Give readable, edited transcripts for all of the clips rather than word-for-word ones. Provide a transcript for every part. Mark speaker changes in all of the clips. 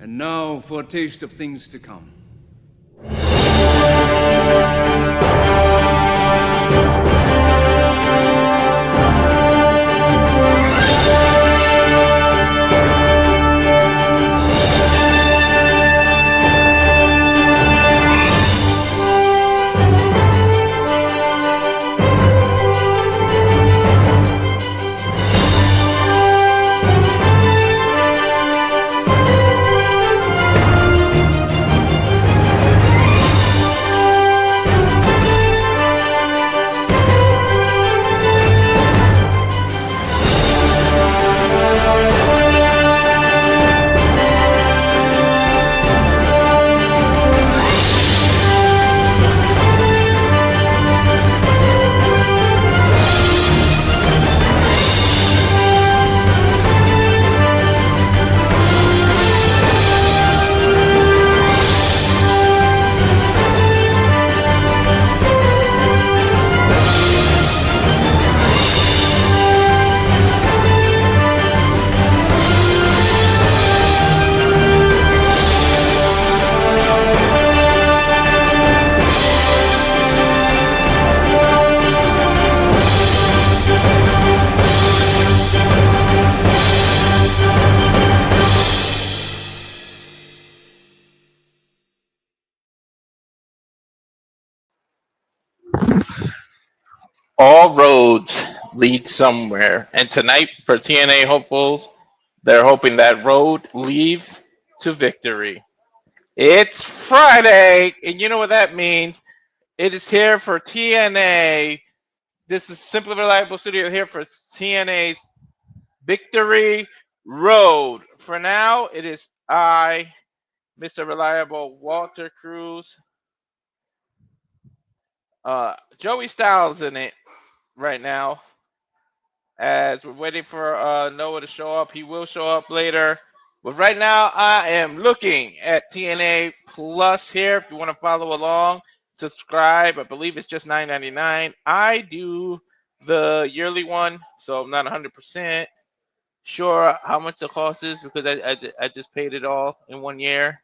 Speaker 1: And now for a taste of things to come.
Speaker 2: All roads lead somewhere. And tonight, for TNA hopefuls, they're hoping that road leads to victory. It's Friday, and you know what that means. It is here for TNA. This is Simply Reliable Studio here for TNA's Victory Road. For now, it is I, Mr. Reliable Walter Cruz. Joey Styles in it right now. As we're waiting for Noah to show up. He will show up later. But right now, I am looking at TNA Plus here. If you want to follow along, subscribe. I believe it's just $9.99. I do the yearly one, so I'm not 100% sure how much the cost is because I just paid it all in 1 year.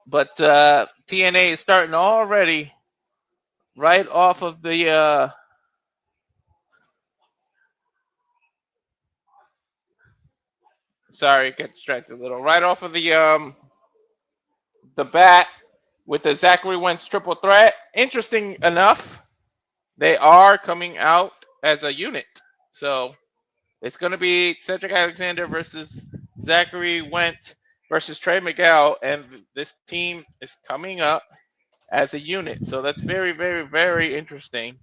Speaker 2: But TNA is starting already right off of the sorry, get distracted a little. Right off of the bat with the Zachary Wentz triple threat. Interesting enough, they are coming out as a unit. So it's going to be Cedric Alexander versus Zachary Wentz versus Trey Miguel, and this team is coming up as a unit. So that's very, very, very interesting.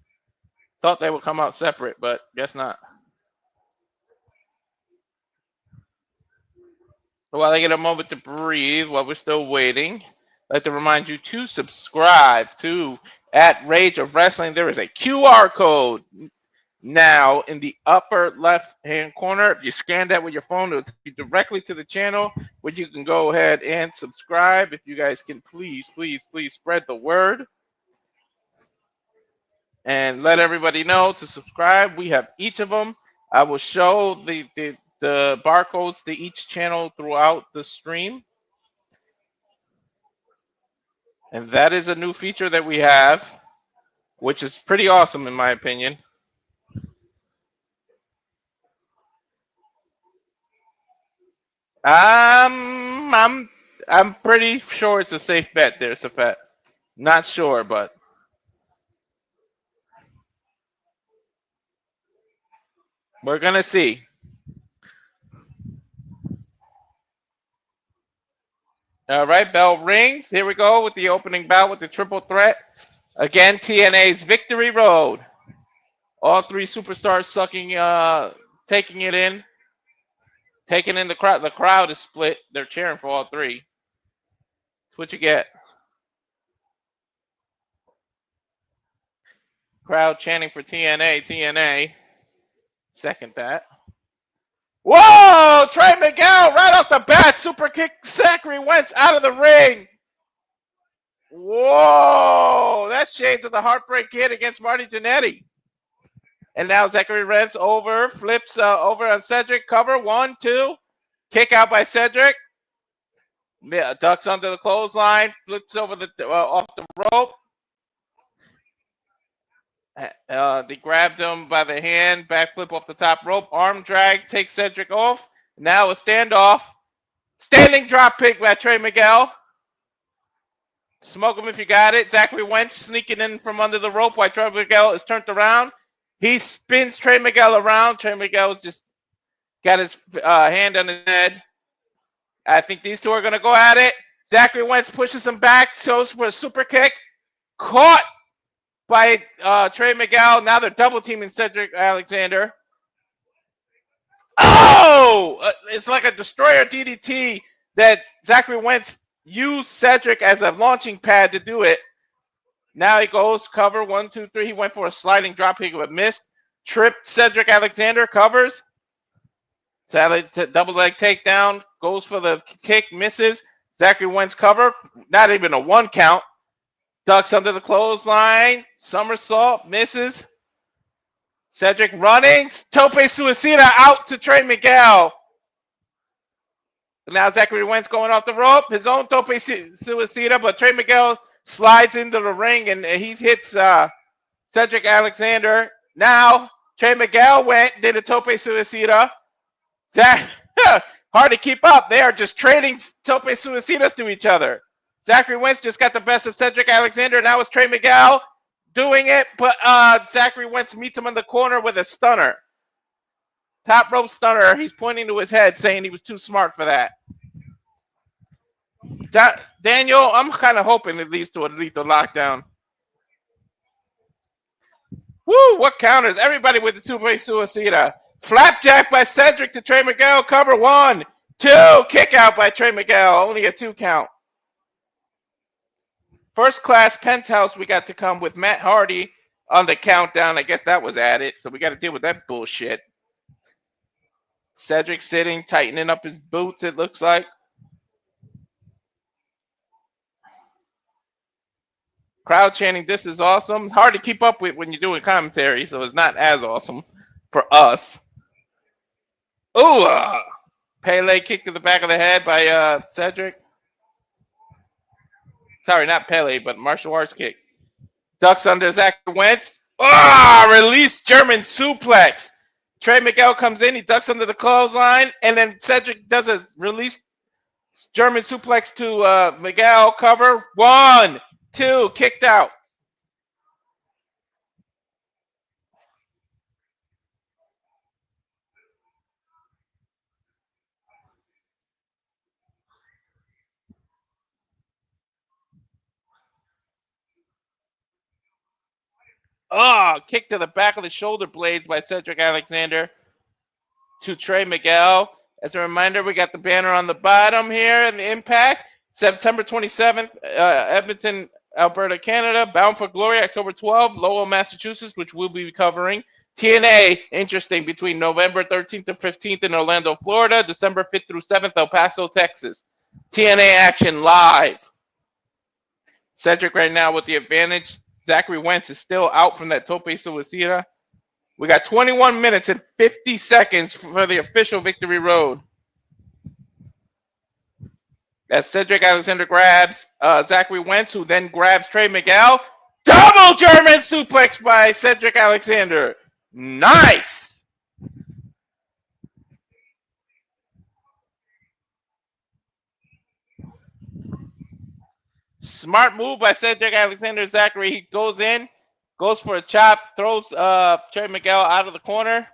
Speaker 2: Thought they would come out separate, but guess not. While I get a moment to breathe while we're still waiting, I'd like to remind you to subscribe to at Rage of Wrestling. There is a QR code now in the upper left-hand corner. If you scan that with your phone, it'll take you directly to the channel where you can go ahead and subscribe. If you guys can please, please, please spread the word and let everybody know to subscribe. We have each of them. I will show the barcodes to each channel throughout the stream. And that is a new feature that we have, which is pretty awesome in my opinion. I'm pretty sure it's a safe bet there, Safet. Not sure, but we're gonna see. All right, bell rings. Here we go with the opening bout with the triple threat. Again, TNA's Victory Road. All three superstars taking it in. Taking in the crowd. The crowd is split. They're cheering for all three. That's what you get. Crowd chanting for TNA, TNA. Second that. Whoa! Trey Miguel right off the bat. Super kick Zachary Wentz out of the ring. Whoa! That's shades of the Heartbreak Kid against Marty Jannetty. And now Zachary Wentz flips over on Cedric. Cover, 1, 2. Kick out by Cedric. Yeah, ducks under the clothesline, flips over the off the rope. They grabbed him by the hand, backflip off the top rope, arm drag, takes Cedric off. Now a standoff. Standing drop kick by Trey Miguel. Smoke him if you got it. Zachary Wentz sneaking in from under the rope while Trey Miguel is turned around. He spins Trey Miguel around. Trey Miguel's just got his hand on his head. I think these two are going to go at it. Zachary Wentz pushes him back, goes for a super kick. Caught by Trey Miguel. Now they're double teaming Cedric Alexander. Oh! It's like a destroyer DDT that Zachary Wentz used Cedric as a launching pad to do it. Now he goes, cover, 1, 2, 3. He went for a sliding drop kick but missed. Tripped Cedric Alexander, covers. Double leg takedown, goes for the kick, misses. Zachary Wentz cover, not even a 1 count. Ducks under the clothesline, somersault, misses. Cedric running, tope suicida out to Trey Miguel. Now Zachary Wentz going off the rope, his own tope suicida, but Trey Miguel slides into the ring and he hits Cedric Alexander. Now Trey Miguel did a tope suicida. Hard to keep up. They are just trading tope suicidas to each other. Zachary Wentz just got the best of Cedric Alexander. Now it's Trey Miguel doing it, but Zachary Wentz meets him in the corner with a stunner. Top rope stunner. He's pointing to his head, saying he was too smart for that. Daniel, I'm kind of hoping it leads to a lethal lockdown. Woo! What counters? Everybody with the two-way suicida. Flapjack by Cedric to Trey Miguel. Cover 1, 2. Kick out by Trey Miguel. Only a 2 count. First class penthouse we got to come with Matt Hardy on the countdown. I guess that was added, so we got to deal with that bullshit. Cedric sitting, tightening up his boots, it looks like. Crowd chanting, "This is awesome." Hard to keep up with when you're doing commentary, so it's not as awesome for us. Ooh! Pele kick to the back of the head by Cedric. Sorry, not Pele, but martial arts kick. Ducks under Zachary Wentz. Release German suplex. Trey Miguel comes in. He ducks under the clothesline. And then Cedric does a release German suplex to Miguel. Cover. 1, 2. Kicked out. Kick to the back of the shoulder blades by Cedric Alexander to Trey Miguel. As a reminder, we got the banner on the bottom here in the Impact. September 27th, Edmonton, Alberta, Canada. Bound for Glory, October 12th, Lowell, Massachusetts, which we'll be covering. TNA, interesting, between November 13th and 15th in Orlando, Florida. December 5th through 7th, El Paso, Texas. TNA action live. Cedric right now with the advantage. Zachary Wentz is still out from that tope suicida. We got 21 minutes and 50 seconds for the official victory road. As Cedric Alexander grabs Zachary Wentz, who then grabs Trey Miguel. Double German suplex by Cedric Alexander. Nice! Smart move by Cedric Alexander. Zachary, he goes in, goes for a chop, throws Trey Miguel out of the corner.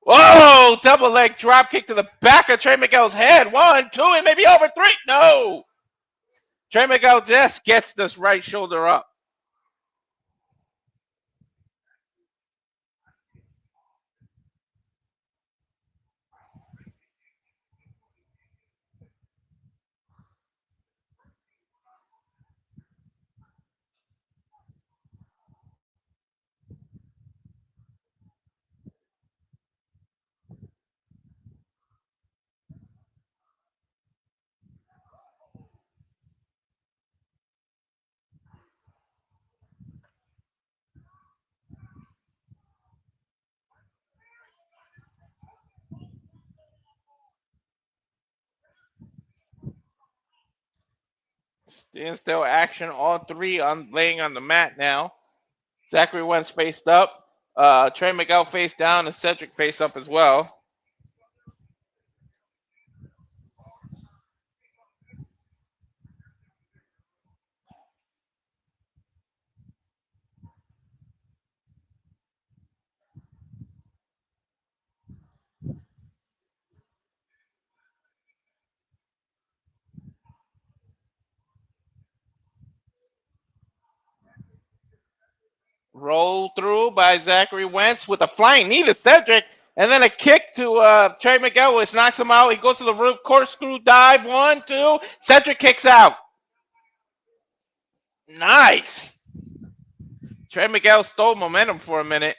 Speaker 2: Whoa! Double leg drop kick to the back of Trey Miguel's head. 1, 2, and maybe over 3. No! Trey Miguel just gets this right shoulder up. Still action, all three on laying on the mat now. Zachary Wentz faced up. Trey Miguel face down and Cedric face up as well. Roll through by Zachary Wentz with a flying knee to Cedric, and then a kick to Trey Miguel, which knocks him out. He goes to the roof, corkscrew dive, 1, 2. Cedric kicks out. Nice. Trey Miguel stole momentum for a minute.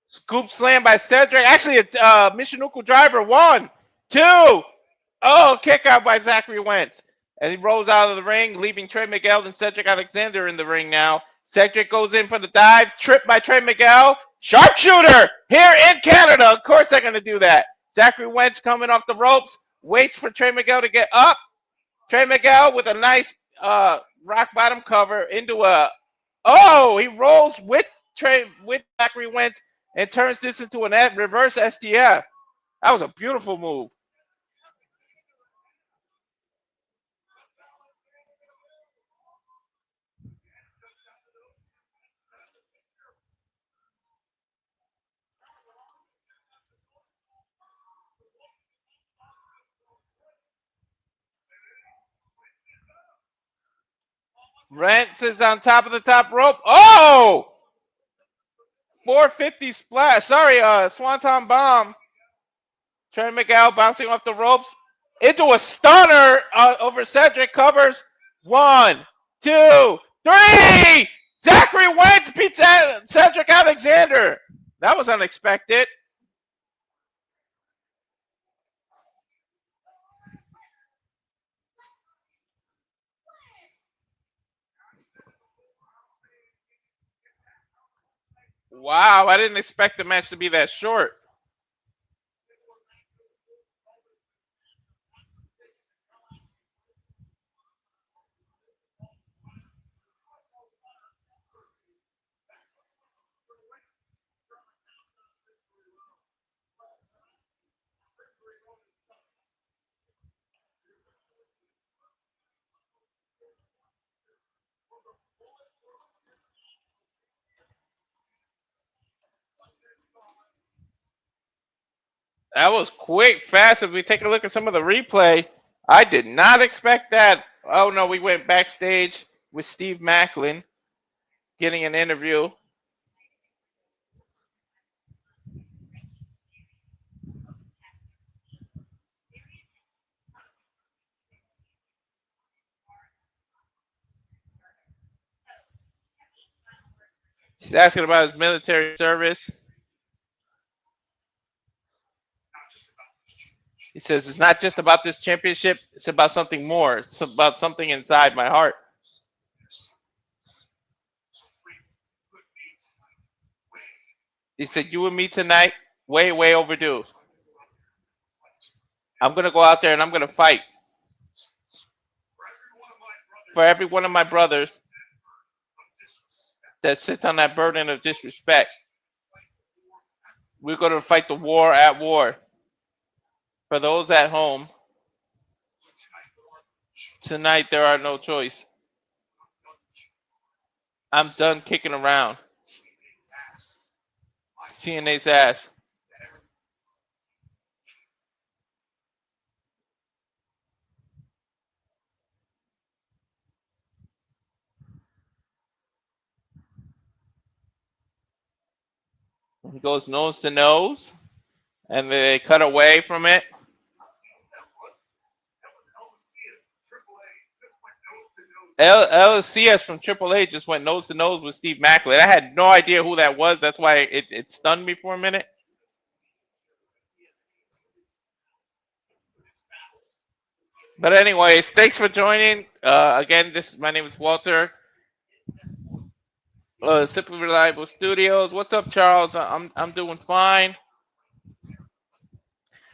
Speaker 2: Scoop slam by Cedric. Actually, a Michinoku driver. 1, 2. Oh, kick out by Zachary Wentz. And he rolls out of the ring, leaving Trey Miguel and Cedric Alexander in the ring now. Cedric goes in for the dive. Tripped by Trey Miguel. Sharpshooter here in Canada. Of course they're going to do that. Zachary Wentz coming off the ropes. Waits for Trey Miguel to get up. Trey Miguel with a nice rock bottom cover into a... Oh, he rolls with Zachary Wentz and turns this into a reverse STF. That was a beautiful move. Wentz is on top of the top rope. Oh! 450 splash. Sorry, Swanton bomb. Trey Miguel bouncing off the ropes into a stunner over Cedric. Covers. 1, 2, 3. Zachary Wentz beats Cedric Alexander. That was unexpected. Wow, I didn't expect the match to be that short. That was quick, fast. If we take a look at some of the replay, I did not expect that. Oh, no, we went backstage with Steve Maclin getting an interview. He's asking about his military service. He says, it's not just about this championship. It's about something more. It's about something inside my heart. He said, you and me tonight, way, way overdue. I'm going to go out there and I'm going to fight for every one of my brothers that sits on that burden of disrespect. We're going to fight the war at war. For those at home, tonight there are no choice. I'm done kicking around. TNA's ass. He goes nose to nose, and they cut away from it. LCS from AAA just went nose to nose with Steve Maclin. I had no idea who that was. That's why it stunned me for a minute. But anyways, thanks for joining. Again, my name is Walter. Simply Reliable Studios. What's up, Charles? I'm doing fine.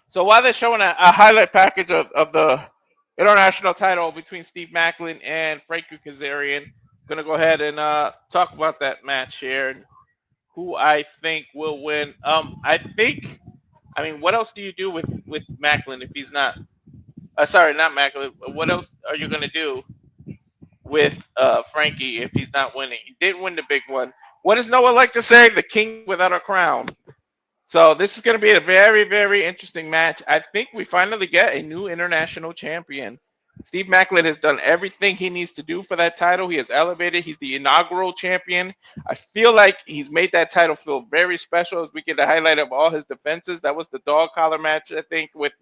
Speaker 2: So while they're showing a highlight package of the international title between Steve Maclin and Frankie Kazarian, I'm gonna go ahead and talk about that match here and who I think will win. I mean, what else do you do with Maclin if he's not? Sorry, not Maclin. What else are you gonna do with Frankie if he's not winning? He didn't win the big one. What does Noah like to say? The king without a crown. So this is going to be a very, very interesting match. I think we finally get a new international champion. Steve Maclin has done everything he needs to do for that title. He has elevated. He's the inaugural champion. I feel like he's made that title feel very special as we get a highlight of all his defenses. That was the dog collar match, I think, with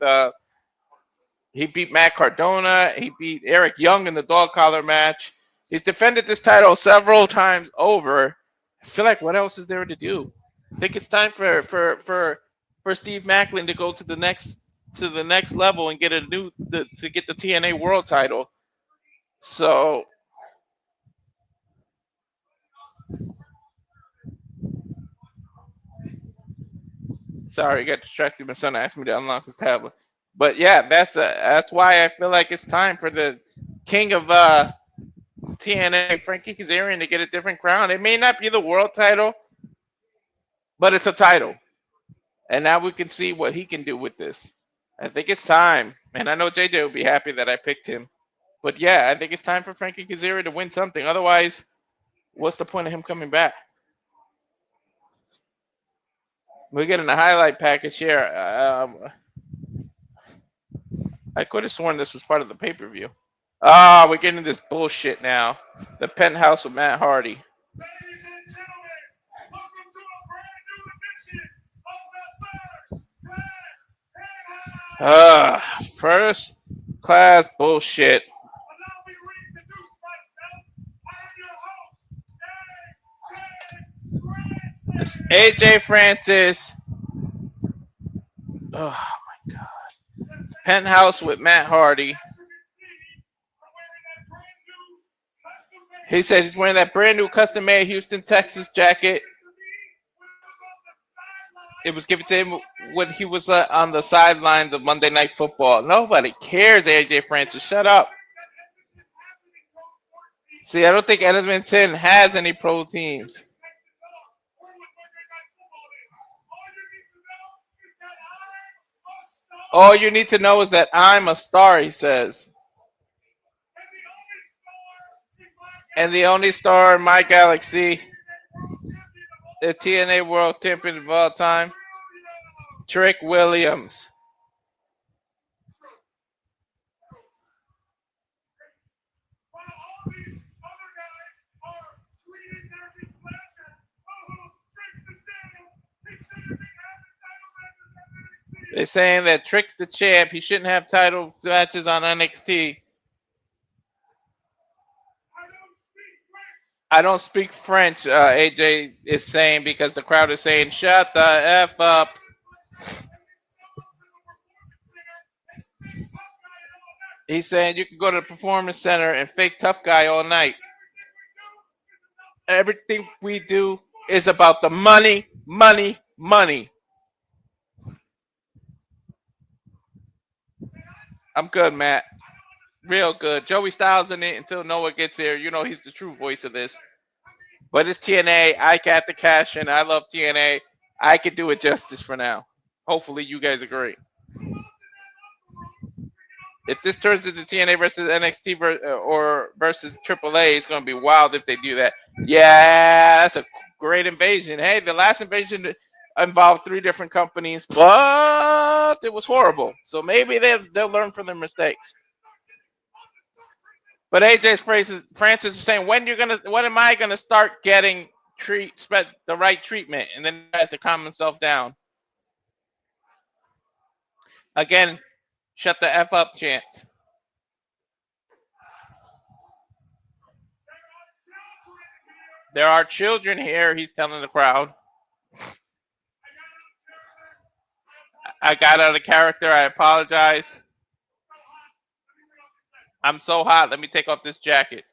Speaker 2: he beat Matt Cardona. He beat Eric Young in the dog collar match. He's defended this title several times over. I feel like what else is there to do? I think it's time for Steve Maclin to go to the next level and get to get the TNA World Title. So sorry, I got distracted. My son asked me to unlock his tablet. But yeah, that's why I feel like it's time for the king of TNA, Frankie Kazarian, to get a different crown. It may not be the world title, but it's a title. And now we can see what he can do with this. I think it's time. And I know JJ will be happy that I picked him. But yeah, I think it's time for Frankie Kazarian to win something. Otherwise, what's the point of him coming back? We're getting a highlight package here. I could have sworn this was part of the pay-per-view. We're getting this bullshit now. The penthouse with Matt Hardy. First class bullshit. It's AJ Francis. Oh my god. Penthouse with Matt Hardy. He said he's wearing that brand new custom made Houston, Texas jacket. It was given to him when he was on the sidelines of Monday Night Football. Nobody cares, AJ Francis. Shut up. See, I don't think Edmonton has any pro teams. All you need to know is that I'm a star, he says. And the only star in my galaxy, the TNA World Champion of all time, Trick Williams. They're saying that Trick's the champ. He shouldn't have title matches on NXT. I don't speak French, AJ is saying, because the crowd is saying, shut the F up. He's saying you can go to the Performance Center and fake tough guy all night. Everything we do is about the money, money, money. I'm good, Matt. Real good. Joey Styles in it until Noah gets here. You know he's the true voice of this. But it's TNA. I got the cash in. I love TNA. I could do it justice for now. Hopefully you guys agree. If this turns into TNA versus NXT or versus AAA, it's going to be wild if they do that. Yeah, that's a great invasion. Hey, the last invasion involved 3 different companies, but it was horrible. So maybe they'll learn from their mistakes. But AJ Francis is saying, when am I gonna start getting the right treatment? And then he has to calm himself down. Again, shut the F up chant. There are children here, he's telling the crowd. I got out of character, I apologize. I'm so hot, let me take off this jacket.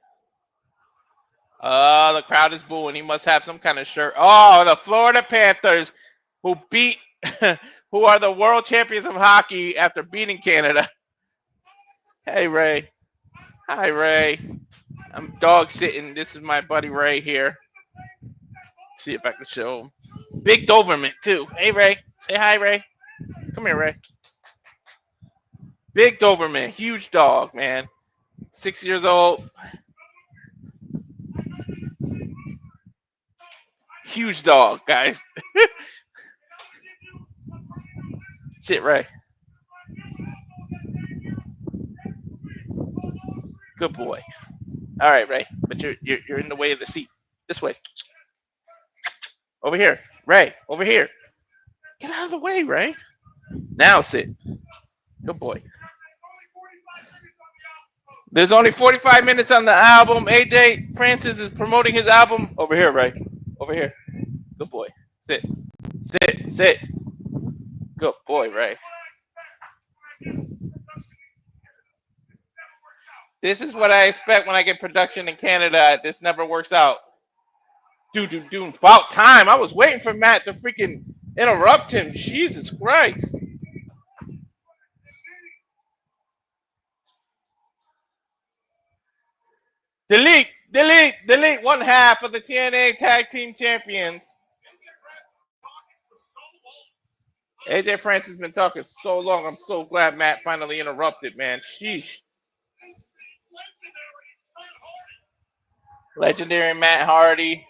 Speaker 2: The crowd is booing. He must have some kind of shirt. Oh, the Florida Panthers, who beat, who are the world champions of hockey after beating Canada. Hey, Ray. Hi, Ray. I'm dog sitting. This is my buddy Ray here. See if I can show him. Big Doberman, too. Hey, Ray. Say hi, Ray. Come here, Ray. Big Doberman. Huge dog, man. 6 years old. Huge dog, guys. Sit, Ray. Good boy. All right, Ray. But you're in the way of the seat. This way. Over here. Ray, over here. Get out of the way, Ray. Now sit. Good boy. There's only 45 minutes on the album. AJ Francis is promoting his album. Over here, Ray. Over here. Good boy. Sit. Sit. Sit. Good boy, Ray. This is what I expect when I get production in Canada. This never works out. Dude. About time. I was waiting for Matt to freaking interrupt him. Jesus Christ. Delete. 1/2 of the TNA Tag Team Champions. AJ Francis has been talking so long. I'm so glad Matt finally interrupted, man. Sheesh. Legendary Matt Hardy.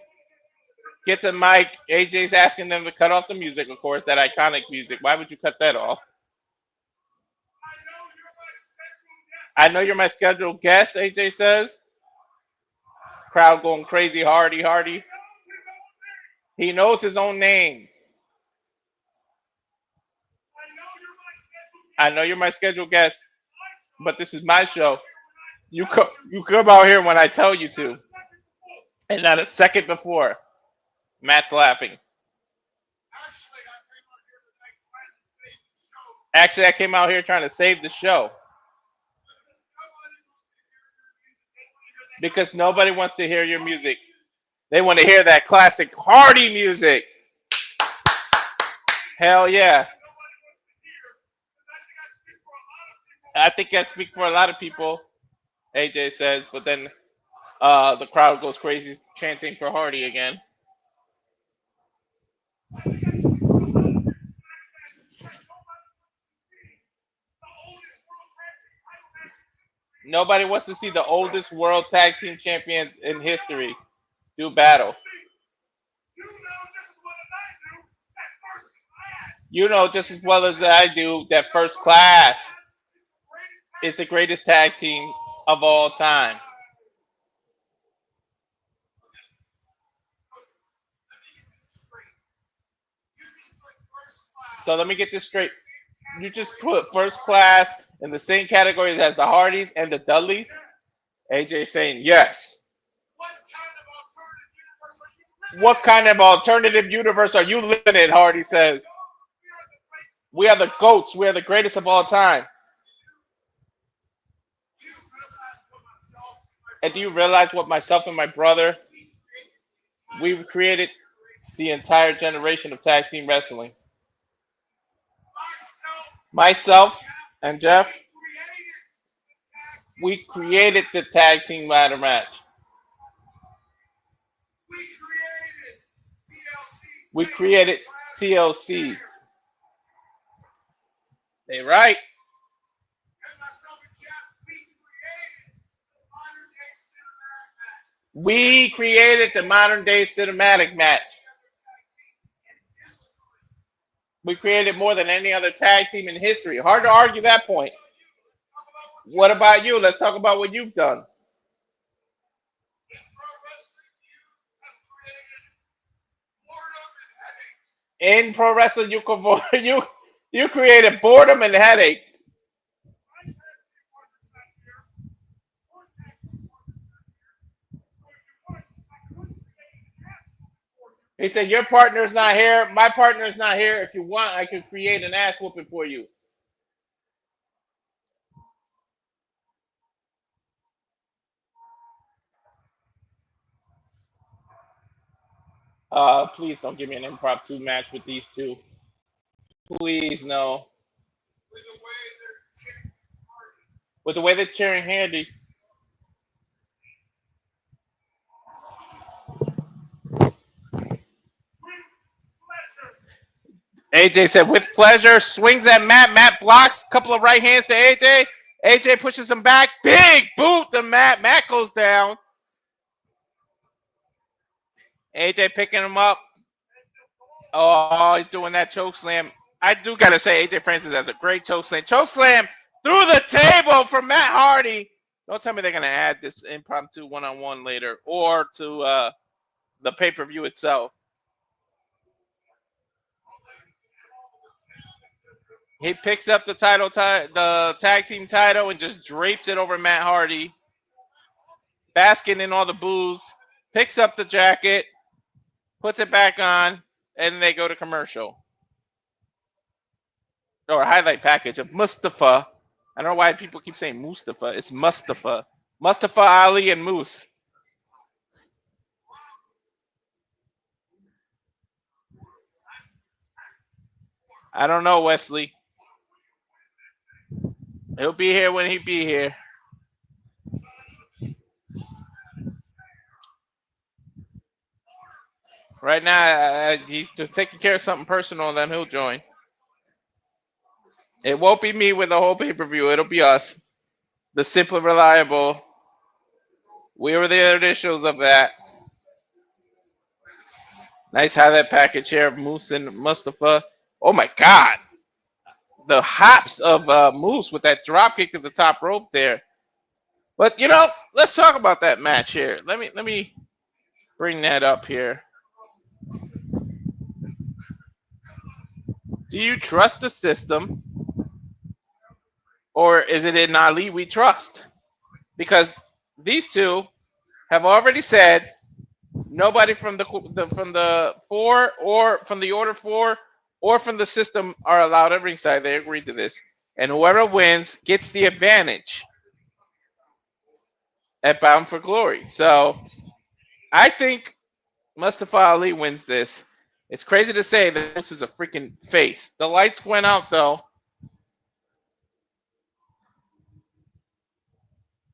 Speaker 2: Gets a mic. AJ's asking them to cut off the music, of course, that iconic music. Why would you cut that off? I know you're my scheduled guest, AJ says. Crowd going crazy. Hardy. He knows his own name. I know you're my scheduled guest, but this is my show. You come out here when I tell you to. And not a second before. Matt's laughing. Actually, I came out here trying to save the show. Because nobody wants to hear your music. They want to hear that classic Hardy music. Hell yeah. I think I speak for a lot of people, AJ says, but then the crowd goes crazy chanting for Hardy again. Nobody wants to see the oldest world tag team champions in history do battle. You know just as well as I do that First Class is the greatest tag team of all time. So let me get this straight. You just put First Class in the same categories as the Hardys and the Dudleys? AJ saying yes. What kind of alternative universe are you living in? Hardy says. We are the GOATs. We are the greatest of all time. And do you realize what myself and my brother, we've created the entire generation of tag team wrestling. Myself and Jeff, we created the tag team ladder match. We created TLC. They right. We created the modern day cinematic match. We created more than any other tag team in history. Hard to argue that point. What about you? Let's talk about what you've done. In pro wrestling, you created boredom and headaches. He said, your partner's not here. My partner's not here. If you want, I can create an ass whooping for you. Please don't give me an impromptu match with these two. Please, no. With the way they're cheering Handy. AJ said, with pleasure, swings at Matt. Matt blocks, couple of right hands to AJ. AJ pushes him back. Big boot to Matt. Matt goes down. AJ picking him up. Oh, he's doing that choke slam. I do got to say, AJ Francis has a great choke slam. Choke slam through the table for Matt Hardy. Don't tell me they're going to add this impromptu one-on-one later or to the pay-per-view itself. He picks up the title, the tag team title, and just drapes it over Matt Hardy, basking in all the booze. Picks up the jacket, puts it back on, and they go to commercial. Or a highlight package of Mustafa. I don't know why people keep saying Mustafa. It's Mustafa. Mustafa Ali and Moose. I don't know, Wesley. He'll be here when he be here. Right now, he's taking care of something personal, and then he'll join. It won't be me with the whole pay-per-view. It'll be us. The Simple Reliable. We were the initials of that. Nice highlight package here of Moose and Mustafa. Oh, my God. The hops of Moose with that drop kick to the top rope there. But, you know, let's talk about that match here. Let me bring that up here. Do you trust the system? Or is it in Ali we trust? Because these two have already said nobody from the four or from the order 4 or from the system are allowed at ringside. They agreed to this. And whoever wins gets the advantage at Bound for Glory. So I think Mustafa Ali wins this. It's crazy to say that this is a freaking face. The lights went out, though.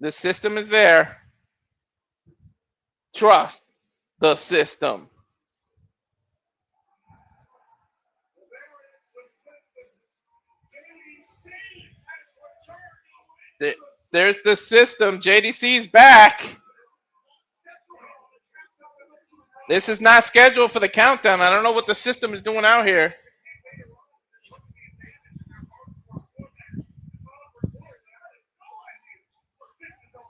Speaker 2: The system is there. Trust the system. There's the system. JDC's back. This is not scheduled for the countdown. I don't know what the system is doing out here.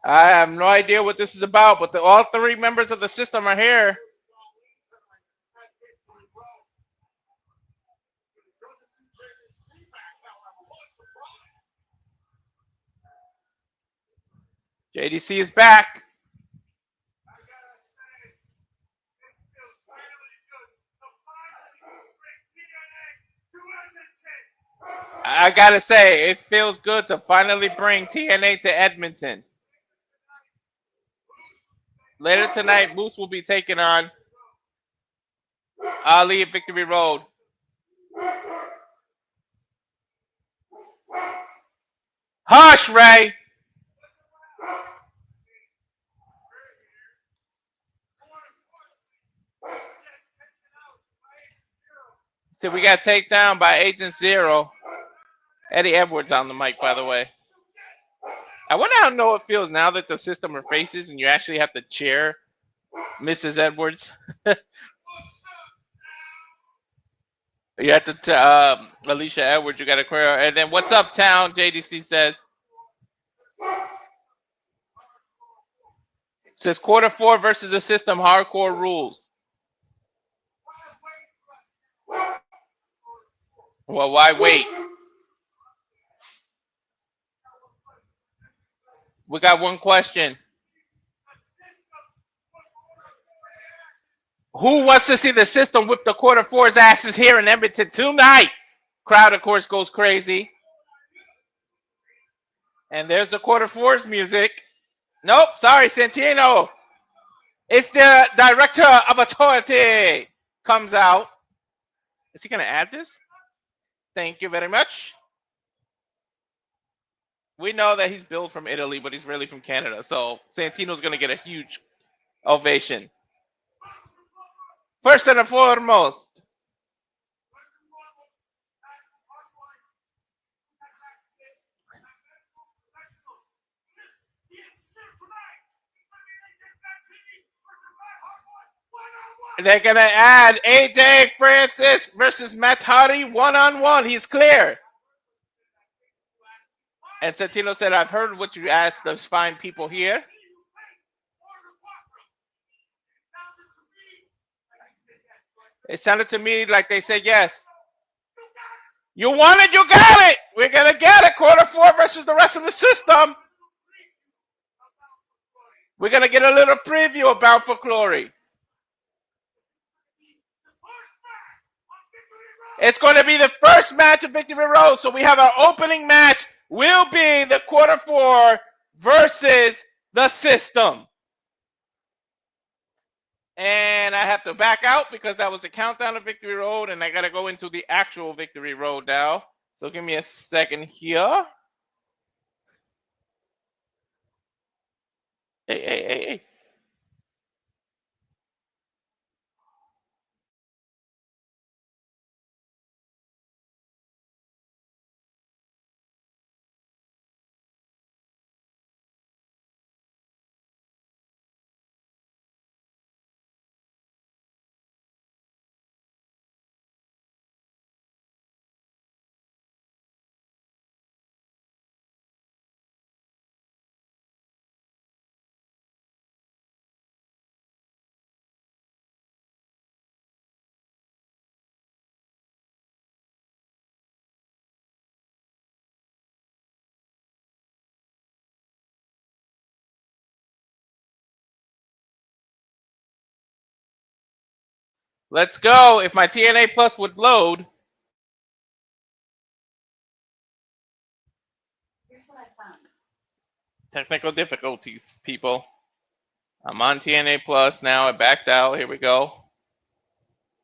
Speaker 2: I have no idea what this is about, but all 3 members of the system are here. JDC is back. I gotta say, it feels good to finally bring TNA to Edmonton. Later tonight, Moose will be taking on Ali at Victory Road. Hush, Ray! So we got taken down by Agent Zero. Eddie Edwards on the mic, by the way. I wonder how Noah feels now that the system are faces and you actually have to cheer Mrs. Edwards. You have to, Alicia Edwards, you got to clear. And then, what's up, town? JDC says. Says quarter 4 versus the system, hardcore rules. Well, why wait? We got one question. Who wants to see the system whip the quarter 4's asses here in Edmonton tonight? Crowd, of course, goes crazy. And there's the quarter 4's music. Nope, sorry, Santino. It's the director of authority. comes out. Is he going to add this? Thank you very much. We know that he's billed from Italy, but he's really from Canada. So Santino's going to get a huge ovation. First and foremost, they're going to add AJ Francis versus Matt Hardy one-on-one. He's clear. And Santino said, I've heard what you asked those fine people here. It sounded to me like they said yes. You want it, you got it. We're going to get it. Quarter 4 versus the rest of the system. We're going to get a little preview about For Glory. It's going to be the first match of Victory Road. So we have our opening match will be the quarter 4 versus the system. And I have to back out because that was the countdown of Victory Road, and I got to go into the actual Victory Road now. So give me a second here. Hey. Let's go. If my TNA Plus would load.
Speaker 3: Here's what I found.
Speaker 2: Technical difficulties, people. I'm on TNA Plus now. I backed out. Here we go.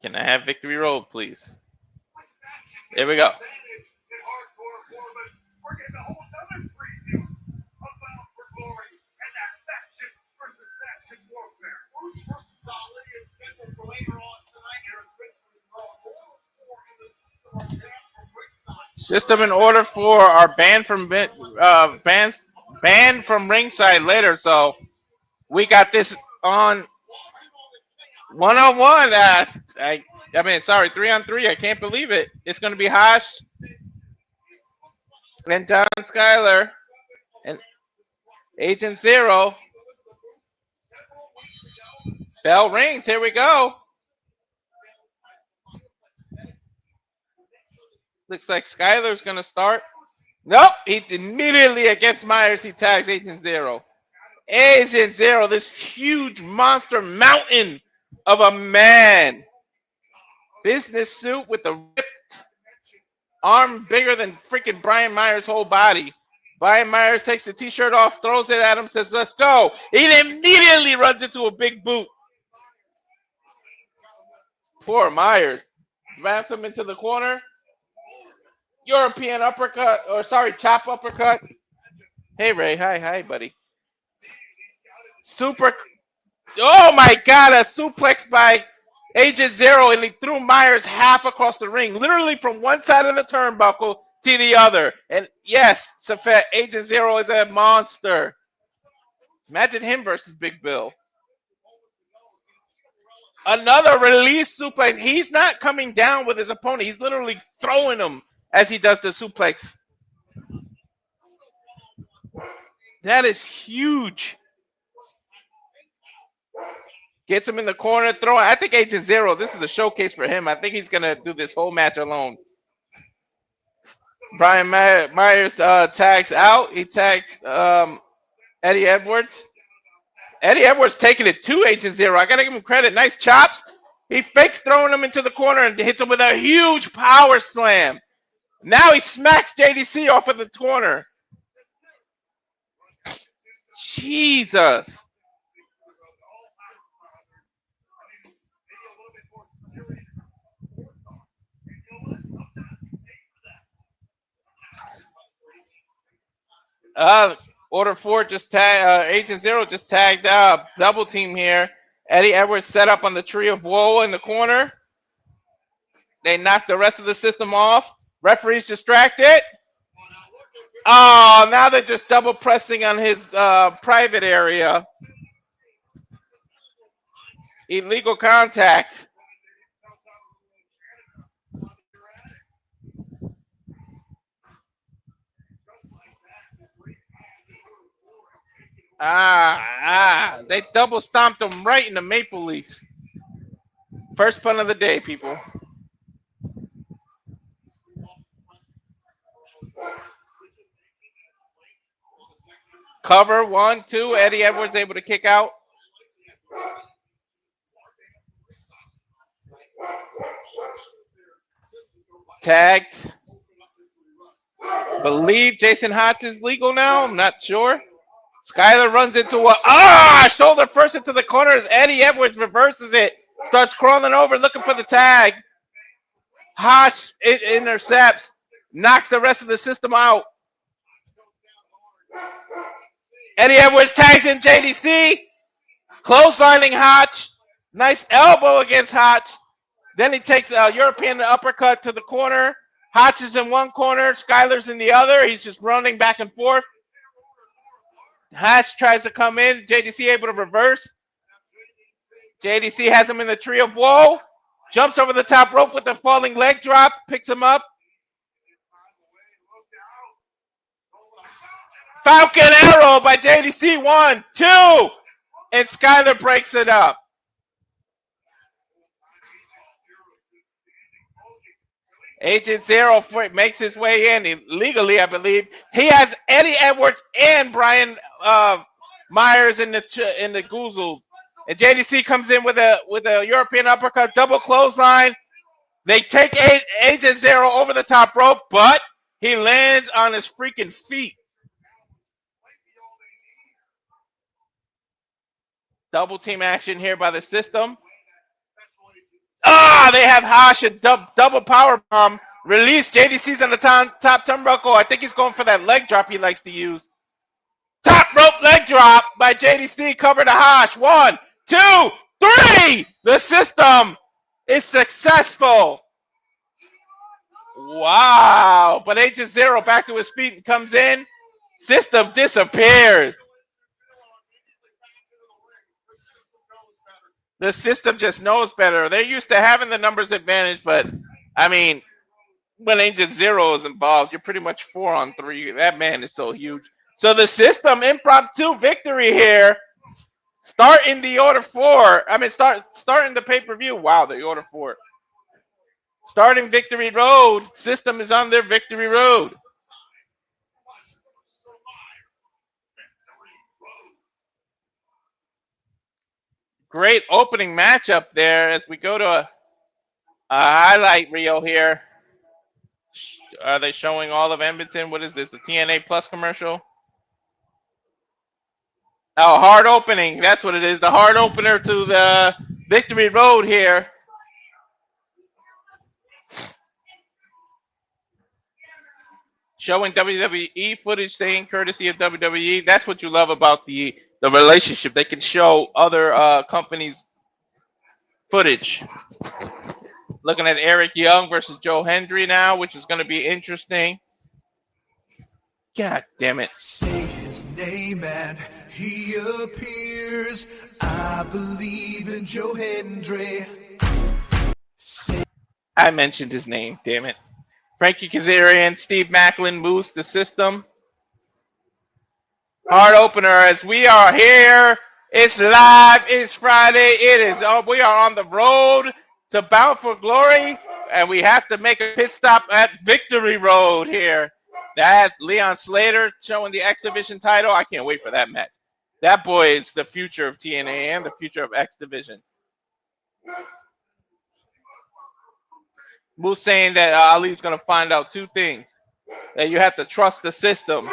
Speaker 2: Can I have Victory Road, please? There we go. System in order for our banned from ringside later, so we got this on one-on-one. I mean, sorry, 3-on-3. I can't believe it. It's going to be Hosh and John Skyler and Agent Zero. Bell rings. Here we go. Looks like Skyler's going to start. Nope. He immediately against Myers. He tags Agent Zero. Agent Zero, this huge monster mountain of a man. Business suit with the ripped arm bigger than freaking Brian Myers' whole body. Brian Myers takes the t-shirt off, throws it at him, says, let's go. He immediately runs into a big boot. Poor Myers. Wraps him into the corner. European uppercut, or sorry, chop uppercut. Hey, Ray. Hi, buddy. Super. Oh, my God. A suplex by Agent Zero, and he threw Myers half across the ring, literally from one side of the turnbuckle to the other. And yes, Safet, Agent Zero is a monster. Imagine him versus Big Bill. Another release suplex. He's not coming down with his opponent. He's literally throwing him as he does the suplex. That is huge. Gets him in the corner, throwing. I think Agent Zero, this is a showcase for him. I think he's going to do this whole match alone. Brian Myers tags out. He tags Eddie Edwards. Eddie Edwards taking it to Agent Zero. I got to give him credit. Nice chops. He fakes throwing him into the corner and hits him with a huge power slam. Now he smacks JDC off of the corner. Jesus. Order 4 just tagged, Agent Zero just tagged double team here. Eddie Edwards set up on the Tree of Woe in the corner. They knocked the rest of the system off. Referee's distracted. Oh, now they're just double pressing on his private area. Illegal contact. They double stomped him right in the maple leafs. First punt of the day, people. Cover 1, 2. Eddie Edwards able to kick out. Tagged. Believe Jason Hodge is legal now. I'm not sure. Skyler runs into a shoulder first into the corner as Eddie Edwards reverses it. Starts crawling over looking for the tag. Hodge it intercepts. Knocks the rest of the system out. Eddie Edwards tags in JDC. Clotheslining Hodge. Nice elbow against Hodge. Then he takes a European uppercut to the corner. Hodge is in one corner. Skyler's in the other. He's just running back and forth. Hodge tries to come in. JDC able to reverse. JDC has him in the Tree of Woe. Jumps over the top rope with the falling leg drop. Picks him up. Falcon Arrow by JDC. 1, 2. And Skyler breaks it up. Agent Zero makes his way in legally, I believe. He has Eddie Edwards and Brian Myers in the Goozles. And JDC comes in with a European uppercut, double clothesline. They take Agent Zero over the top rope, but he lands on his freaking feet. Double team action here by the system. They have Hash and double power bomb. Release. JDC's on the top turnbuckle. I think he's going for that leg drop he likes to use. Top rope leg drop by JDC. Cover to Hash. 1, 2, 3. The system is successful. Wow. But Agent Zero back to his feet and comes in. System disappears. The system just knows better. They're used to having the numbers advantage, but I mean, when Agent Zero is involved, you're pretty much 4 on 3. That man is so huge. So the system impromptu victory here. Starting the Order 4. I mean, starting the pay-per-view. Wow, the Order 4. Starting Victory Road. System is on their Victory Road. Great opening matchup there as we go to a highlight reel here. Are they showing all of Edmonton? What is this, a TNA Plus commercial? Oh, hard opening. That's what it is. The hard opener to the Victory Road here. Showing WWE footage saying courtesy of WWE. That's what you love about the relationship. They can show other companies' footage. Looking at Eric Young versus Joe Hendry now, which is going to be interesting. God damn it.
Speaker 3: Say his name and he appears. I believe in Joe Hendry.
Speaker 2: I mentioned his name, damn it. Frankie Kazarian, Steve Maclin moves the system. Hard opener as we are here. It's live. It's Friday. We are on the road to Bound for Glory, and we have to make a pit stop at Victory Road here. That's Leon Slater showing the X Division title. I can't wait for that match. That boy is the future of TNA and the future of X Division. Moose saying that Ali's going to find out 2 things. That you have to trust the system.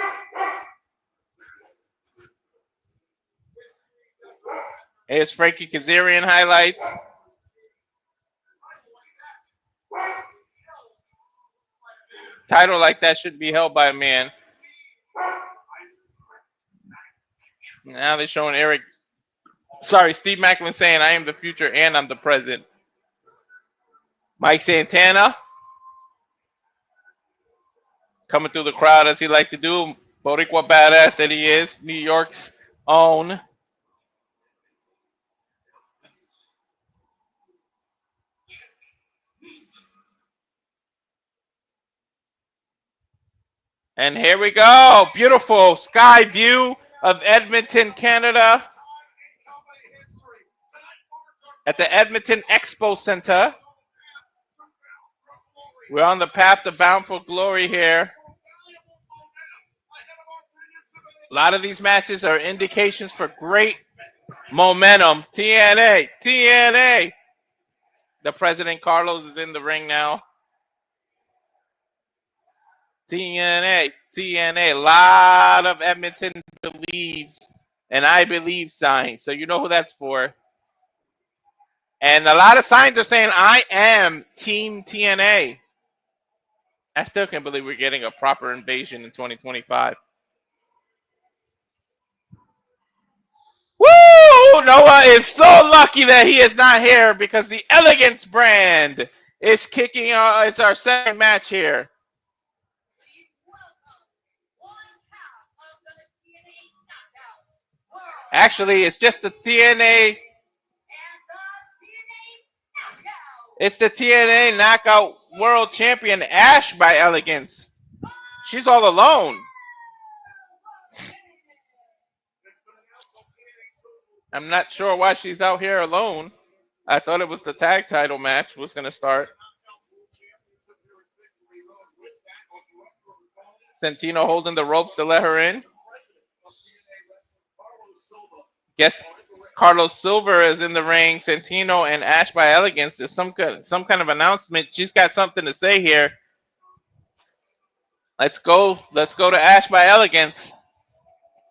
Speaker 2: Here's Frankie Kazarian highlights. Title like that should be held by a man. Now they're showing Steve Maclin saying, I am the future and I'm the present. Mike Santana coming through the crowd as he like to do. Boricua badass that he is. New York's own. And here we go. Beautiful sky view of Edmonton, Canada. At the Edmonton Expo Center. We're on the path to Bound for Glory here. A lot of these matches are indications for great momentum. TNA, TNA. The President Carlos is in the ring now. TNA, TNA. A lot of Edmonton believes and I believe signs. So you know who that's for. And a lot of signs are saying, I am Team TNA. I still can't believe we're getting a proper invasion in 2025. Woo! Noah is so lucky that he is not here because the Elegance brand is kicking out. It's our second match here. Actually, it's just the TNA. It's the TNA Knockout World Champion Ash by Elegance. She's all alone. I'm not sure why she's out here alone. I thought it was the tag title match was going to start. Santino holding the ropes to let her in. Guess Carlos Silver is in the ring. Santino and Ash by Elegance. There's some kind of announcement. She's got something to say here. Let's go. Let's go to Ash by Elegance.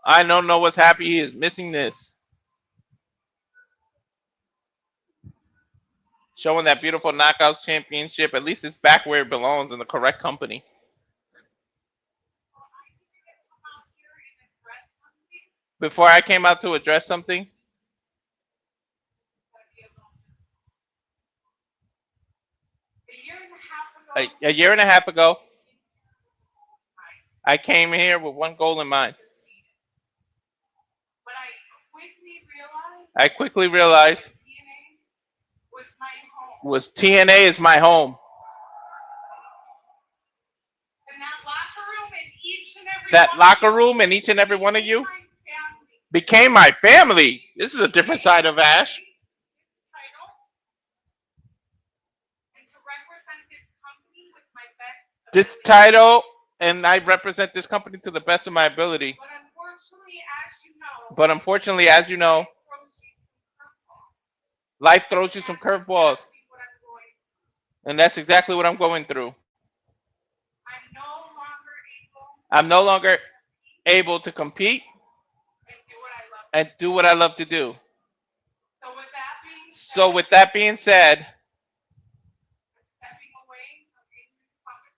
Speaker 2: I don't know what's happy. He is missing this. Showing that beautiful Knockouts Championship. At least it's back where it belongs in the correct company. Before I came out to address something. A year and a half ago, I came here with one goal in mind. I quickly realized was TNA is my home. That locker room and each and every one of you became my family. This is a different side of Ash. This title, and I represent this company to the best of my ability. But unfortunately, as you know, life throws you some curveballs. And that's exactly what I'm going through. I'm no longer able to compete and do what I love to do. So with that being said,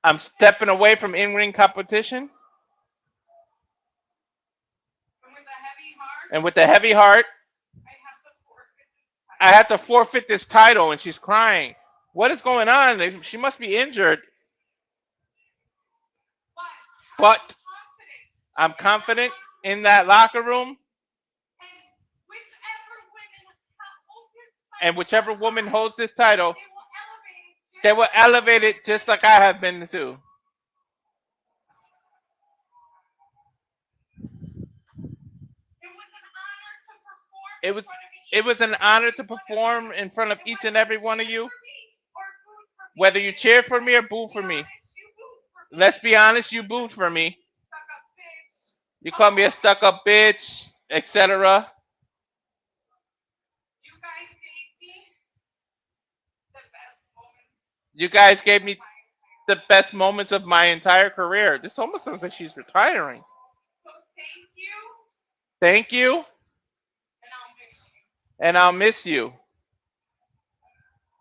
Speaker 2: I'm stepping away from in-ring competition. And with a heavy heart, I have to forfeit this title. And she's crying. What is going on? She must be injured. But I'm confident in that locker room. And whichever woman holds this title, they will elevate it just like I have been too. It was an honor to perform in front of each and every one of you. Whether you cheer for me or boo for me. Let's be honest, you booed for me. You called me a stuck-up bitch, etc. You guys gave me the best moments of my entire career. This almost sounds like she's retiring. Thank you. And I'll miss you.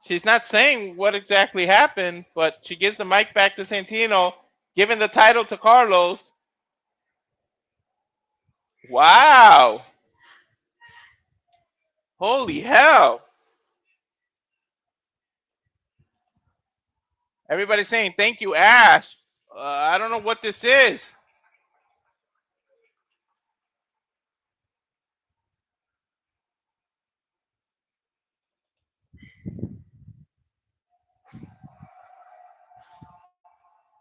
Speaker 2: She's not saying what exactly happened, but she gives the mic back to Santino, giving the title to Carlos. Wow. Holy hell. Everybody's saying thank you, Ash. I don't know what this is.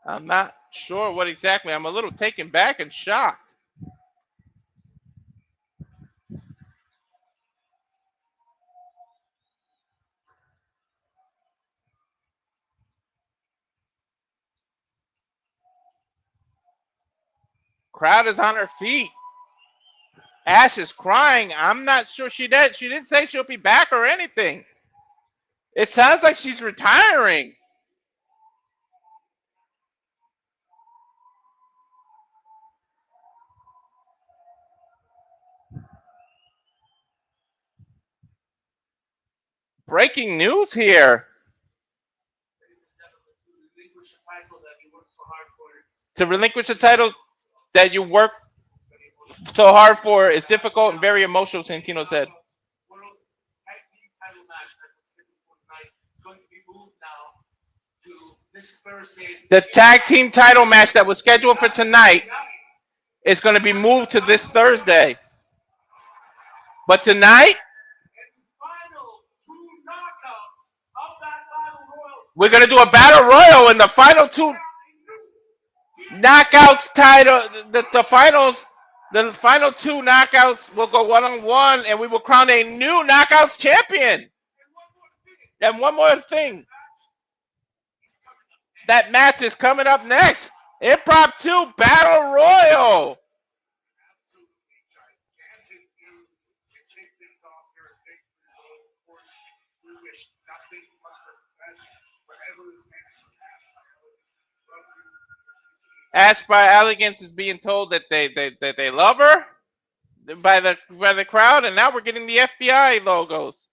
Speaker 2: I'm not sure what exactly. I'm a little taken back and shocked. Crowd is on her feet. Ash is crying. I'm not sure she did. She didn't say she'll be back or anything. It sounds like she's retiring. Breaking news here. To relinquish a title that you work so hard for is difficult and very emotional, Santino said. The tag team title match that was scheduled for tonight is going to be moved to this Thursday. But tonight, we're going to do a battle royal in the final two knockouts title. The finals, the final two knockouts will go 1-on-1, and we will crown a new knockouts champion. And one more thing. That match is coming up next. Improv 2 Battle Royal. Ash by Elegance is being told that they love her by the crowd, and now we're getting the FBI logos.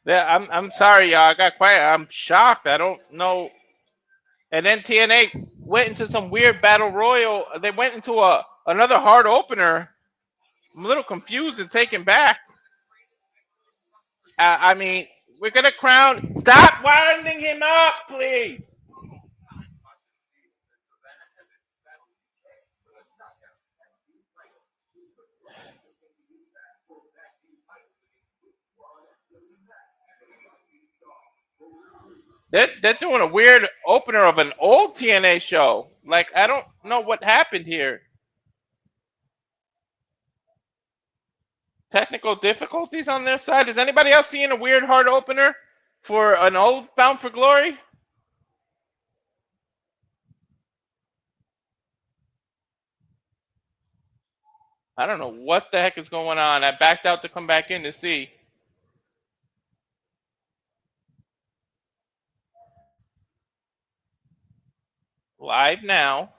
Speaker 2: Yeah, I'm sorry, y'all. I got quiet. I'm shocked. I don't know. And then TNA went into some weird battle royal. They went into another hard opener. I'm a little confused and taken back. I mean, we're gonna crown. Stop winding him up, please. They're doing a weird opener of an old TNA show. Like, I don't know what happened here. Technical difficulties on their side. Is anybody else seeing a weird hard opener for an old Bound for Glory? I don't know what the heck is going on. I backed out to come back in to see. Live now.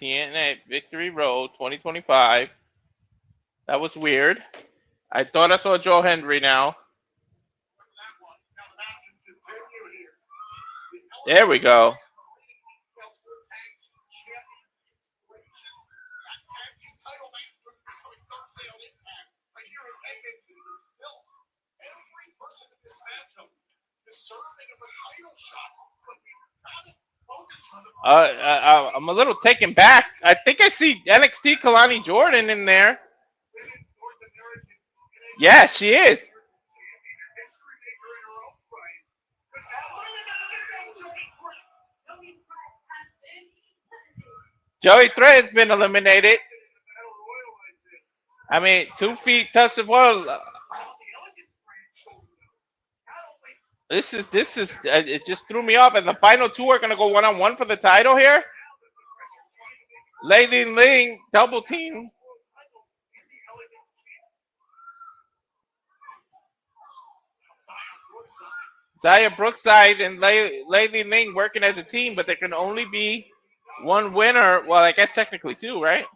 Speaker 2: TNA Victory Road 2025. That was weird. I thought I saw Joe Hendry now. There we go. I'm a little taken back. I think I see NXT Kalani Jordan in there. Yeah, she is. Joey Thread's been eliminated. I mean, 2 feet touch the wall. This is it just threw me off. And the final 2 are gonna go 1-on-1 for the title here. Lady Ling double team. Zaya Brookside and Lady Ling working as a team, but there can only be 1 winner. Well, I guess technically 2, right?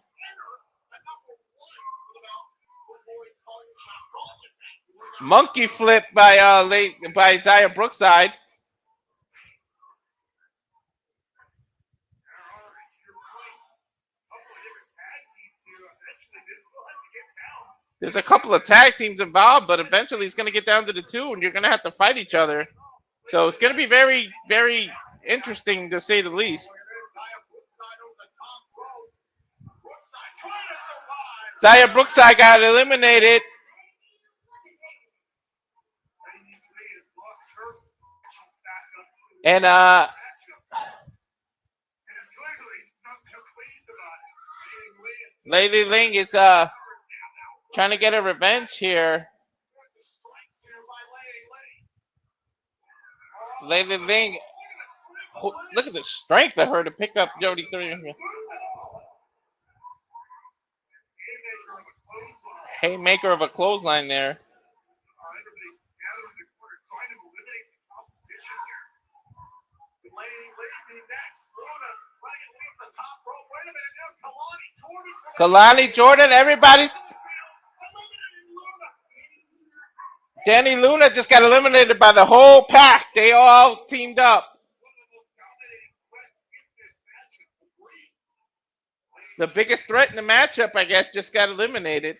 Speaker 2: Monkey flip by Zaya Brookside. There's a couple of tag teams involved, but eventually it's going to get down to the 2, and you're going to have to fight each other. So it's going to be very, very interesting to say the least. Zaya Brookside got eliminated. And Lady Ling is trying to get a revenge here. Lady Ling, look at the strength of her to pick up Jody 3. Haymaker of a clothesline there. Kalani Jordan, everybody's. Danny Luna just got eliminated by the whole pack. They all teamed up. The biggest threat in the matchup, I guess, just got eliminated.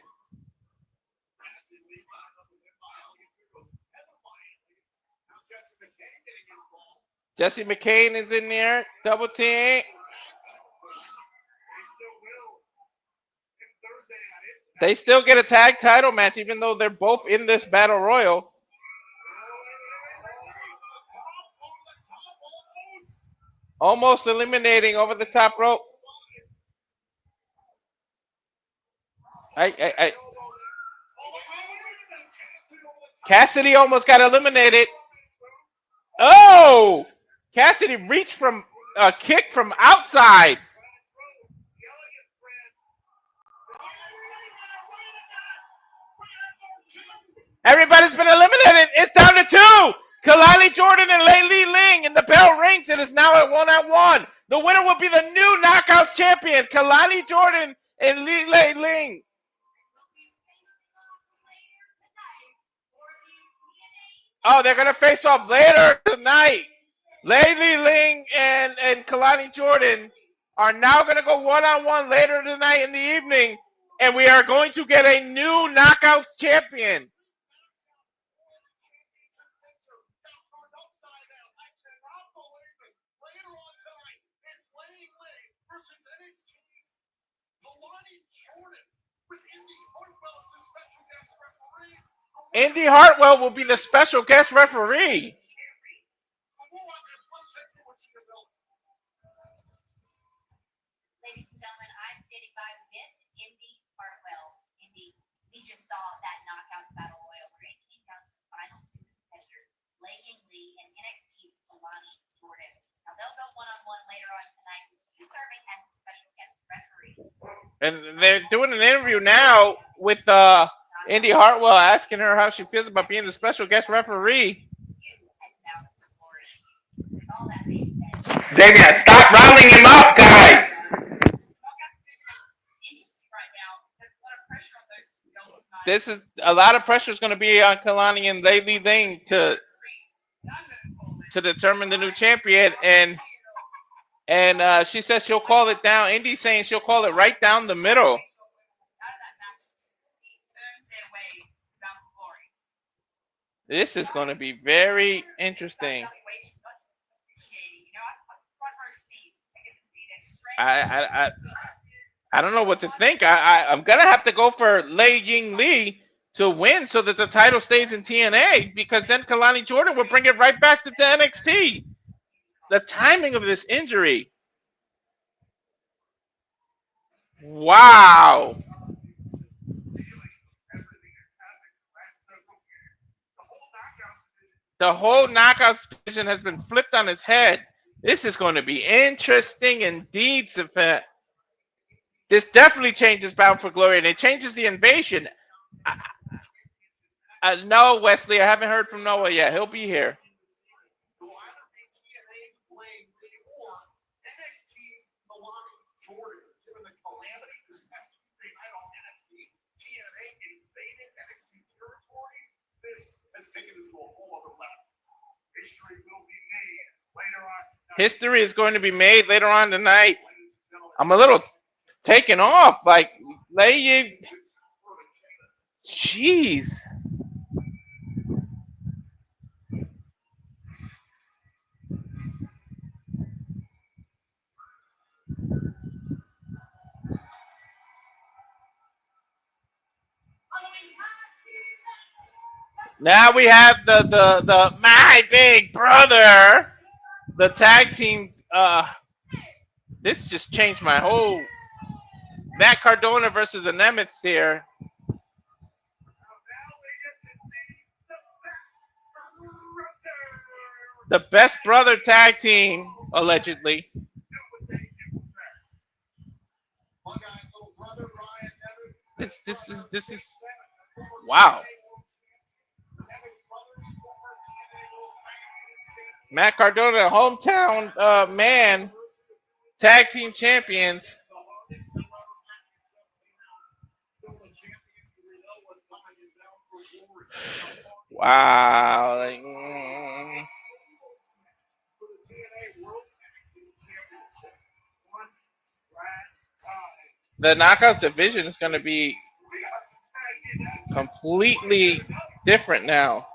Speaker 2: Jesse McKay is in there. Double team. They still get a tag title match, even though they're both in this battle royal. Almost eliminating over the top rope. Cassidy almost got eliminated. Oh! Cassidy reached from a kick from outside. Everybody's been eliminated. It's down to 2. Kalani Jordan and Lei Ling, and the bell rings. It is now at 1-on-1. The winner will be the new Knockouts champion, Kalani Jordan and Lei Ling. Oh, they're gonna face off later tonight. Lei Ling and Kalani Jordan are now gonna go 1-on-1 later tonight in the evening, and we are going to get a new Knockouts champion. Indi Hartwell will be the special guest referee.
Speaker 4: Ladies and gentlemen, I'm standing by with Indi Hartwell. Indi, we just saw that Knockouts Battle Royal where it came down to the final 2 competitors, Laying Lee and NXT's Kalani Jordan. Now they'll go 1-on-1 later on tonight. He's serving as the special guest referee.
Speaker 2: And they're doing an interview now with Indi Hartwell, asking her how she feels about being the special guest referee.
Speaker 5: Xavier, stop rounding him up, guys!
Speaker 2: This is a lot of pressure is going to be on Kalani and Lei Ling to determine the new champion, and she says she'll call it down. Indi's saying she'll call it right down the middle. This is going to be very interesting. I don't know what to think. I'm gonna have to go for Lei Ying Lee to win so that the title stays in TNA, because then Kalani Jordan will bring it right back to the NXT. The timing of this injury. Wow. The whole knockouts division has been flipped on its head. This is going to be interesting indeed, Safet. This definitely changes Bound for Glory, and it changes the invasion. No, Wesley, I haven't heard from Noah yet. He'll be here. History is going to be made later on tonight. I'm a little taken off. Like, jeez. Now we have the my big brother, the tag team. This just changed my whole. Matt Cardona versus the Nemitz here. The best brother tag team, allegedly. This is wow. Matt Cardona, hometown man, tag team champions. Wow. Like, the Knockouts division is going to be completely different now.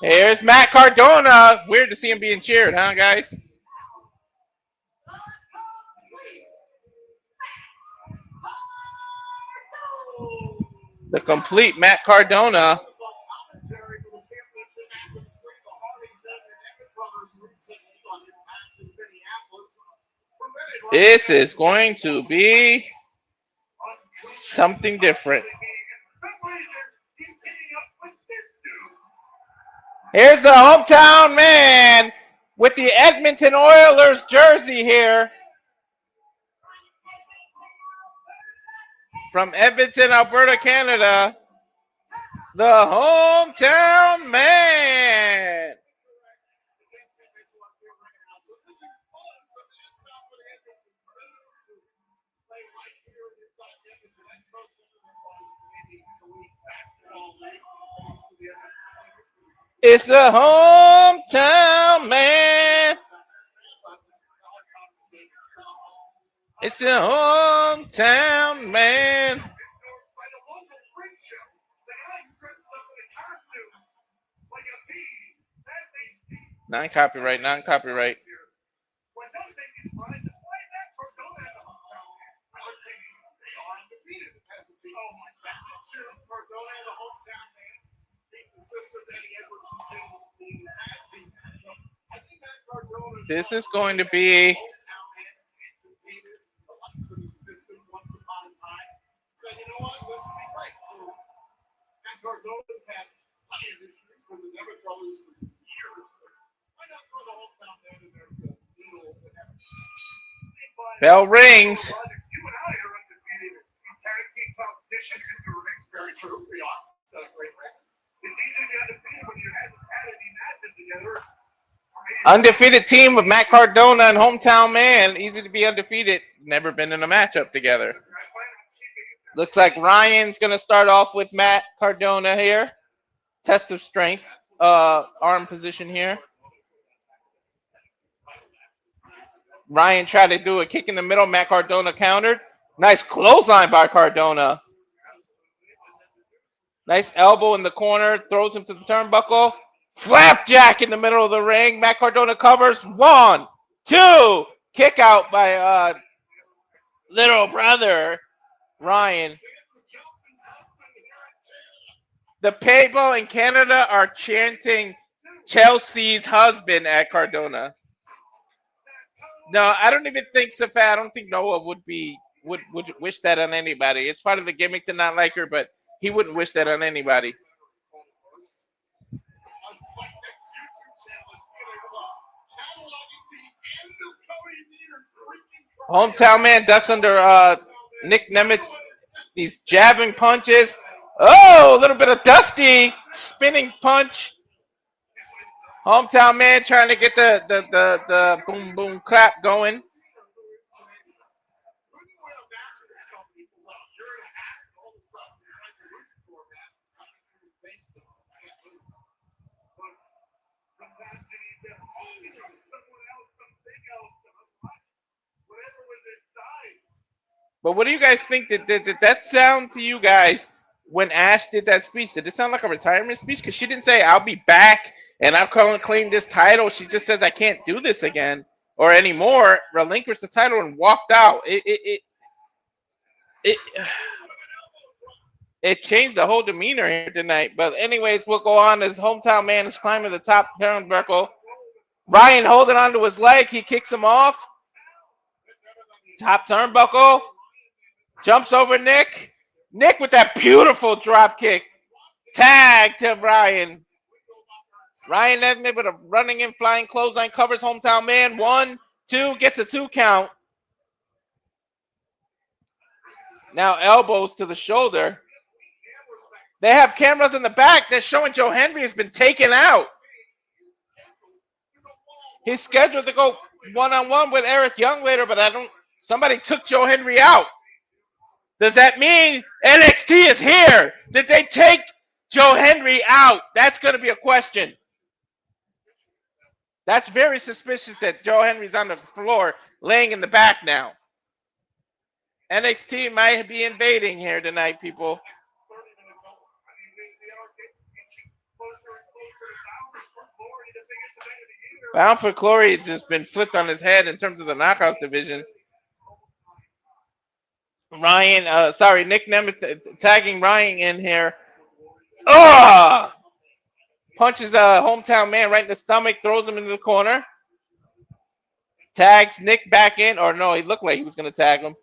Speaker 2: Here's Matt Cardona. Weird to see him being cheered, huh, guys? The complete Matt Cardona. This is going to be something different. Here's the hometown man with the Edmonton Oilers jersey here. From Edmonton, Alberta, Canada. The hometown man. It's the hometown man. It's the hometown man. Non-copyright, non-copyright. This is going to be bell rings. Undefeated team of Matt Cardona and hometown man. Easy to be undefeated. Never been in a matchup together. Looks like Ryan's going to start off with Matt Cardona here. Test of strength. Arm position here. Ryan tried to do a kick in the middle. Matt Cardona countered. Nice clothesline by Cardona. Nice elbow in the corner. Throws him to the turnbuckle. Flapjack in the middle of the ring. Matt Cardona covers. 1, 2. Kick out by little brother Ryan. The people in Canada are chanting Chelsea's husband at Cardona. No, I don't even think Safa. I don't think Noah would wish that on anybody. It's part of the gimmick to not like her, but he wouldn't wish that on anybody. Hometown man ducks under Nick Nemitz. These jabbing punches. Oh, a little bit of Dusty spinning punch. Hometown man trying to get the boom boom clap going. But what do you guys think? Did that sound to you guys when Ash did that speech? Did it sound like a retirement speech? Because she didn't say, I'll be back and I'll come and claim this title. She just says, I can't do this again or anymore. Relinquished the title and walked out. It changed the whole demeanor here tonight. But anyways, we'll go on as hometown man is climbing the top turnbuckle. Ryan holding onto his leg. He kicks him off. Top turnbuckle. Jumps over Nick. Nick with that beautiful drop kick. Tag to Ryan. Ryan Edmonton with a running in flying clothesline covers hometown man. 1, 2, gets a 2 count. Now elbows to the shoulder. They have cameras in the back. They're showing Joe Henry has been taken out. He's scheduled to go one-on-one with Eric Young later, but somebody took Joe Henry out. Does that mean NXT is here? Did they take Joe Henry out? That's going to be a question. That's very suspicious that Joe Henry's on the floor, laying in the back now. NXT might be invading here tonight, people. Bound for Glory has just been flipped on his head in terms of the Knockouts division. Nick Nemeth tagging Ryan in here. Oh! Punches a hometown man right in the stomach, throws him into the corner. Tags Nick back in, or no, he looked like he was going to tag him.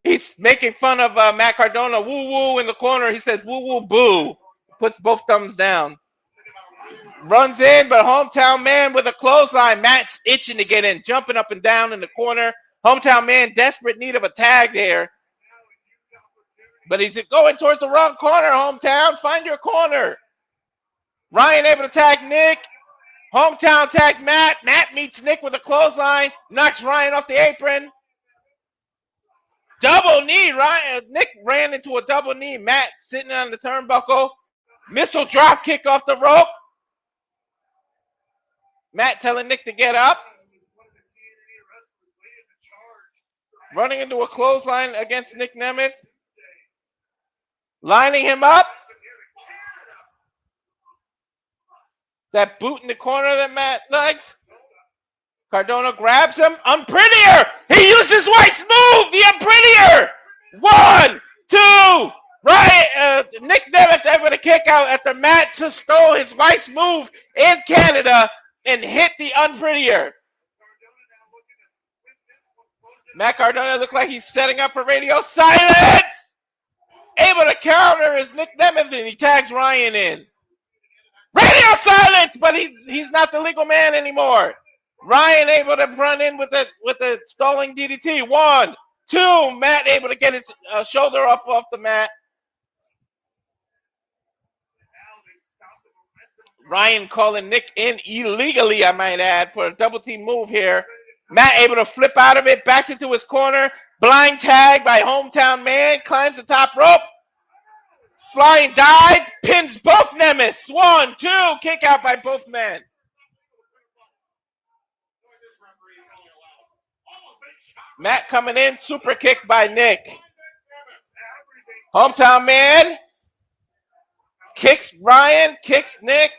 Speaker 2: He's making fun of Matt Cardona. Woo woo in the corner. He says woo woo boo. Puts both thumbs down. Runs in, but hometown man with a clothesline. Matt's itching to get in, jumping up and down in the corner. Hometown man desperate need of a tag there. But he's going towards the wrong corner, hometown. Find your corner. Ryan able to tag Nick. Hometown tag Matt. Matt meets Nick with a clothesline. Knocks Ryan off the apron. Double knee. Nick ran into a double knee. Matt sitting on the turnbuckle. Missile drop kick off the rope. Matt telling Nick to get up. Running into a clothesline against Nick Nemeth. Lining him up. That boot in the corner that Matt likes. Cardona grabs him. Unprettier. He used his wife's move. The Unprettier. 1, 2. Right. Nick Nemeth able to kick out after Matt just stole his wife's move in Canada and hit the Unprettier. Matt Cardona looked like he's setting up for radio silence. Able to counter is Nick Nemeth, and he tags Ryan in. Radio silence, but he's not the legal man anymore. Ryan able to run in with the stalling DDT. 1, 2. Matt able to get his shoulder off the mat. Ryan calling Nick in illegally, I might add, for a double team move here. Matt able to flip out of it, backs into his corner. Blind tag by hometown man, climbs the top rope. Flying dive, pins both Nemeth. 1, 2, kick out by both men. Matt coming in, super kick by Nick. Hometown man kicks Ryan, kicks Nick.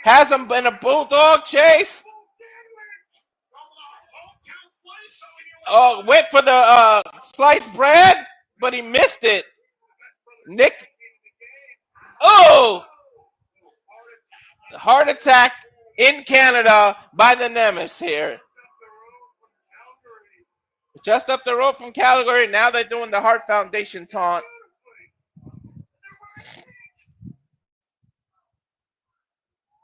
Speaker 2: Has him in a bulldog chase. Oh, went for the sliced bread, but he missed it. Nick. Oh! Heart attack in Canada by the Nemesis here. Just up the road from Calgary. Now they're doing the Heart Foundation taunt.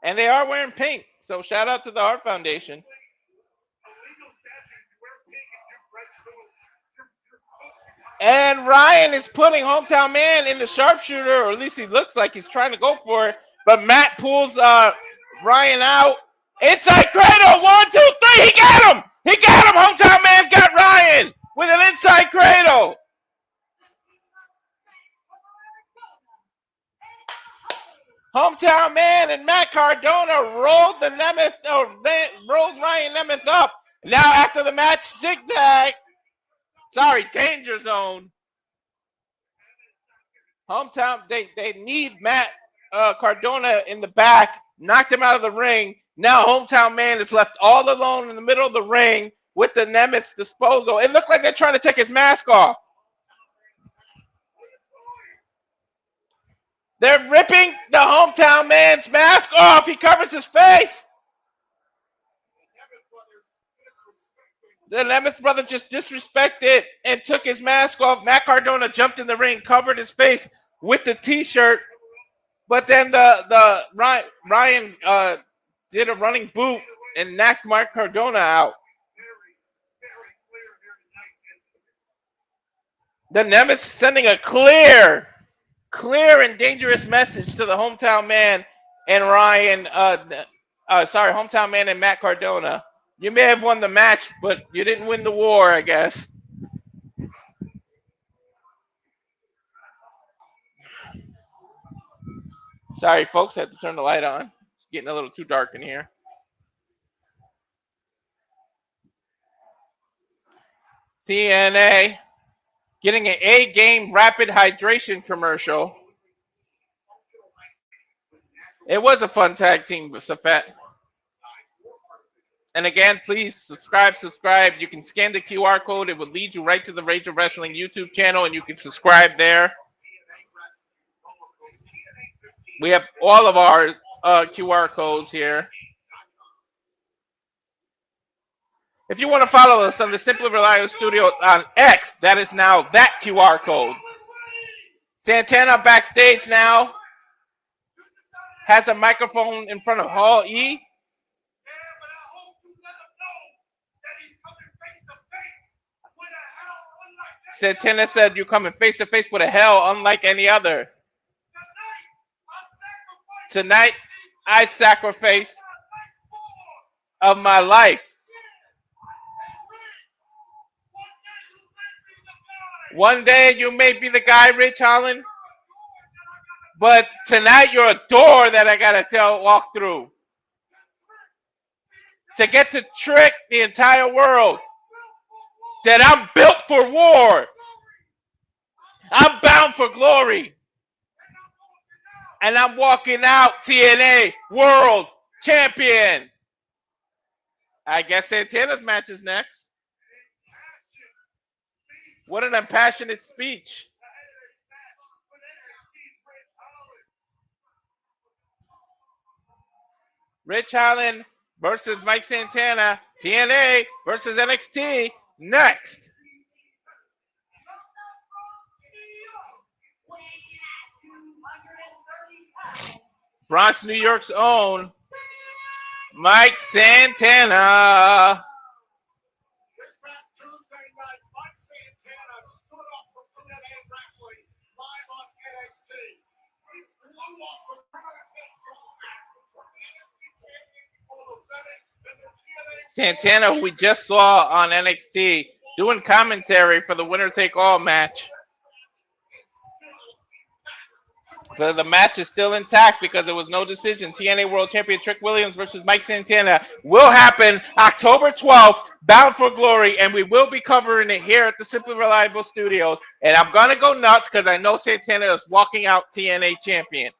Speaker 2: And they are wearing pink. So shout out to the Heart Foundation. And Ryan is putting Hometown Man in the sharpshooter, or at least he looks like he's trying to go for it. But Matt pulls Ryan out. Inside cradle. 1, 2, 3. He got him. He got him. Hometown Man got Ryan with an inside cradle. Hometown Man and Matt Cardona rolled the Nemeth, rolled Ryan Nemeth up. Now after the match, zigzag. Sorry, danger zone. Hometown, they need Matt Cardona in the back. Knocked him out of the ring. Now Hometown Man is left all alone in the middle of the ring with the Nemeth's disposal. It looked like they're trying to take his mask off. They're ripping the Hometown Man's mask off. He covers his face. The Nemeth brother just disrespected and took his mask off. Matt Cardona jumped in the ring, covered his face with the T-shirt. But then the Ryan did a running boot and knocked Mark Cardona out. The Nemeth sending a clear and dangerous message to the Hometown Man and Ryan. Hometown Man and Matt Cardona. You may have won the match, but you didn't win the war, I guess. Sorry, folks, I had to turn the light on. It's getting a little too dark in here. TNA getting an A-game rapid hydration commercial. It was a fun tag team with Safet. And again, please subscribe. You can scan the QR code. It will lead you right to the Rage of Wrestling YouTube channel, and you can subscribe there. We have all of our QR codes here. If you want to follow us on the Simply Reliable Studio on X, that is now that QR code. Santana backstage now. Has a microphone in front of Hall E. Santana said, "You're coming face to face with a hell unlike any other. Tonight, I sacrifice of my life. One day you may be the guy, Rich Holland, but tonight you're a door that I gotta walk through to get to trick the entire world that I'm built for war. I'm bound for glory. And I'm walking out TNA World Champion." I guess Santana's match is next. What an impassionate speech. Rich Holland versus Mike Santana. TNA versus NXT next. Bronx, New York's own Mike Santana. Santana, who we just saw on NXT, doing commentary for the winner-take-all match. But the match is still intact because there was no decision. TNA World Champion Trick Williams versus Mike Santana will happen October 12th, Bound for Glory, and we will be covering it here at the Simply Reliable Studios. And I'm going to go nuts because I know Santana is walking out TNA champion.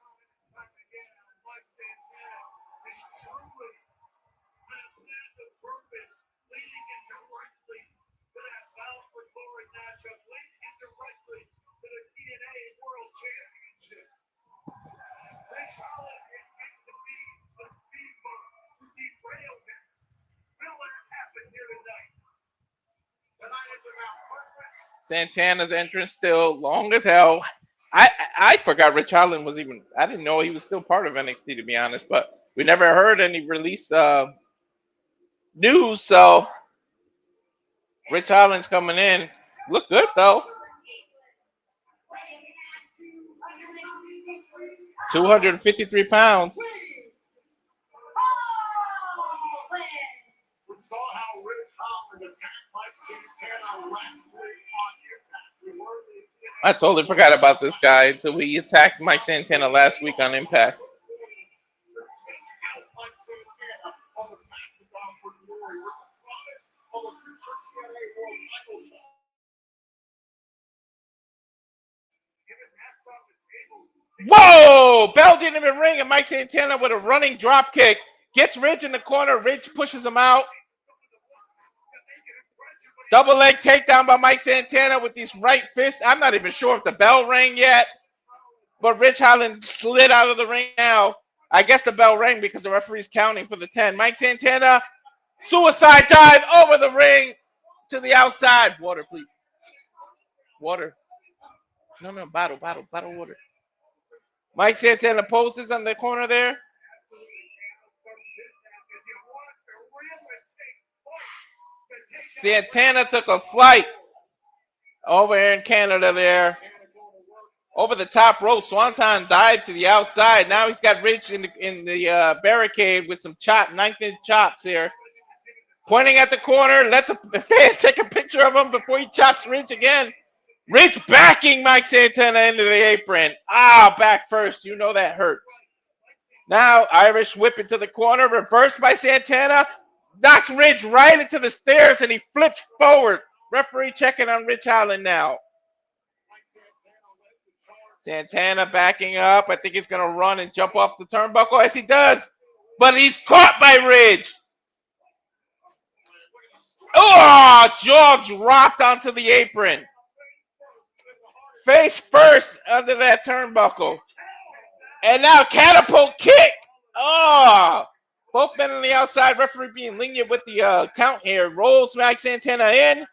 Speaker 2: Santana's entrance still long as hell. I forgot Rich Holland was even. I didn't know he was still part of NXT, to be honest. But we never heard any release news. So Rich Holland's coming in. Look good though. 253 pounds. I totally forgot about this guy until we attacked Mike Santana last week on Impact. Whoa! Bell didn't even ring, and Mike Santana with a running drop kick gets Ridge in the corner. Ridge pushes him out. Double leg takedown by Mike Santana with these right fists. I'm not even sure if the bell rang yet, but Rich Holland slid out of the ring now. I guess the bell rang because the referee's counting for the 10. Mike Santana, suicide dive over the ring to the outside. Water, please. Water. No, bottle water. Mike Santana poses on the corner there. Santana took a flight over here in Canada there. Over the top rope, Swanton dived to the outside. Now he's got Ridge in the barricade with some 9th-inch chops here. Pointing at the corner, lets a fan take a picture of him before he chops Ridge again. Ridge backing Mike Santana into the apron. Back first. You know that hurts. Now Irish whip into the corner, reversed by Santana. Knocks Ridge right into the stairs and he flips forward. Referee checking on Rich Holland now. Santana backing up. I think he's going to run and jump off the turnbuckle as he does. But he's caught by Ridge. Jaw dropped onto the apron. Face first under that turnbuckle. And now catapult kick. Both men on the outside. Referee being lenient with the count here. Rolls Mike Santana in.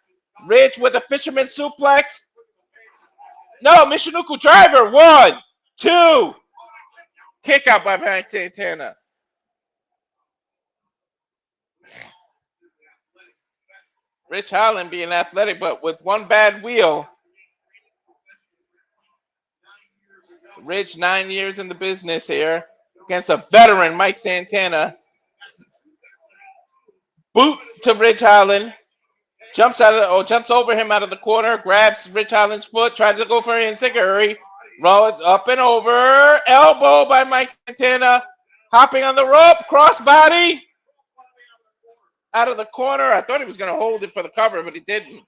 Speaker 2: Ridge with a fisherman suplex. No, Michinoku driver. 1, 2. Kick out by Mike Santana. Rich Holland being athletic, but with one bad wheel. Ridge 9 years in the business here against a veteran, Mike Santana. Boot to Rich Holland. Jumps over him out of the corner, grabs Rich Holland's foot, tries to go for an enziguri. Roll it up and over. Elbow by Mike Santana. Hopping on the rope, crossbody. Out of the corner. I thought he was going to hold it for the cover, but he didn't.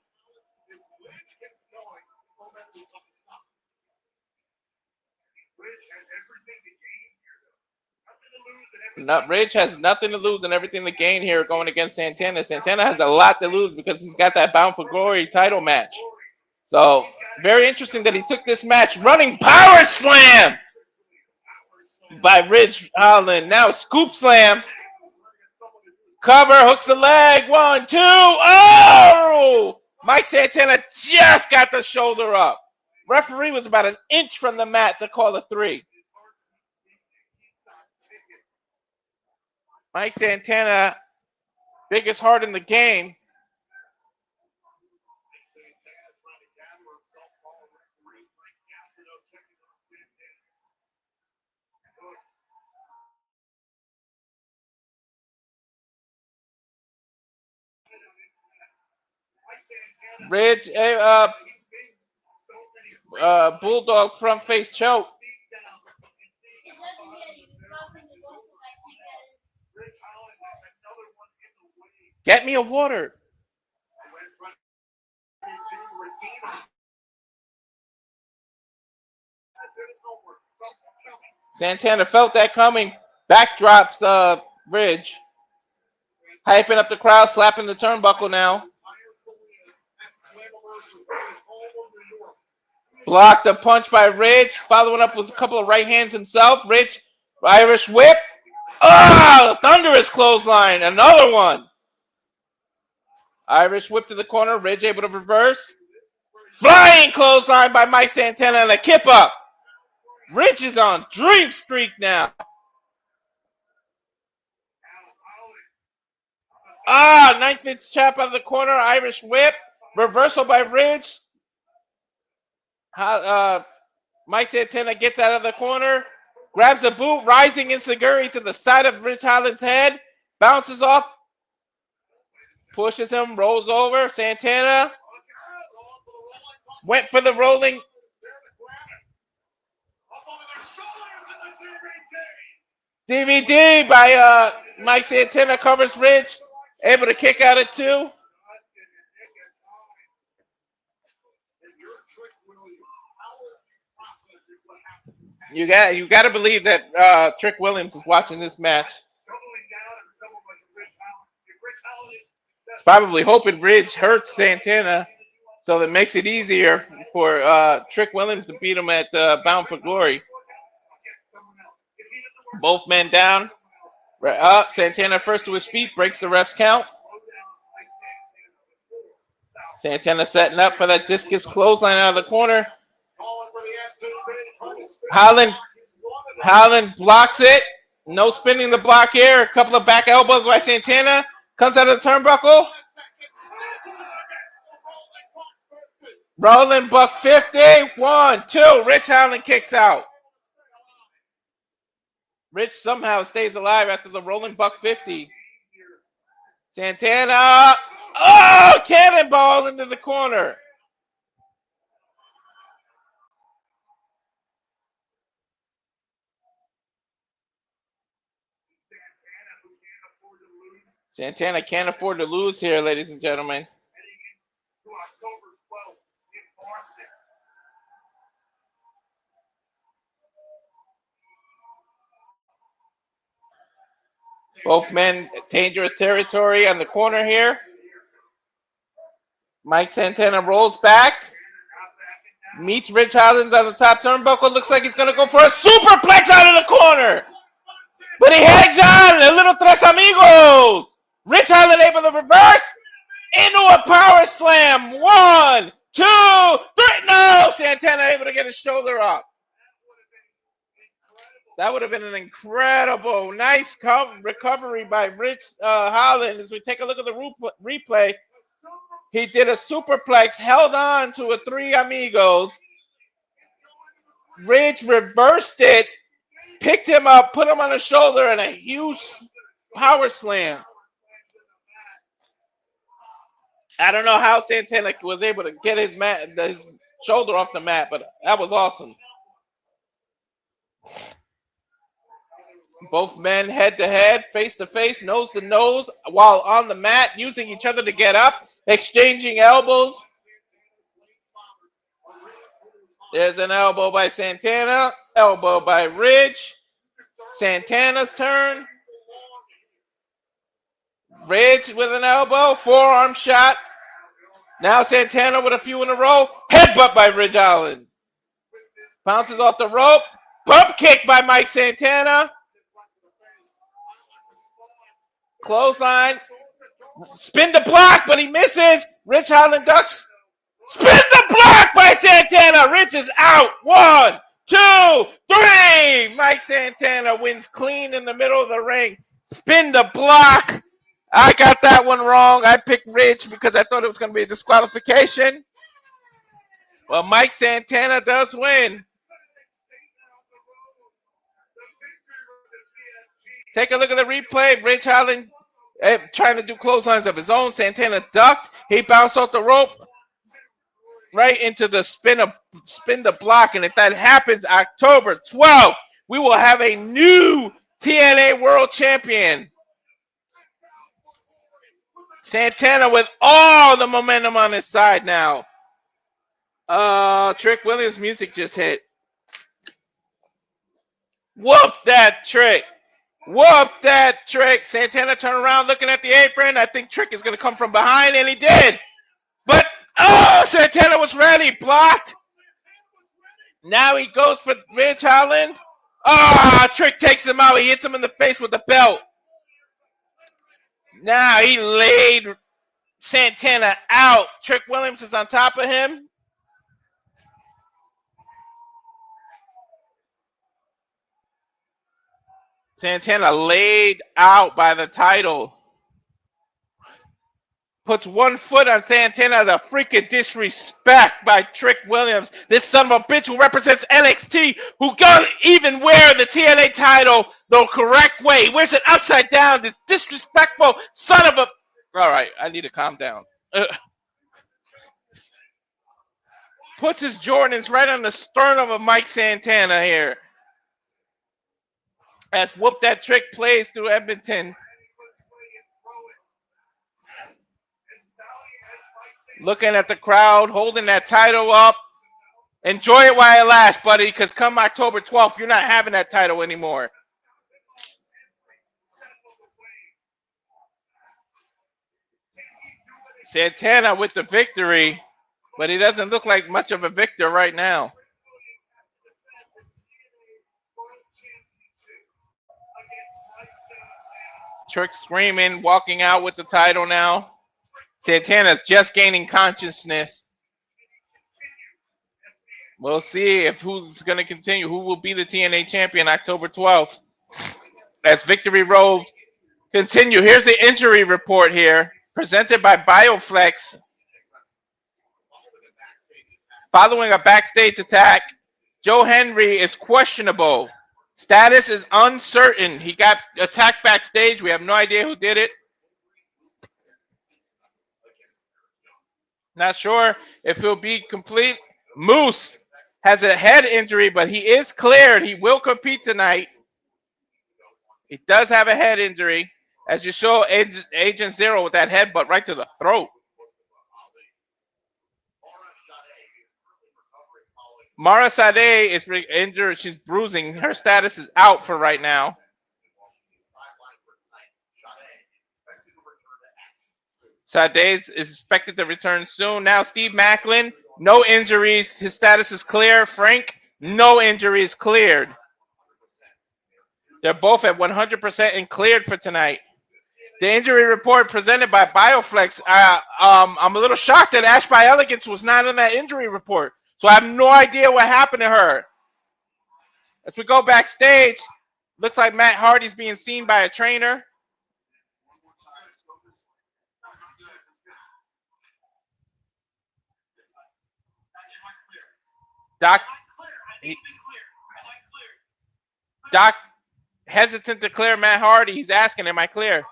Speaker 2: Ridge has nothing to lose and everything to gain here going against Santana. Santana has a lot to lose because he's got that Bound for Glory title match. So, very interesting that he took this match. Running power slam by Rich Holland. Now, scoop slam. Cover, hooks the leg. 1, 2. Oh! Mike Santana just got the shoulder up. Referee was about an inch from the mat to call a 3. Mike Santana, biggest heart in the game. Ridge, Bulldog front face choke. Get me a water. Santana felt that coming. Backdrops Ridge. Hyping up the crowd, slapping the turnbuckle now. Blocked a punch by Ridge. Following up with a couple of right hands himself. Ridge, Irish whip. Thunderous clothesline. Another one. Irish whip to the corner. Ridge able to reverse. Flying clothesline by Mike Santana and a kip up. Ridge is on dream streak now. Ninth inch chop out of the corner. Irish whip. Reversal by Ridge. Mike Santana gets out of the corner. Grabs a boot. Rising Insiguri to the side of Ridge Holland's head. Bounces off. Pushes him. Rolls over. Santana went for the rolling. DVD by Mike Santana covers Ridge. Able to kick out at 2. You got to believe that Trick Williams is watching this match. He's probably hoping Ridge hurts Santana, so that makes it easier for Trick Williams to beat him at Bound for Glory. Both men down. Santana first to his feet, breaks the ref's count. Santana setting up for that discus clothesline out of the corner. Holland blocks it. No spinning the block here. A couple of back elbows by Santana. Comes out of the turnbuckle. Rolling buck 50. 1, 2. Rich Holland kicks out. Rich somehow stays alive after the rolling buck 50. Santana. Oh, cannonball into the corner. Santana can't afford to lose here, ladies and gentlemen. Both men, dangerous territory on the corner here. Mike Santana rolls back. Meets Rich Holland on the top turnbuckle. Looks like he's going to go for a superplex out of the corner. But he hangs on. A little tres amigos. Rich Holland able to reverse into a power slam. 1, 2, 3. No! Santana able to get his shoulder up. That would have been an incredible, nice recovery by Rich Holland. As we take a look at the replay, he did a superplex, held on to a 3 amigos. Rich reversed it, picked him up, put him on his shoulder, and a huge power slam. I don't know how Santana was able to get his shoulder off the mat, but that was awesome. Both men head to head, face to face, nose to nose, while on the mat, using each other to get up, exchanging elbows. There's an elbow by Santana, elbow by Ridge. Santana's turn. Ridge with an elbow, forearm shot. Now Santana with a few in a row. Headbutt by Ridge Holland. Bounces off the rope. Bump kick by Mike Santana. Clothesline. Spin the block, but he misses. Rich Holland ducks. Spin the block by Santana. Rich is out. 1, 2, 3. Mike Santana wins clean in the middle of the ring. Spin the block. I got that one wrong. I picked Rich because I thought it was going to be a disqualification. Well, Mike Santana does win. Take a look at the replay. Rich Holland trying to do clotheslines of his own. Santana ducked. He bounced off the rope right into the spin the block. And if that happens October 12th, we will have a new TNA World Champion. Santana with all the momentum on his side now. Trick Williams' music just hit. Whoop that Trick. Whoop that Trick. Santana turned around looking at the apron. I think Trick is going to come from behind, and he did. But, Santana was ready. Blocked. Now he goes for Rich Holland. Trick takes him out. He hits him in the face with the belt. Now he laid Santana out. Trick Williams is on top of him. Santana laid out by the title. Puts one foot on Santana. The freaking disrespect by Trick Williams. This son of a bitch who represents NXT, who can't even wear the TNA title the correct way. He wears it upside down. This disrespectful son of a... All right, I need to calm down. Puts his Jordans right on the sternum of Mike Santana here. As Whoop That Trick plays through Edmonton. Looking at the crowd, holding that title up. Enjoy it while it lasts, buddy, because come October 12th, you're not having that title anymore. Santana with the victory, but he doesn't look like much of a victor right now. Trick screaming, walking out with the title now. Santana's just gaining consciousness. We'll see if who's going to continue. Who will be the TNA champion October 12th? As Victory Road continue. Here's the injury report here, presented by Bioflex. Following a backstage attack, Joe Henry is questionable. Status is uncertain. He got attacked backstage. We have no idea who did it. Not sure if he'll be complete. Moose has a head injury, but he is cleared. He will compete tonight. He does have a head injury. As you saw, Agent Zero with that headbutt right to the throat. Mara Sade is injured. She's bruising. Her status is out for right now. Sade is expected to return soon. Now Steve Maclin, no injuries. His status is clear. Frank, no injuries, cleared. They're both at 100% and cleared for tonight. The injury report presented by Bioflex. I'm a little shocked that Ash by Elegance was not in that injury report. So I have no idea what happened to her. As we go backstage, looks like Matt Hardy's being seen by a trainer. Doc hesitant to clear Matt Hardy. He's asking, am I clear?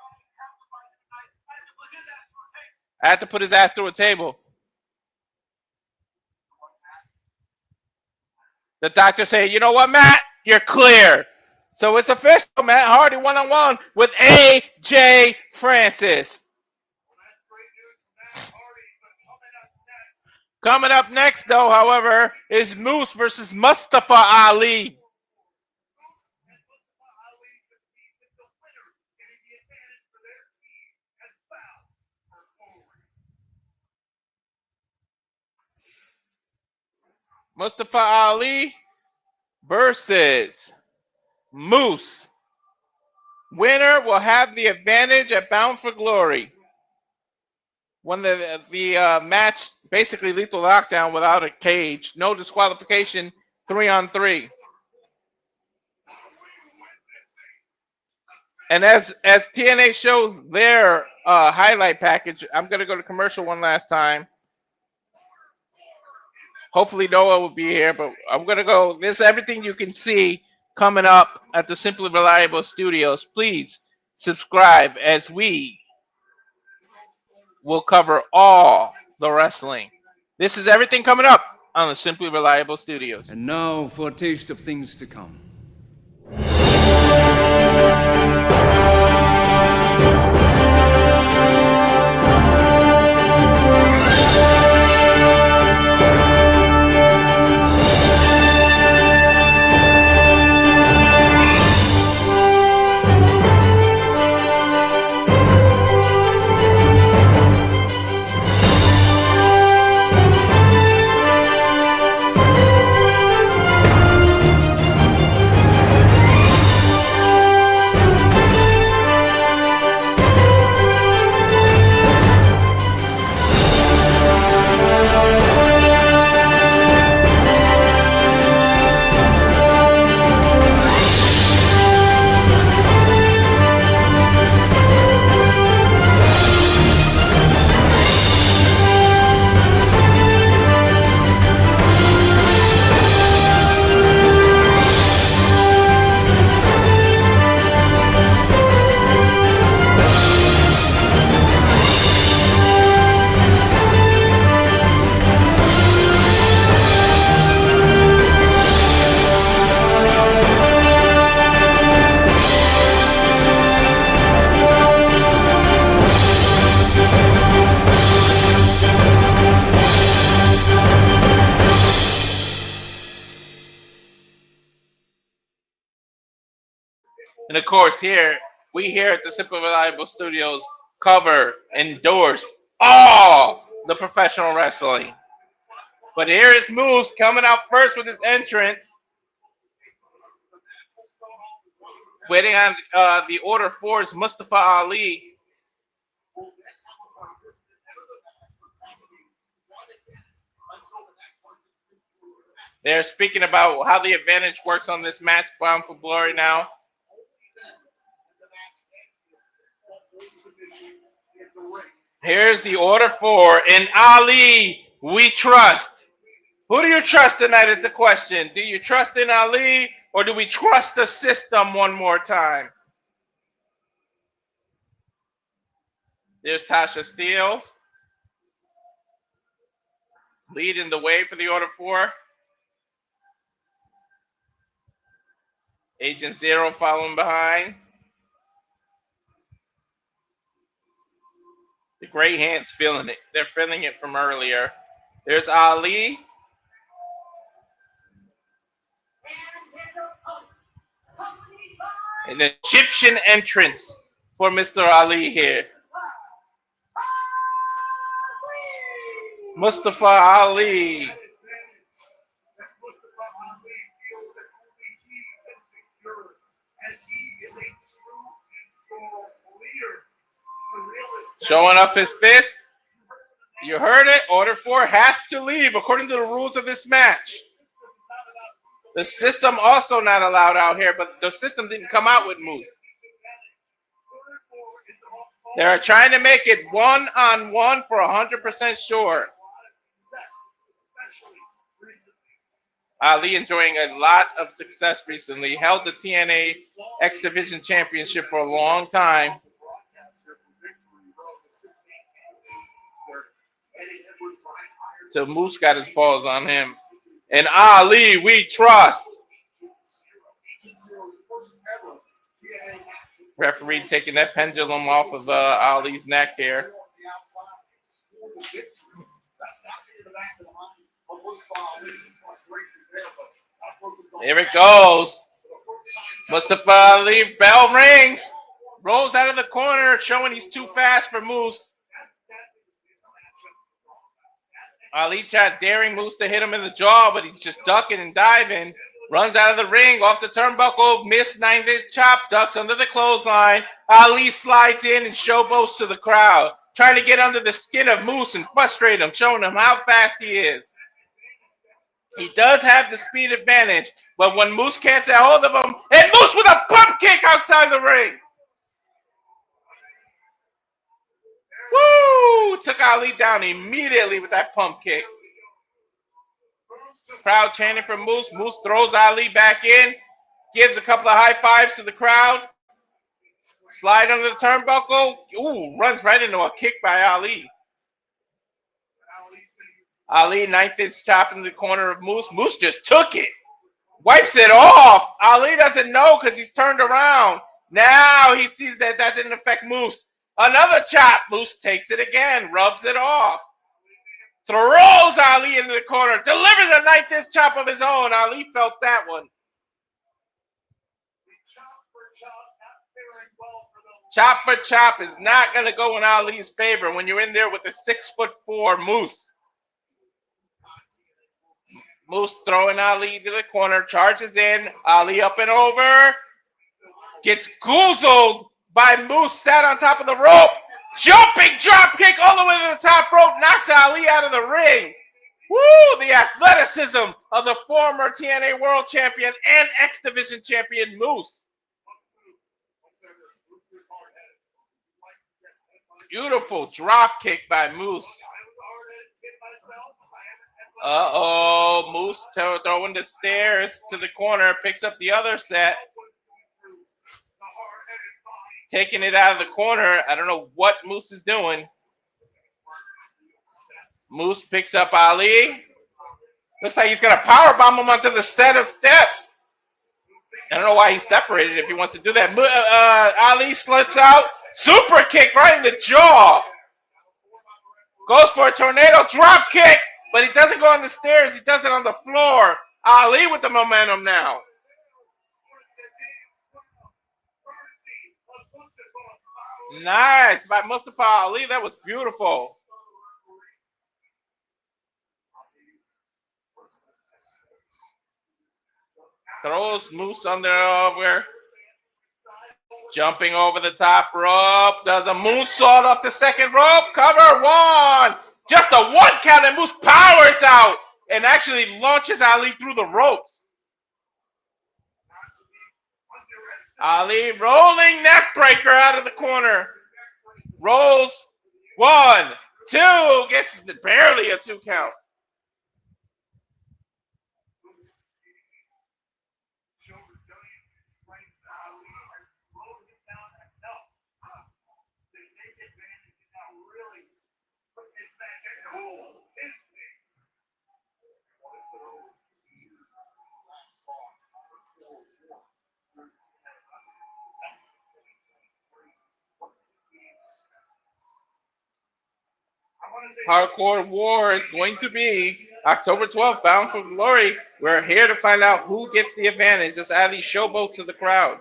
Speaker 2: I have to put his ass through a table. The doctor said, you know what, Matt? You're clear. So it's official. Matt Hardy one-on-one with AJ Francis. Coming up next, though, however, is Moose versus Mustafa Ali. Mustafa Ali versus Moose. Winner will have the advantage at Bound for Glory. Won the match, basically lethal lockdown without a cage. No disqualification, 3-on-3. And as TNA shows their highlight package, I'm going to go to commercial one last time. Hopefully Noah will be here, but I'm going to go. This is everything you can see coming up at the Simply Reliable Studios. Please subscribe as we will cover all the wrestling. This is everything coming up on the Simply Reliable Studios.
Speaker 1: And now for a taste of things to come.
Speaker 2: And of course, we here at the Simple Reliable Studios cover, endorse all the professional wrestling. But here is Moose coming out first with his entrance. Waiting on the order 4 is Mustafa Ali. They're speaking about how the advantage works on this match, Bound for Glory now. Here's the order 4. In Ali, we trust. Who do you trust tonight is the question. Do you trust in Ali or do we trust the system one more time? There's Tasha Steele leading the way for the order 4. Agent Zero following behind. The Great Hands feeling it. They're feeling it from earlier. There's Ali. An Egyptian entrance for Mr. Ali here. Mustafa Ali. Showing up his fist. You heard it. Order 4 has to leave according to the rules of this match. The system also not allowed out here, but the system didn't come out with Moose. They're trying to make it 1-on-1 for 100% sure. Ali enjoying a lot of success recently. Held the TNA X Division Championship for a long time. So Moose got his paws on him. And Ali, we trust. Referee taking that pendulum off of Ali's neck here. Here it goes. Mustafa Ali, bell rings. Rolls out of the corner, showing he's too fast for Moose. Ali tried daring Moose to hit him in the jaw, but he's just ducking and diving. Runs out of the ring, off the turnbuckle, missed 9-inch chop, ducks under the clothesline. Ali slides in and showboats to the crowd, trying to get under the skin of Moose and frustrate him, showing him how fast he is. He does have the speed advantage, but when Moose can't get hold of him, and Moose with a pump kick outside the ring. Woo! Took Ali down immediately with that pump kick. Crowd chanting for Moose. Moose throws Ali back in. Gives a couple of high fives to the crowd. Slide under the turnbuckle. Ooh, runs right into a kick by Ali. Ali, 9th-inch chop in the corner of Moose. Moose just took it. Wipes it off. Ali doesn't know because he's turned around. Now he sees that didn't affect Moose. Another chop. Moose takes it again. Rubs it off. Throws Ali into the corner. Delivers a 9th-inch chop of his own. Ali felt that one. Chop for chop is not going to go in Ali's favor when you're in there with a 6'4" Moose. Moose throwing Ali to the corner. Charges in. Ali up and over. Gets goozled by Moose. Sat on top of the rope. Jumping drop kick all the way to the top rope. Knocks Ali out of the ring. Woo! The athleticism of the former TNA World Champion and X Division Champion Moose. Beautiful drop kick by Moose. Uh-oh. Moose throwing the stairs to the corner. Picks up the other set. Taking it out of the corner. I don't know what Moose is doing. Moose picks up Ali. Looks like he's going to powerbomb him onto the set of steps. I don't know why he's separated if he wants to do that. Ali slips out. Super kick right in the jaw. Goes for a tornado drop kick, but he doesn't go on the stairs. He does it on the floor. Ali with the momentum now. Nice by Mustafa Ali. That was beautiful. Throws Moose over. Jumping over the top rope. Does a moonsault off the second rope. Cover one. Just a one count, and Moose powers out and actually launches Ali through the ropes. Ali rolling neck breaker out of the corner. Rolls. 1, 2. Gets barely a 2 count. Hardcore War is going to be October 12th, Bound for Glory. We're here to find out who gets the advantage. Just add these showboats to the crowd.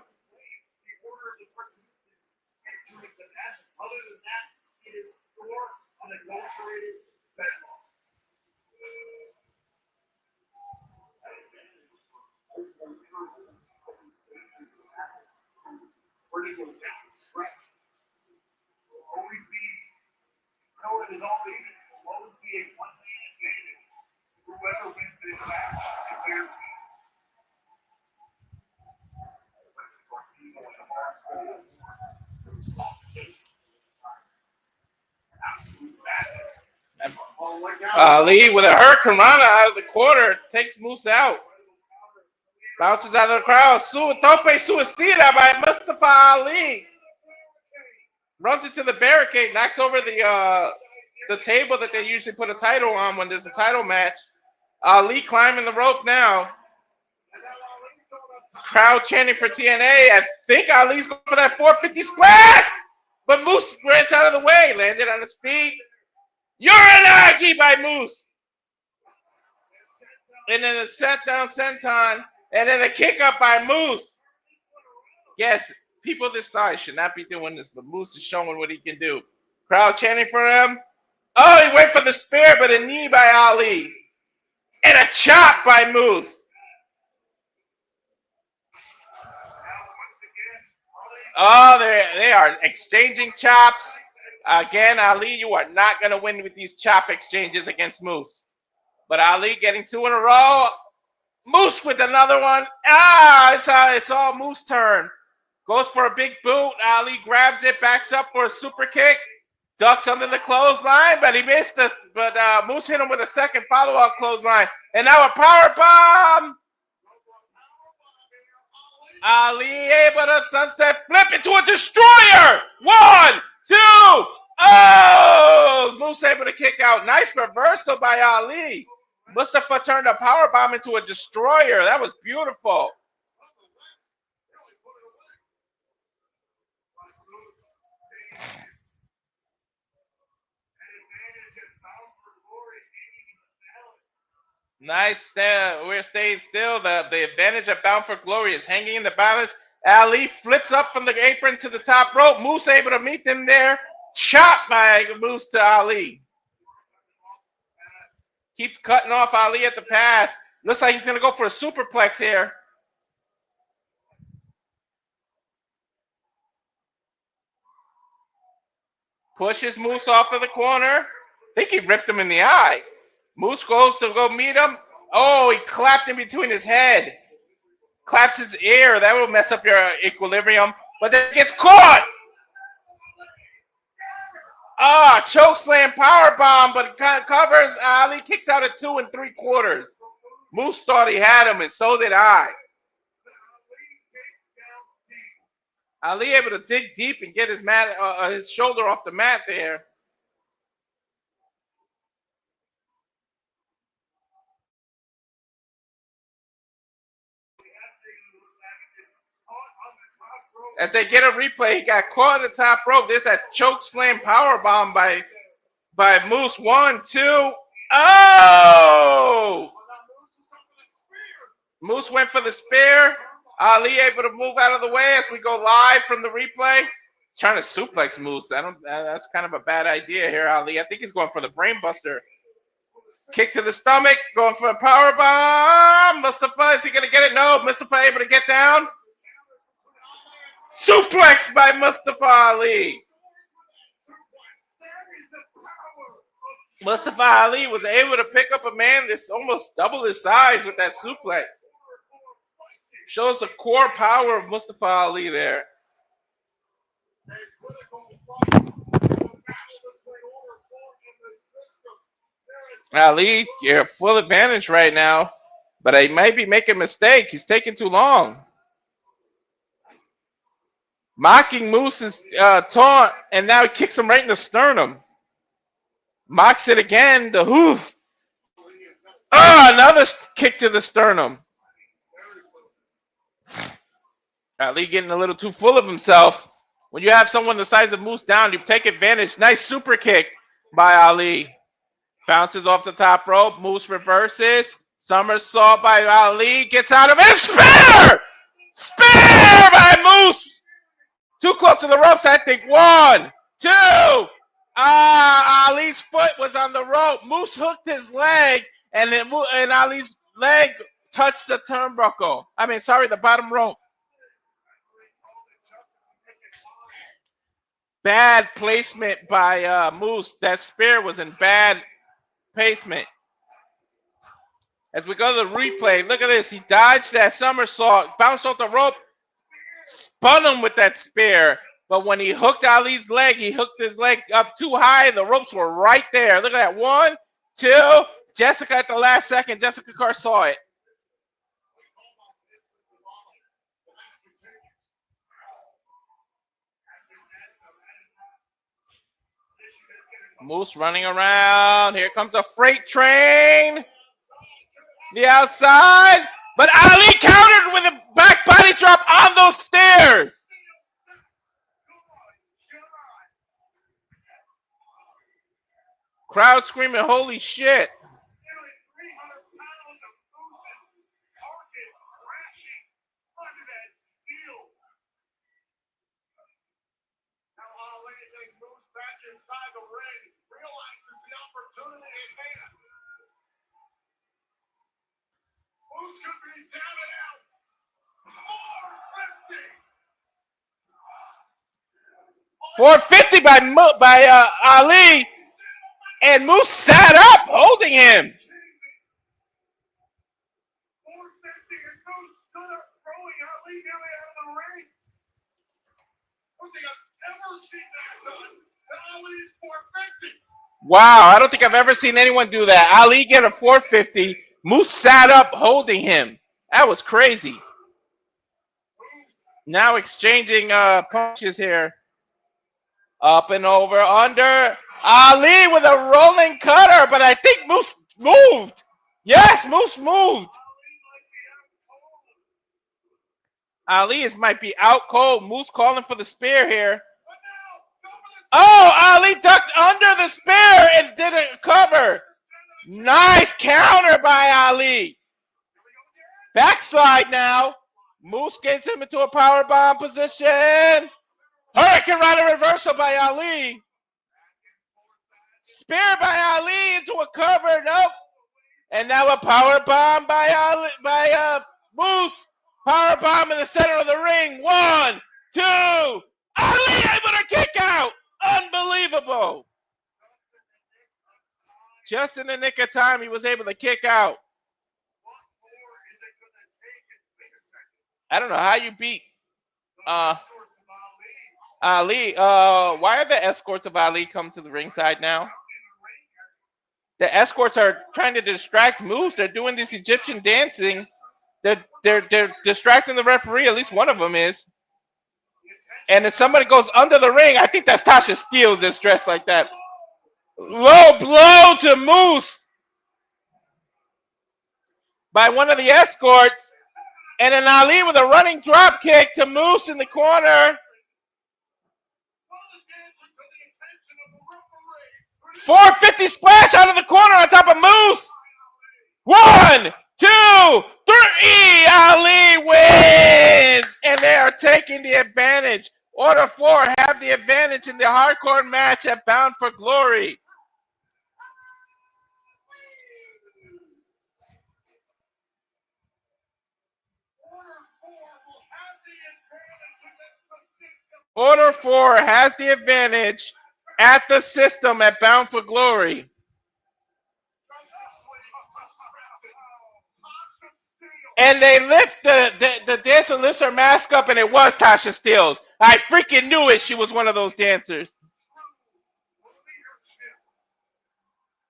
Speaker 3: So it is all even. Will always be a one-man advantage. Whoever wins this match, there's absolute madness.
Speaker 2: Ali with a hurricanrana out of the corner takes Moose out. Bounces out of the crowd. Tope Suicida by Mustafa Ali. Runs into the barricade, knocks over the table that they usually put a title on when there's a title match. Ali climbing the rope now. Crowd chanting for TNA. I think Ali's going for that 450 splash, but Moose ran out of the way, landed on his feet. Uranagi by Moose. And then a set down senton, and then a kick up by Moose. Yes. People this size should not be doing this, but Moose is showing what he can do. Crowd chanting for him. Oh, he went for the spear, but a knee by Ali. And a chop by Moose. Oh, they are exchanging chops. Again, Ali, you are not going to win with these chop exchanges against Moose. But Ali getting 2 in a row. Moose with another one. It's all Moose turn. Goes for a big boot. Ali grabs it, backs up for a super kick. Ducks under the clothesline, but he missed it. But Moose hit him with a second follow-up clothesline. And now a power bomb. Ali able to sunset flip into a destroyer. 1, 2. Oh! Moose able to kick out. Nice reversal by Ali. Mustafa turned a power bomb into a destroyer. That was beautiful. Nice. We're staying still. The advantage of Bound for Glory is hanging in the balance. Ali flips up from the apron to the top rope. Moose able to meet them there. Chop by Moose to Ali. Keeps cutting off Ali at the pass. Looks like he's going to go for a superplex here. Pushes Moose off of the corner. I think he ripped him in the eye. Moose goes to go meet him. Oh, he clapped in between his head. Claps his ear. That will mess up your equilibrium. But then gets caught. Choke slam power bomb, but it covers. Ali kicks out at 2 3/4. Moose thought he had him, and so did I. Ali able to dig deep and get his shoulder off the mat there. As they get a replay, he got caught on the top rope. There's that choke slam power bomb by Moose. 1, 2. Oh! Moose went for the spear. Ali able to move out of the way as we go live from the replay. trying to suplex Moose. That's kind of a bad idea here, Ali. I think he's going for the brain buster. Kick to the stomach, going for a power bomb. Mustafa, is he gonna get it? No, Mustafa able to get down. Suplex by Mustafa Ali. Mustafa Ali was able to pick up a man that's almost double his size with that suplex. Shows the core power of Mustafa Ali there. Ali, you're full advantage right now, but he might be making a mistake. He's taking too long. Mocking Moose's taunt, and now he kicks him right in the sternum. Mocks it again, the hoof. Oh, another kick to the sternum. Ali getting a little too full of himself. When you have someone the size of Moose down, you take advantage. Nice super kick by Ali. Bounces off the top rope. Moose reverses. Somersault by Ali. Gets out of it. Spear! Spear by Moose! Too close to the ropes, I think. 1, 2. Ali's foot was on the rope. Moose hooked his leg, and Ali's leg touched the turnbuckle. The bottom rope. Bad placement by Moose. That spear was in bad placement. As we go to the replay, look at this. He dodged that somersault, bounced off the rope, spun him with that spear. But when he hooked Ali's leg, he hooked his leg up too high. The ropes were right there. Look at that. 1, 2. Jessica at the last second. Jessica Carr saw it. Moose running around. Here comes a freight train. The outside. But Ali countered with a back body drop on those stairs. Crowd screaming, holy shit. $450 by Ali, and Moose sat up holding him. Wow, I don't think I've ever seen anyone do that. Ali get a $450. Moose sat up holding him. That was crazy. Now exchanging punches here. Up and over, under. Ali with a rolling cutter, but I think Moose moved. Yes, Moose moved. Ali might be out cold. Moose calling for the spear here. Oh, Ali ducked under the spear and did a cover. Nice counter by Ali. Backslide now. Moose gets him into a powerbomb position. Hurricane Rana reversal by Ali. Spear by Ali into a cover. Nope. And now a powerbomb by Moose. Powerbomb in the center of the ring. 1, 2. Ali able to kick out. Unbelievable. Just in the nick of time, he was able to kick out. I don't know how you beat Ali. Why are the escorts of Ali come to the ringside now? The escorts are trying to distract Moose. They're doing this Egyptian dancing. They're distracting the referee. At least one of them is. And if somebody goes under the ring, I think that's Tasha Steele that's dressed like that. Low blow to Moose by one of the escorts. And then Ali with a running drop kick to Moose in the corner. 450 splash out of the corner on top of Moose. 1, 2, 3. Ali wins. And they are taking the advantage Order 4 have the advantage in the hardcore match at Bound for Glory. Order 4 has the advantage at the system at Bound for Glory. And they lift the dancer lifts her mask up, and it was Tasha Steelz. I freaking knew it. She was one of those dancers.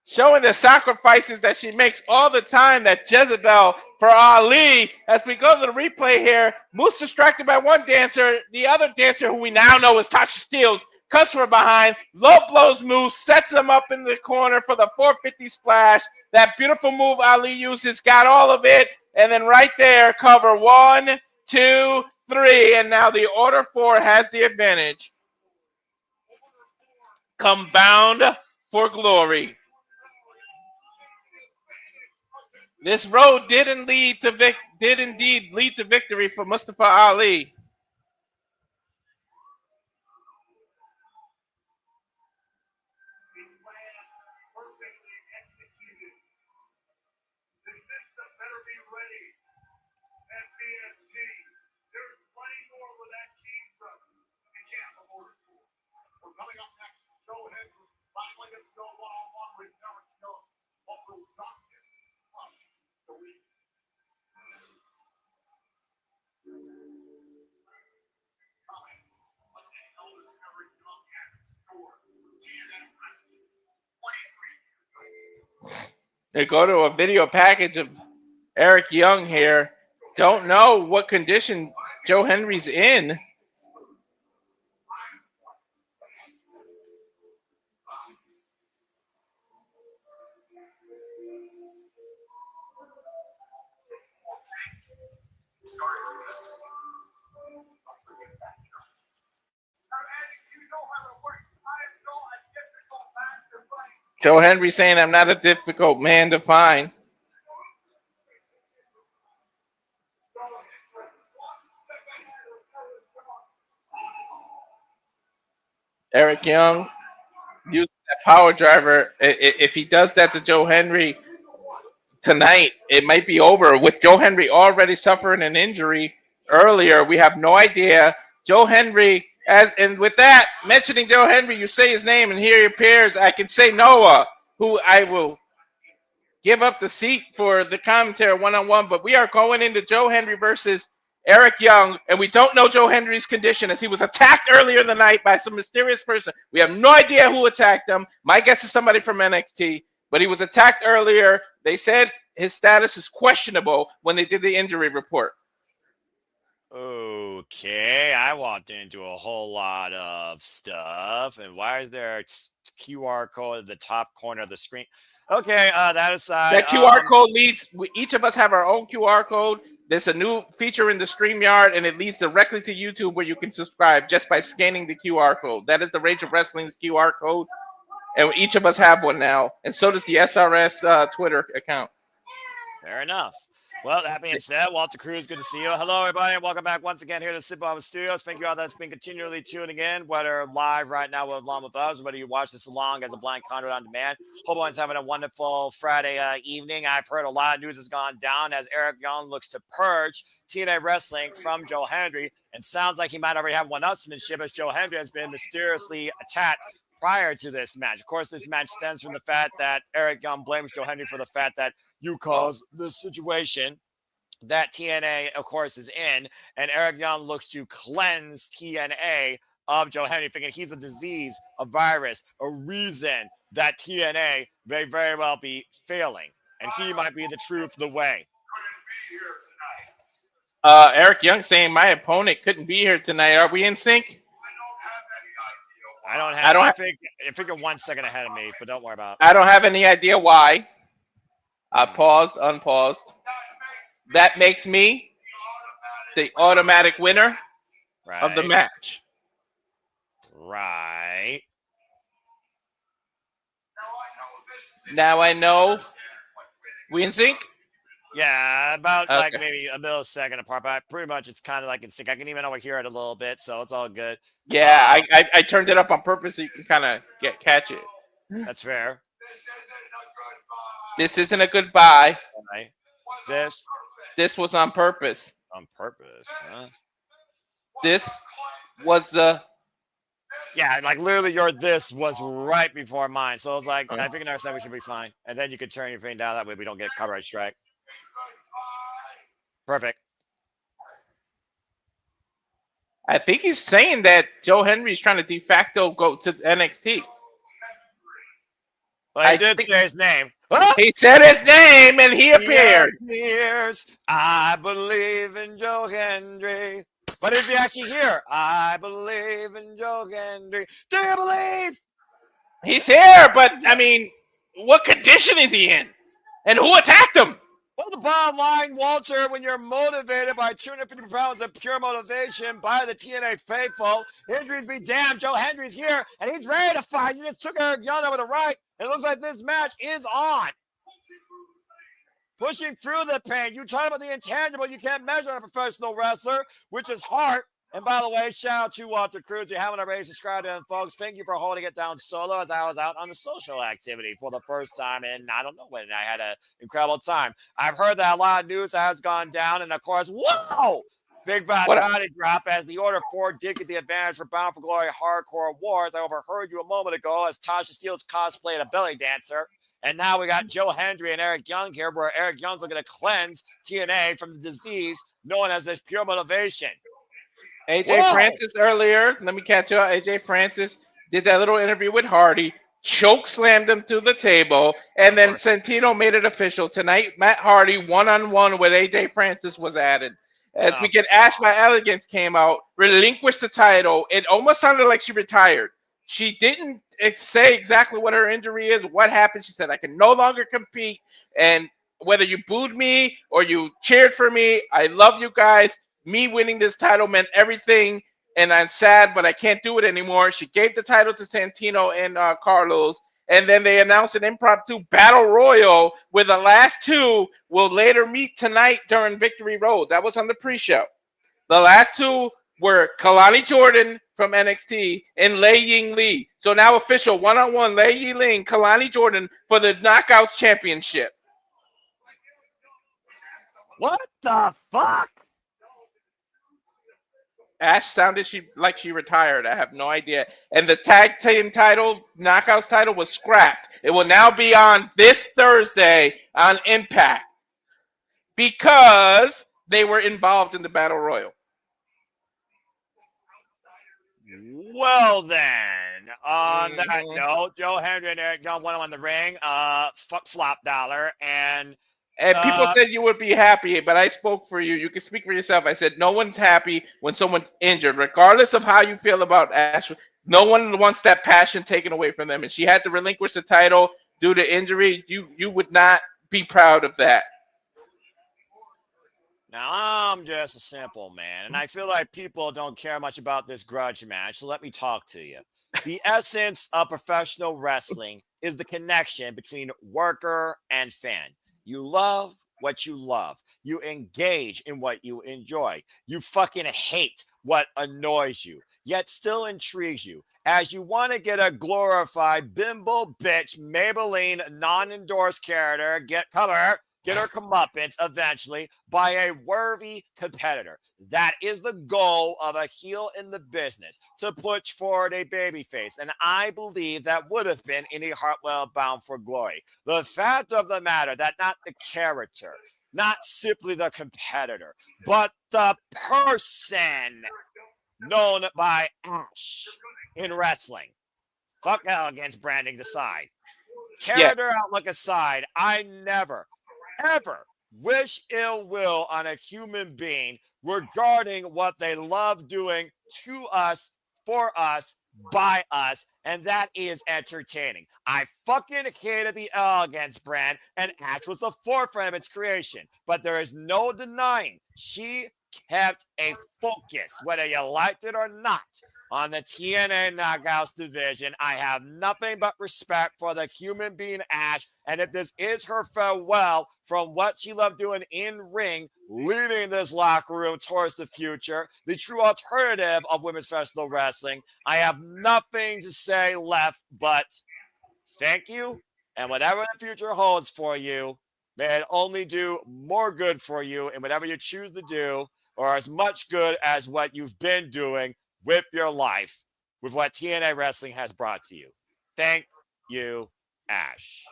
Speaker 2: Showing the sacrifices that she makes all the time, that Jezebel for Ali. As we go to the replay here, Moose distracted by one dancer. The other dancer, who we now know is Tasha Steelz, comes from behind, low blows Moose, sets him up in the corner for the 450 splash. That beautiful move Ali uses, got all of it. And then right there, cover 1, 2, 3. And now the Order 4 has the advantage. Come Bound for Glory. This road did indeed lead to victory for Mustafa Ali. They go to a video package of Eric Young here. Don't know what condition Joe Henry's in. Joe Henry saying, I'm not a difficult man to find. Eric Young using that power driver. If he does that to Joe Henry tonight, it might be over. With Joe Henry already suffering an injury earlier, we have no idea. Joe Henry, and with that, mentioning Joe Henry, you say his name and here he appears. I can say Noah, who I will give up the seat for the commentary one-on-one, but we are going into Joe Henry versus Eric Young, and we don't know Joe Henry's condition as he was attacked earlier in the night by some mysterious person. We have no idea who attacked him. My guess is somebody from NXT, but he was attacked earlier. They said his status is questionable when they did the injury report.
Speaker 6: Okay, I walked into a whole lot of stuff, and why is there a QR code at the top corner of the screen? Okay, that aside.
Speaker 2: That QR code leads, each of us have our own QR code. There's a new feature in the StreamYard, and it leads directly to YouTube where you can subscribe just by scanning the QR code. That is the Rage of Wrestling's QR code, and each of us have one now, and so does the SRS Twitter account.
Speaker 6: Fair enough. Well, that being said, Walter Cruz, good to see you. Hello, everybody, and welcome back once again here to Sit Bomb Studios. Thank you all that's been continually tuning in, whether live right now along with us, whether you watch this along as a blind conduit on demand. Hope everyone's having a wonderful Friday evening. I've heard a lot of news has gone down as Eric Young looks to purge TNA Wrestling from Joe Henry, and sounds like he might already have one upsmanship as Joe Henry has been mysteriously attacked prior to this match. Of course, this match stems from the fact that Eric Young blames Joe Henry for the fact that you caused this situation that TNA, of course, is in, and Eric Young looks to cleanse TNA of Joe Henry, thinking he's a disease, a virus, a reason that TNA may very well be failing, and he might be the truth, the way.
Speaker 2: Eric Young saying my opponent couldn't be here tonight. Are we in sync?
Speaker 6: I figure 1 second ahead of me, but don't worry about it.
Speaker 2: I don't have any idea why. I paused, unpaused. That makes me the automatic winner of the match.
Speaker 6: Right.
Speaker 2: Now I know. We in sync?
Speaker 6: Yeah, about like
Speaker 2: Okay.
Speaker 6: maybe a millisecond apart, but pretty much it's kind of like in sync. I can even overhear it a little bit, so it's all good.
Speaker 2: Yeah, I turned it up on purpose so you can kind of catch it.
Speaker 6: That's fair.
Speaker 2: This isn't a goodbye.
Speaker 6: Right. This
Speaker 2: This was on purpose.
Speaker 6: on purpose, huh?
Speaker 2: This was the.
Speaker 6: Yeah, like literally this was right before mine. So it's like, I think in our set we should be fine. And then you could turn your thing down. That way we don't get copyright strike. Perfect.
Speaker 2: I think he's saying that Joe Henry's trying to de facto go to NXT.
Speaker 6: Well, he
Speaker 2: I
Speaker 6: did
Speaker 2: think-
Speaker 6: say his name.
Speaker 2: He said his name and he appeared.
Speaker 6: Appears. I believe in Joe Hendry. But is he actually here? I believe in Joe Hendry. Do you believe?
Speaker 2: He's here, but I mean, what condition is he in? And who attacked him?
Speaker 6: Well, the bottom line, Walter, when you're motivated by 250 pounds of pure motivation by the TNA faithful, injuries be damned, Joe Hendry's here, and he's ready to fight. You just took Eric Young over the right, and it looks like this match is on. Pushing through the pain. You talk about the intangible you can't measure on a professional wrestler, which is heart. And by the way, shout out to Walter Cruz. If you haven't already subscribed to him, folks, thank you for holding it down solo as I was out on a social activity for the first time in I don't know when. I had an incredible time. I've heard that a lot of news has gone down, and of course, whoa! Big fat body drop as the Order 4 did get the advantage for Bound for Glory Hardcore Wars. I overheard you a moment ago as Tasha Steelz cosplayed a belly dancer. And now we got Joe Hendry and Eric Young here, where Eric Young's looking to cleanse TNA from the disease known as this pure motivation.
Speaker 2: AJ Francis earlier, let me catch you up. AJ Francis did that little interview with Hardy, choke slammed him to the table, and then Santino made it official. Tonight, Matt Hardy one-on-one with AJ Francis was added. As we get asked by Elegance came out, relinquished the title. It almost sounded like she retired. She didn't say exactly what her injury is, what happened. She said, I can no longer compete. And whether you booed me or you cheered for me, I love you guys. Me winning this title meant everything. And I'm sad, but I can't do it anymore. She gave the title to Santino and Carlos. And then they announced an impromptu battle royal where the last two will later meet tonight during Victory Road. That was on the pre-show. The last two were Kalani Jordan from NXT and Lei Ying Lee. So now official one-on-one Lei Ying Lee and Kalani Jordan for the Knockouts Championship.
Speaker 6: What the fuck?
Speaker 2: Ash sounded like she retired. I have no idea. And the tag team title, Knockouts title, was scrapped. It will now be on this Thursday on Impact because they were involved in the Battle Royal.
Speaker 6: Well then, on that note, Joe Hendry and Eric Young won on the ring. Fuck flop dollar and.
Speaker 2: And people said you would be happy, but I spoke for you. You can speak for yourself. I said no one's happy when someone's injured, regardless of how you feel about Ash. No one wants that passion taken away from them. And she had to relinquish the title due to injury. You would not be proud of that.
Speaker 6: Now, I'm just a simple man, and I feel like people don't care much about this grudge match, so let me talk to you. The essence of professional wrestling is the connection between worker and fan. You love what you love. You engage in what you enjoy. You fucking hate what annoys you, yet still intrigues you. As you want to get a glorified bimbo bitch Maybelline non-endorsed character, get her comeuppance eventually by a worthy competitor. That is the goal of a heel in the business, to push forward a babyface. And I believe that would have been Indi Hartwell Bound for Glory. The fact of the matter that not the character, not simply the competitor, but the person known by Ash in wrestling. Fuck Elegance branding aside. Character outlook aside, I never, ever wish ill will on a human being regarding what they love doing to us, for us, by us, and that is entertaining. I fucking hated the Elegance brand, and Ash was the forefront of its creation, but there is no denying she kept a focus, whether you liked it or not. on the TNA Knockouts division. I have nothing but respect for the human being Ash, and if this is her farewell from what she loved doing in ring, leading this locker room towards the future, the true alternative of women's professional wrestling, I have nothing to say left but thank you, and whatever the future holds for you, may it only do more good for you in whatever you choose to do, or as much good as what you've been doing with your life, with what TNA Wrestling has brought to you. Thank you, Ash.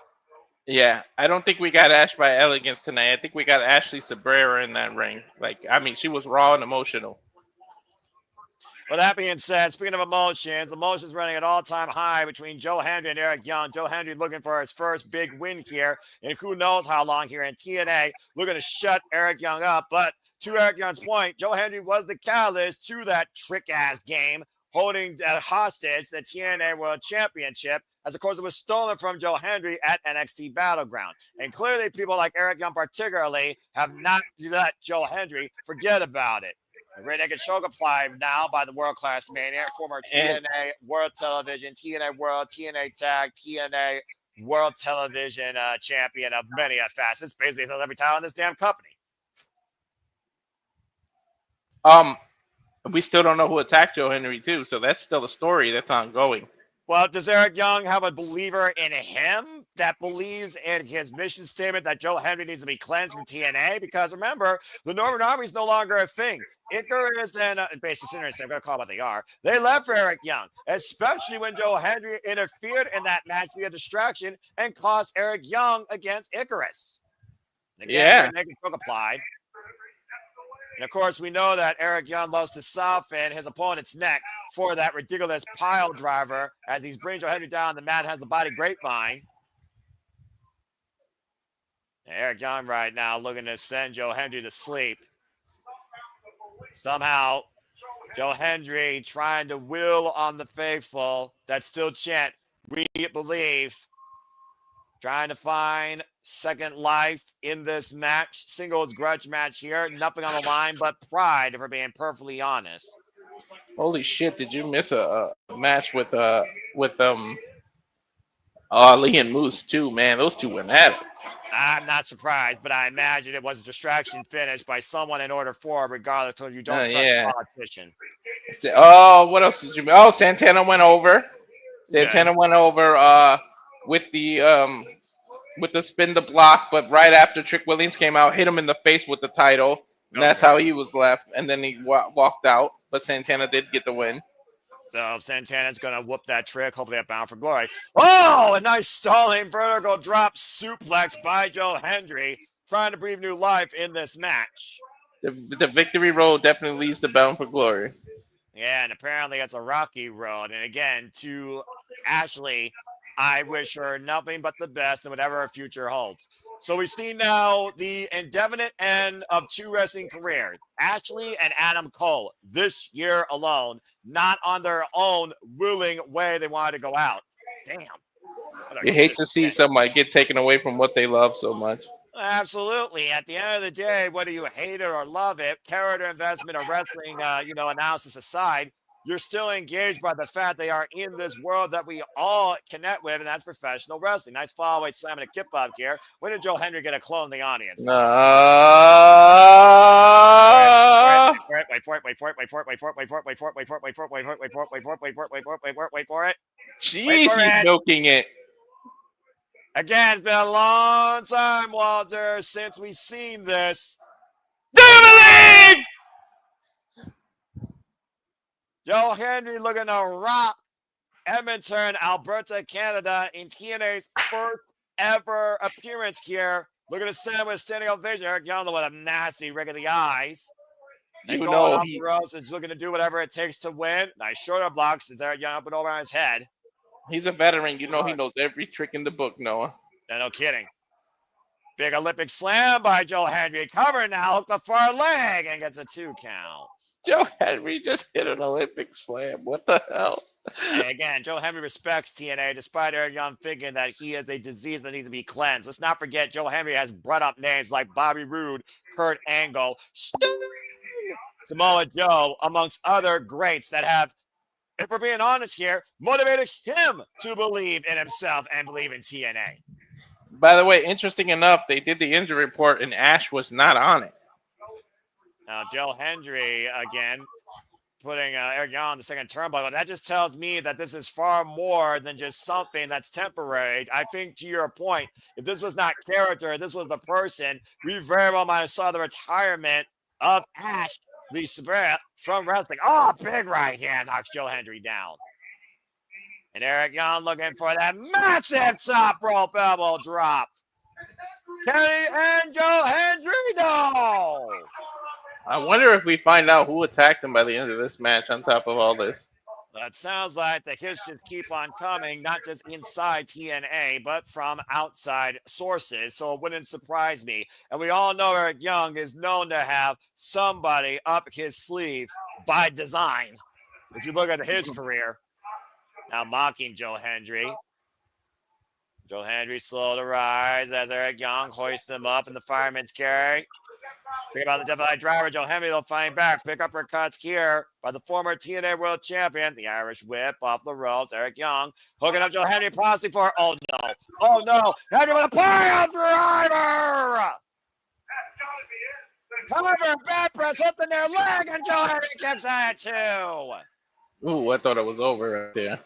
Speaker 2: Yeah, I don't think we got Ash by Elegance tonight. I think we got Ashley Sabrera in that ring. She was raw and emotional.
Speaker 6: With that being said, speaking of emotions running at all-time high between Joe Hendry and Eric Young. Joe Hendry looking for his first big win here, and who knows how long here in TNA, looking to shut Eric Young up. But to Eric Young's point, Joe Hendry was the catalyst to that trick-ass game, holding hostage the TNA World Championship, as of course it was stolen from Joe Hendry at NXT Battleground. And clearly people like Eric Young particularly have not let Joe Hendry forget about it. A great naked choke applied now by the world-class maniac, former TNA World Television, TNA World, TNA Tag, TNA World Television champion of many facets. Basically, every title in this damn company.
Speaker 2: We still don't know who attacked Joe Hendry too, so that's still a story that's ongoing.
Speaker 6: Well, does Eric Young have a believer in him that believes in his mission statement that Joe Hendry needs to be cleansed from TNA? Because remember, the Northern Army is no longer a thing. Icarus and basically, I'm going to call it what they are. They left for Eric Young, especially when Joe Hendry interfered in that match via distraction and cost Eric Young against Icarus. And again, naked choke applied. And of course, we know that Eric Young loves to soften his opponent's neck for that ridiculous pile driver as he's bringing Joe Hendry down. The man has the body grapevine. And Eric Young right now looking to send Joe Hendry to sleep. Somehow, Joe Hendry trying to will on the faithful that still chant, "We believe." Trying to find second life in this match. Singles grudge match here. Nothing on the line but pride, if we're being perfectly honest.
Speaker 2: Holy shit, did you miss a match with Ali and Moose too, man? Those two went at it.
Speaker 6: I'm not surprised, but I imagine it was a distraction finish by someone in order for, regardless of you don't trust a politician.
Speaker 2: Oh, what else did you miss? Oh, Santana went over. Santana went over with the spin the block, but right after Trick Williams came out, hit him in the face with the title. And that's how he was left, and then he walked out. But Santana did get the win.
Speaker 6: So Santana's going to whoop that Trick, hopefully at Bound for Glory. Oh, a nice stalling vertical drop suplex by Joe Hendry, trying to breathe new life in this match.
Speaker 2: The victory road definitely leads to Bound for Glory.
Speaker 6: Yeah, and apparently it's a rocky road. And again, to Ashley, I wish her nothing but the best in whatever her future holds. So we see now the indefinite end of two wrestling careers. Ashley and Adam Cole this year alone, not on their own willing way they wanted to go out. Damn.
Speaker 2: You hate to see somebody get taken away from what they love so much.
Speaker 6: Absolutely. At the end of the day, whether you hate it or love it, character investment or wrestling, analysis aside, you're still engaged by the fact they are in this world that we all connect with, and that's professional wrestling. Nice follow-away slamming a kip up here. When did Joe Hendry get a clone in the audience? Wait for it.
Speaker 2: Jeez, he's milking it.
Speaker 6: Again, it's been a long time, Walter, since we've seen this.
Speaker 2: Believe!
Speaker 6: Joe Hendry looking to rock Edmonton, Alberta, Canada in TNA's first ever appearance here. Looking to send with a standing ovation. Eric Young with a nasty rig of the eyes. And going off the ropes is looking to do whatever it takes to win. Nice shoulder blocks as Eric Young up and over on his head.
Speaker 2: He's a veteran. You know he knows every trick in the book, Noah.
Speaker 6: No kidding. Big Olympic slam by Joe Hendry. Cover now. Hook the far leg and gets a 2 count.
Speaker 2: Joe Hendry just hit an Olympic slam. What the hell?
Speaker 6: And again, Joe Hendry respects TNA despite Eric Young thinking that he is a disease that needs to be cleansed. Let's not forget Joe Hendry has brought up names like Bobby Roode, Kurt Angle, Samoa Joe, amongst other greats that have if we're being honest here, motivated him to believe in himself and believe in TNA.
Speaker 2: By the way, interesting enough, they did the injury report and Ash was not on it.
Speaker 6: Now, Joe Hendry, again, putting Eric Young on the second turnbuckle. That just tells me that this is far more than just something that's temporary. I think, to your point, if this was not character, this was the person, we very well might have saw the retirement of Ash Lee Sabrea from wrestling. Oh, big right hand knocks Joe Hendry down. And Eric Young looking for that massive top rope elbow drop. Kenny and Joe Hendry, no!
Speaker 2: I wonder if we find out who attacked him by the end of this match on top of all this.
Speaker 6: That sounds like the hits just keep on coming, not just inside TNA, but from outside sources. So it wouldn't surprise me. And we all know Eric Young is known to have somebody up his sleeve by design. If you look at his career. Now mocking Joe Hendry. Joe Hendry slow to rise as Eric Young hoists him up in the fireman's carry. Think about the Devil Eye Driver. Joe Hendry will find back. Pick up her cuts here by the former TNA World Champion. The Irish Whip off the ropes. Eric Young hooking up Joe Hendry. Possibly for, oh no. Oh no. Hendry with a pile driver. However, bad press hooked in their leg and Joe Hendry kicks at two.
Speaker 2: Ooh, I thought it was over right there.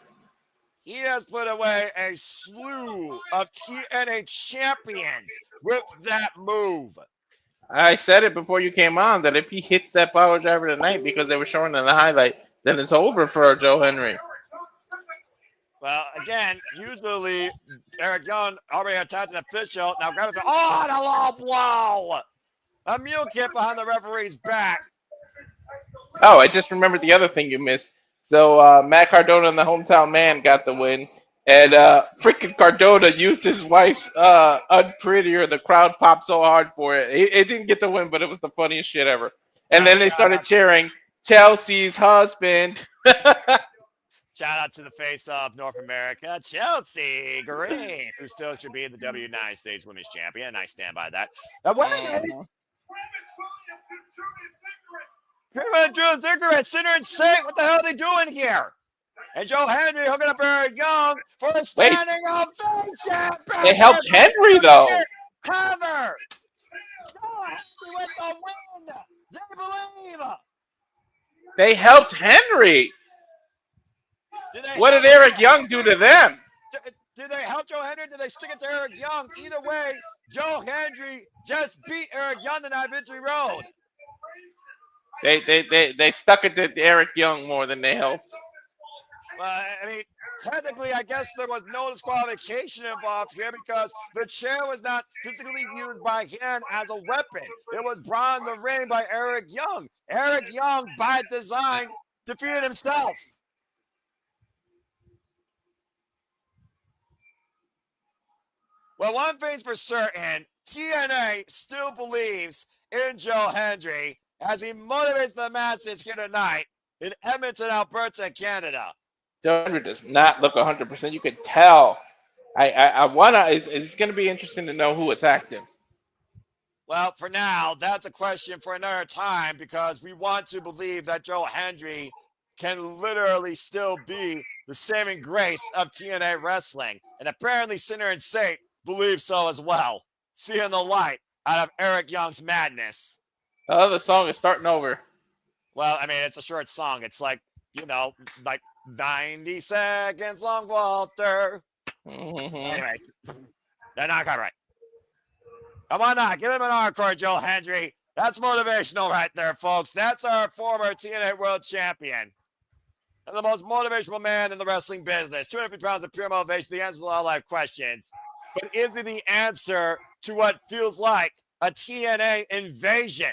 Speaker 6: He has put away a slew of TNA champions with that move.
Speaker 2: I said it before you came on that if he hits that power driver tonight because they were showing in the highlight, then it's over for Joe Hendry.
Speaker 6: Well, again, usually Eric Young already attacked an official. Now grab it. Oh, and a low blow. A mule kick behind the referee's back.
Speaker 2: Oh, I just remembered the other thing you missed. So Matt Cardona and the Hometown Man got the win. And freaking Cardona used his wife's unprettier. The crowd popped so hard for it. It didn't get the win, but it was the funniest shit ever. And then they started cheering Chelsea's husband.
Speaker 6: Shout out to the face of North America, Chelsea Green, who still should be the W9 States Women's Champion. And I stand by that. Drew Ziggler, Sinner and Saint, what the hell are they doing here? And Joe Hendry hooking up Eric Young for a standing ovation.
Speaker 2: They helped Henry, though.
Speaker 6: Cover. Joe Hendry with the win. They believe.
Speaker 2: They helped Henry. What did Eric Young do to them?
Speaker 6: Did they help Joe Hendry? Did they stick it to Eric Young? Either way, Joe Hendry just beat Eric Young tonight, Victory Road.
Speaker 2: They stuck it to Eric Young more than they helped.
Speaker 6: I mean, technically, I guess there was no disqualification involved here because the chair was not physically used by him as a weapon. It was brought in the ring by Eric Young. Eric Young, by design, defeated himself. Well, one thing's for certain, TNA still believes in Joe Hendry as he motivates the masses here tonight in Edmonton, Alberta, Canada.
Speaker 2: Joe Hendry does not look 100%. You could tell. I wanna. It's going to be interesting to know who attacked him.
Speaker 6: Well, for now, that's a question for another time because we want to believe that Joe Hendry can literally still be the saving grace of TNA wrestling, and apparently Sinner and Saint believe so as well. Seeing the light out of Eric Young's madness.
Speaker 2: Oh, the song is starting over.
Speaker 6: Well, I mean, it's a short song. It's like, like 90 seconds long, Walter.
Speaker 2: Mm-hmm.
Speaker 6: Anyway, they're not copyright. Come on now, give him an encore, Joe Hendry. That's motivational right there, folks. That's our former TNA World Champion. And the most motivational man in the wrestling business. 250 pounds of pure motivation. The answer to all life questions. But is it the answer to what feels like a TNA invasion?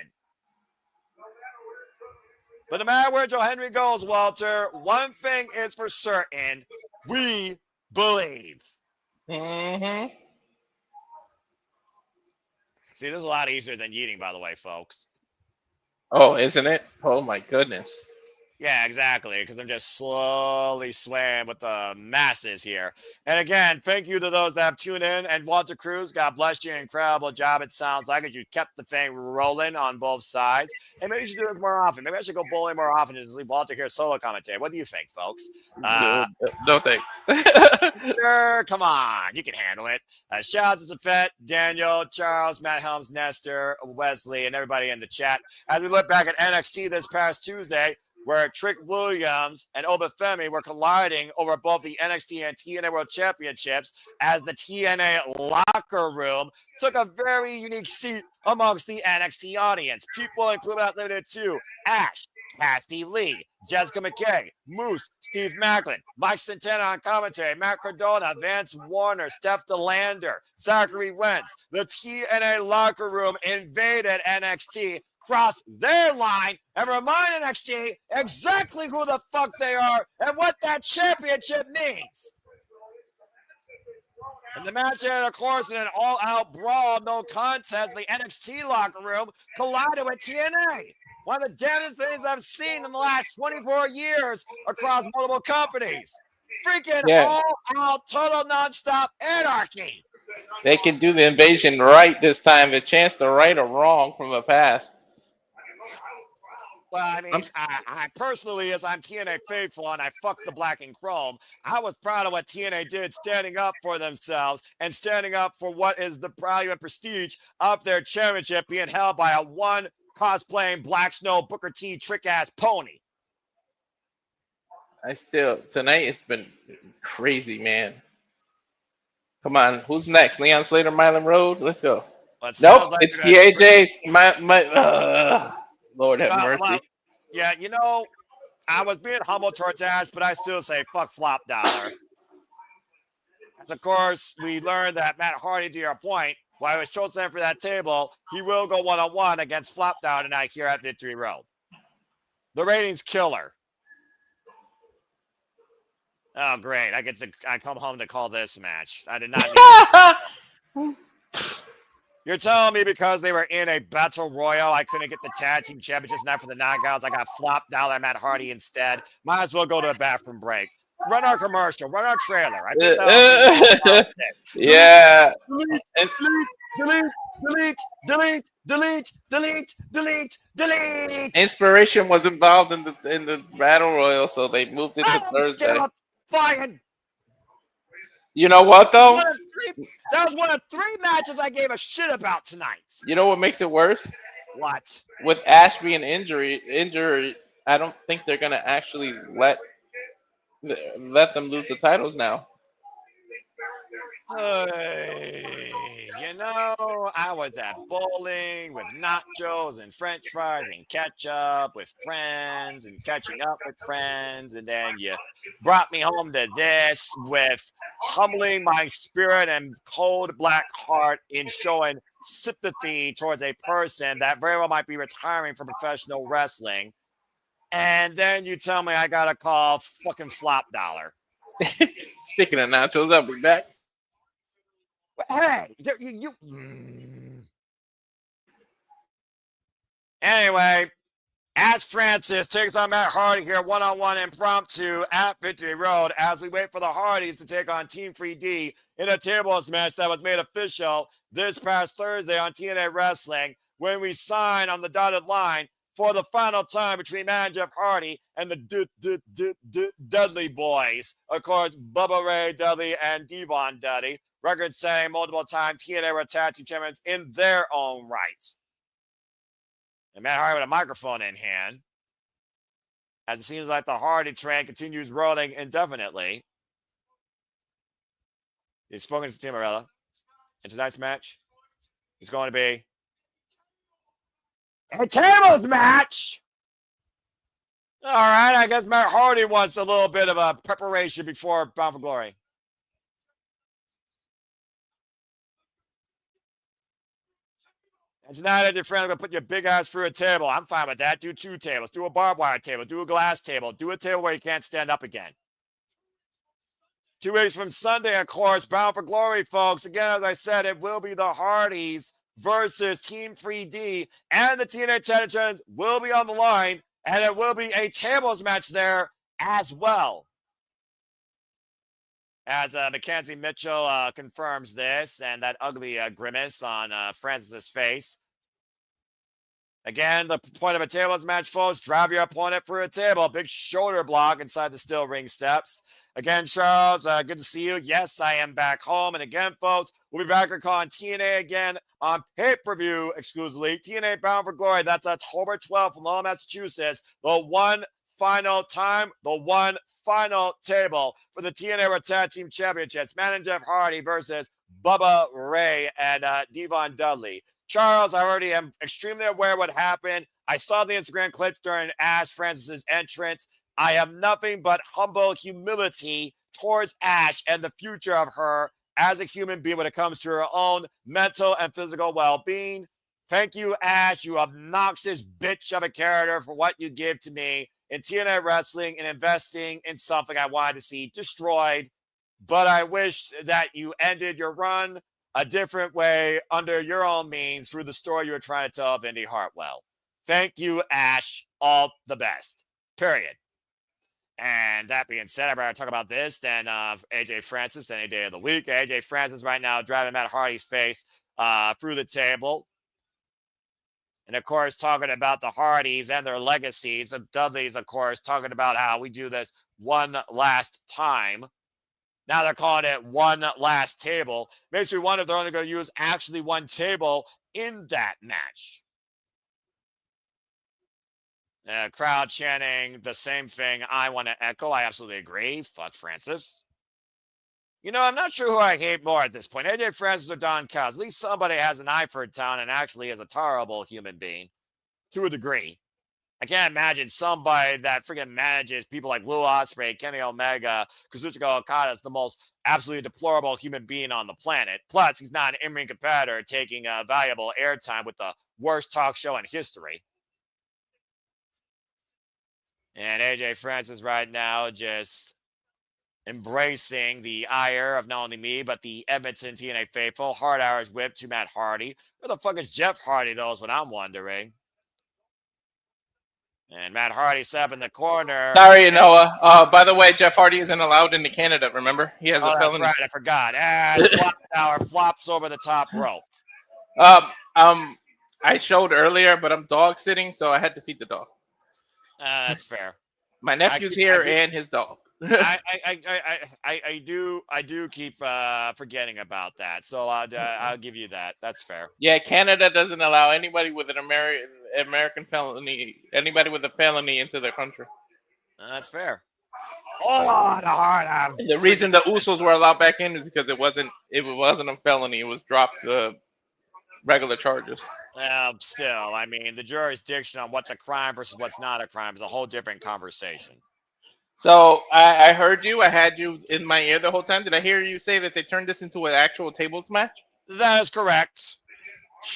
Speaker 6: But no matter where Joe Hendry goes, Walter, one thing is for certain. We believe.
Speaker 2: Mm-hmm.
Speaker 6: See, this is a lot easier than yeeting, by the way, folks.
Speaker 2: Oh, isn't it? Oh, my goodness.
Speaker 6: Yeah, exactly. Because I'm just slowly swaying with the masses here. And again, thank you to those that have tuned in. And Walter Cruz, God bless you. Incredible job. It sounds like it. You kept the thing rolling on both sides. And maybe you should do this more often. Maybe I should go bowling more often and just leave Walter here solo commentate. What do you think, folks?
Speaker 2: No thanks.
Speaker 6: Sure, come on. You can handle it. Shout out to Zafet, Daniel, Charles, Matt Helms, Nestor, Wesley, and everybody in the chat. As we look back at NXT this past Tuesday, where Trick Williams and Obafemi were colliding over both the NXT and TNA World Championships as the TNA locker room took a very unique seat amongst the NXT audience. People included not limited to Ash, Cassie Lee, Jessica McKay, Moose, Steve Maclin, Mike Santana on commentary, Matt Cardona, Vance Warner, Steph DeLander, Zachary Wentz. The TNA locker room invaded NXT, cross their line, and remind NXT exactly who the fuck they are and what that championship means. And the match ended, of course, in an all-out brawl, no contest. The NXT locker room collided with TNA. One of the damnedest things I've seen in the last 24 years across multiple companies. Freaking all-out, total nonstop anarchy.
Speaker 2: They can do the invasion right this time. A chance to right or wrong from the past.
Speaker 6: Well, I mean, I personally, as I'm TNA faithful and I fuck the black and chrome, I was proud of what TNA did, standing up for themselves and standing up for what is the value and prestige of their championship being held by a one cosplaying Black Snow Booker T trick ass pony.
Speaker 2: Tonight it's been crazy, man. Come on, who's next? Leon Slater, Mylan Road? Let's go. Nope, like it's the AJ's. Lord have mercy.
Speaker 6: Well, yeah, you know, I was being humble towards Ash, but I still say fuck Flop Dollar. As of course, we learned that Matt Hardy, to your point, while he was chosen for that table, he will go one-on-one against Flop Dollar tonight here at Victory Road. The ratings killer. Oh, great. I come home to call this match. I did not You're telling me because they were in a battle royal, I couldn't get the tag team championships now for the knockouts. I got Flop Dollar, Matt Hardy instead. Might as well go to a bathroom break. Run our commercial. Run our trailer.
Speaker 2: Yeah.
Speaker 6: Delete.
Speaker 2: Inspiration was involved in the battle royal, so they moved it to Thursday. You know what though?
Speaker 6: That was one of 3 matches I gave a shit about tonight.
Speaker 2: You know what makes it worse?
Speaker 6: What?
Speaker 2: With Ash being injured, I don't think they're gonna actually let them lose the titles now.
Speaker 6: You know, I was at bowling with nachos and french fries and ketchup with friends and catching up with friends. And then you brought me home to this with humbling my spirit and cold black heart in showing sympathy towards a person that very well might be retiring from professional wrestling. And then you tell me I got to call fucking Flop Dollar.
Speaker 2: Speaking of nachos, I'll be back.
Speaker 6: Hey, Anyway, as Francis takes on Matt Hardy here, one-on-one impromptu at Victory Road as we wait for the Hardys to take on Team 3D in a tables match that was made official this past Thursday on TNA Wrestling when we sign on the dotted line for the final time between Matt and Jeff Hardy and the Dudley Boys. Of course, Bubba Ray Dudley and Devon Dudley. Record saying multiple time TNA were tag team champions in their own right. And Matt Hardy with a microphone in hand. As it seems like the Hardy train continues rolling indefinitely. He's spoken to Team Morella. And tonight's match is going to be a tables match. All right, I guess Matt Hardy wants a little bit of a preparation before Bound for Glory. And tonight, your friend, I'm going to put your big ass through a table. I'm fine with that. Do 2 tables. Do a barbed wire table. Do a glass table. Do a table where you can't stand up again. 2 weeks from Sunday, of course, Bound for Glory, folks. Again, as I said, it will be the Hardys versus Team 3D. And the TNA Tag Champions will be on the line And it will be a tables match there as well. As Mackenzie Mitchell confirms this, and that ugly grimace on Francis's face. Again, the point of a tables match, folks, drive your opponent for a table. Big shoulder block inside the steel ring steps. Again, Charles, good to see you. Yes, I am back home. And again, folks, we'll be back on TNA again on pay-per-view exclusively. TNA Bound for Glory. That's October 12th from Lowell, Massachusetts. The one final time, the one final table for the TNA World Tag Team Championships. Man and Jeff Hardy versus Bubba Ray and Devon Dudley. Charles, I already am extremely aware of what happened. I saw the Instagram clips during Ash Francis's entrance. I have nothing but humble humility towards Ash and the future of her as a human being when it comes to her own mental and physical well-being. Thank you, Ash, you obnoxious bitch of a character, for what you give to me in TNA wrestling and investing in something I wanted to see destroyed. But I wish that you ended your run a different way under your own means through the story you were trying to tell of Indi Hartwell. Thank you, Ash. All the best. Period. And that being said, I'd rather talk about this than AJ Francis any day of the week. AJ Francis right now driving Matt Hardy's face through the table. And, of course, talking about the Hardys and their legacies. And Dudley's, of course, talking about how we do this one last time. Now they're calling it one last table. Makes me wonder if they're only going to use actually one table in that match. Crowd chanting the same thing I want to echo. I absolutely agree. Fuck Francis. You know, I'm not sure who I hate more at this point. AJ Francis or Don Callis. At least somebody has an eye for a town and actually is a terrible human being. To a degree. I can't imagine somebody that freaking manages people like Will Ospreay, Kenny Omega, Kazuchika Okada is the most absolutely deplorable human being on the planet. Plus, he's not an in-ring competitor taking valuable airtime with the worst talk show in history. And AJ Francis right now just embracing the ire of not only me, but the Edmonton TNA faithful. Hard hours whip to Matt Hardy. Where the fuck is Jeff Hardy, though, is what I'm wondering. And Matt Hardy set up in the corner.
Speaker 2: Sorry, Noah. By the way, Jeff Hardy isn't allowed into Canada, remember? He has a felony.
Speaker 6: That's right, I forgot. Flop tower flops over the top rope.
Speaker 2: I showed earlier, but I'm dog sitting, so I had to feed the dog.
Speaker 6: That's fair.
Speaker 2: My nephew's here and his dog.
Speaker 6: I do keep forgetting about that, so I'll give you that. That's fair.
Speaker 2: Yeah, Canada doesn't allow anybody with an American felony, anybody with a felony into their country.
Speaker 6: That's fair. Oh,
Speaker 2: the reason the Usos were allowed back in is because it wasn't a felony; it was dropped regular charges.
Speaker 6: Still, I mean, the jurisdiction on what's a crime versus what's not a crime is a whole different conversation.
Speaker 2: So I heard you. I had you in my ear the whole time. Did I hear you say that they turned this into an actual tables match?
Speaker 6: That is correct.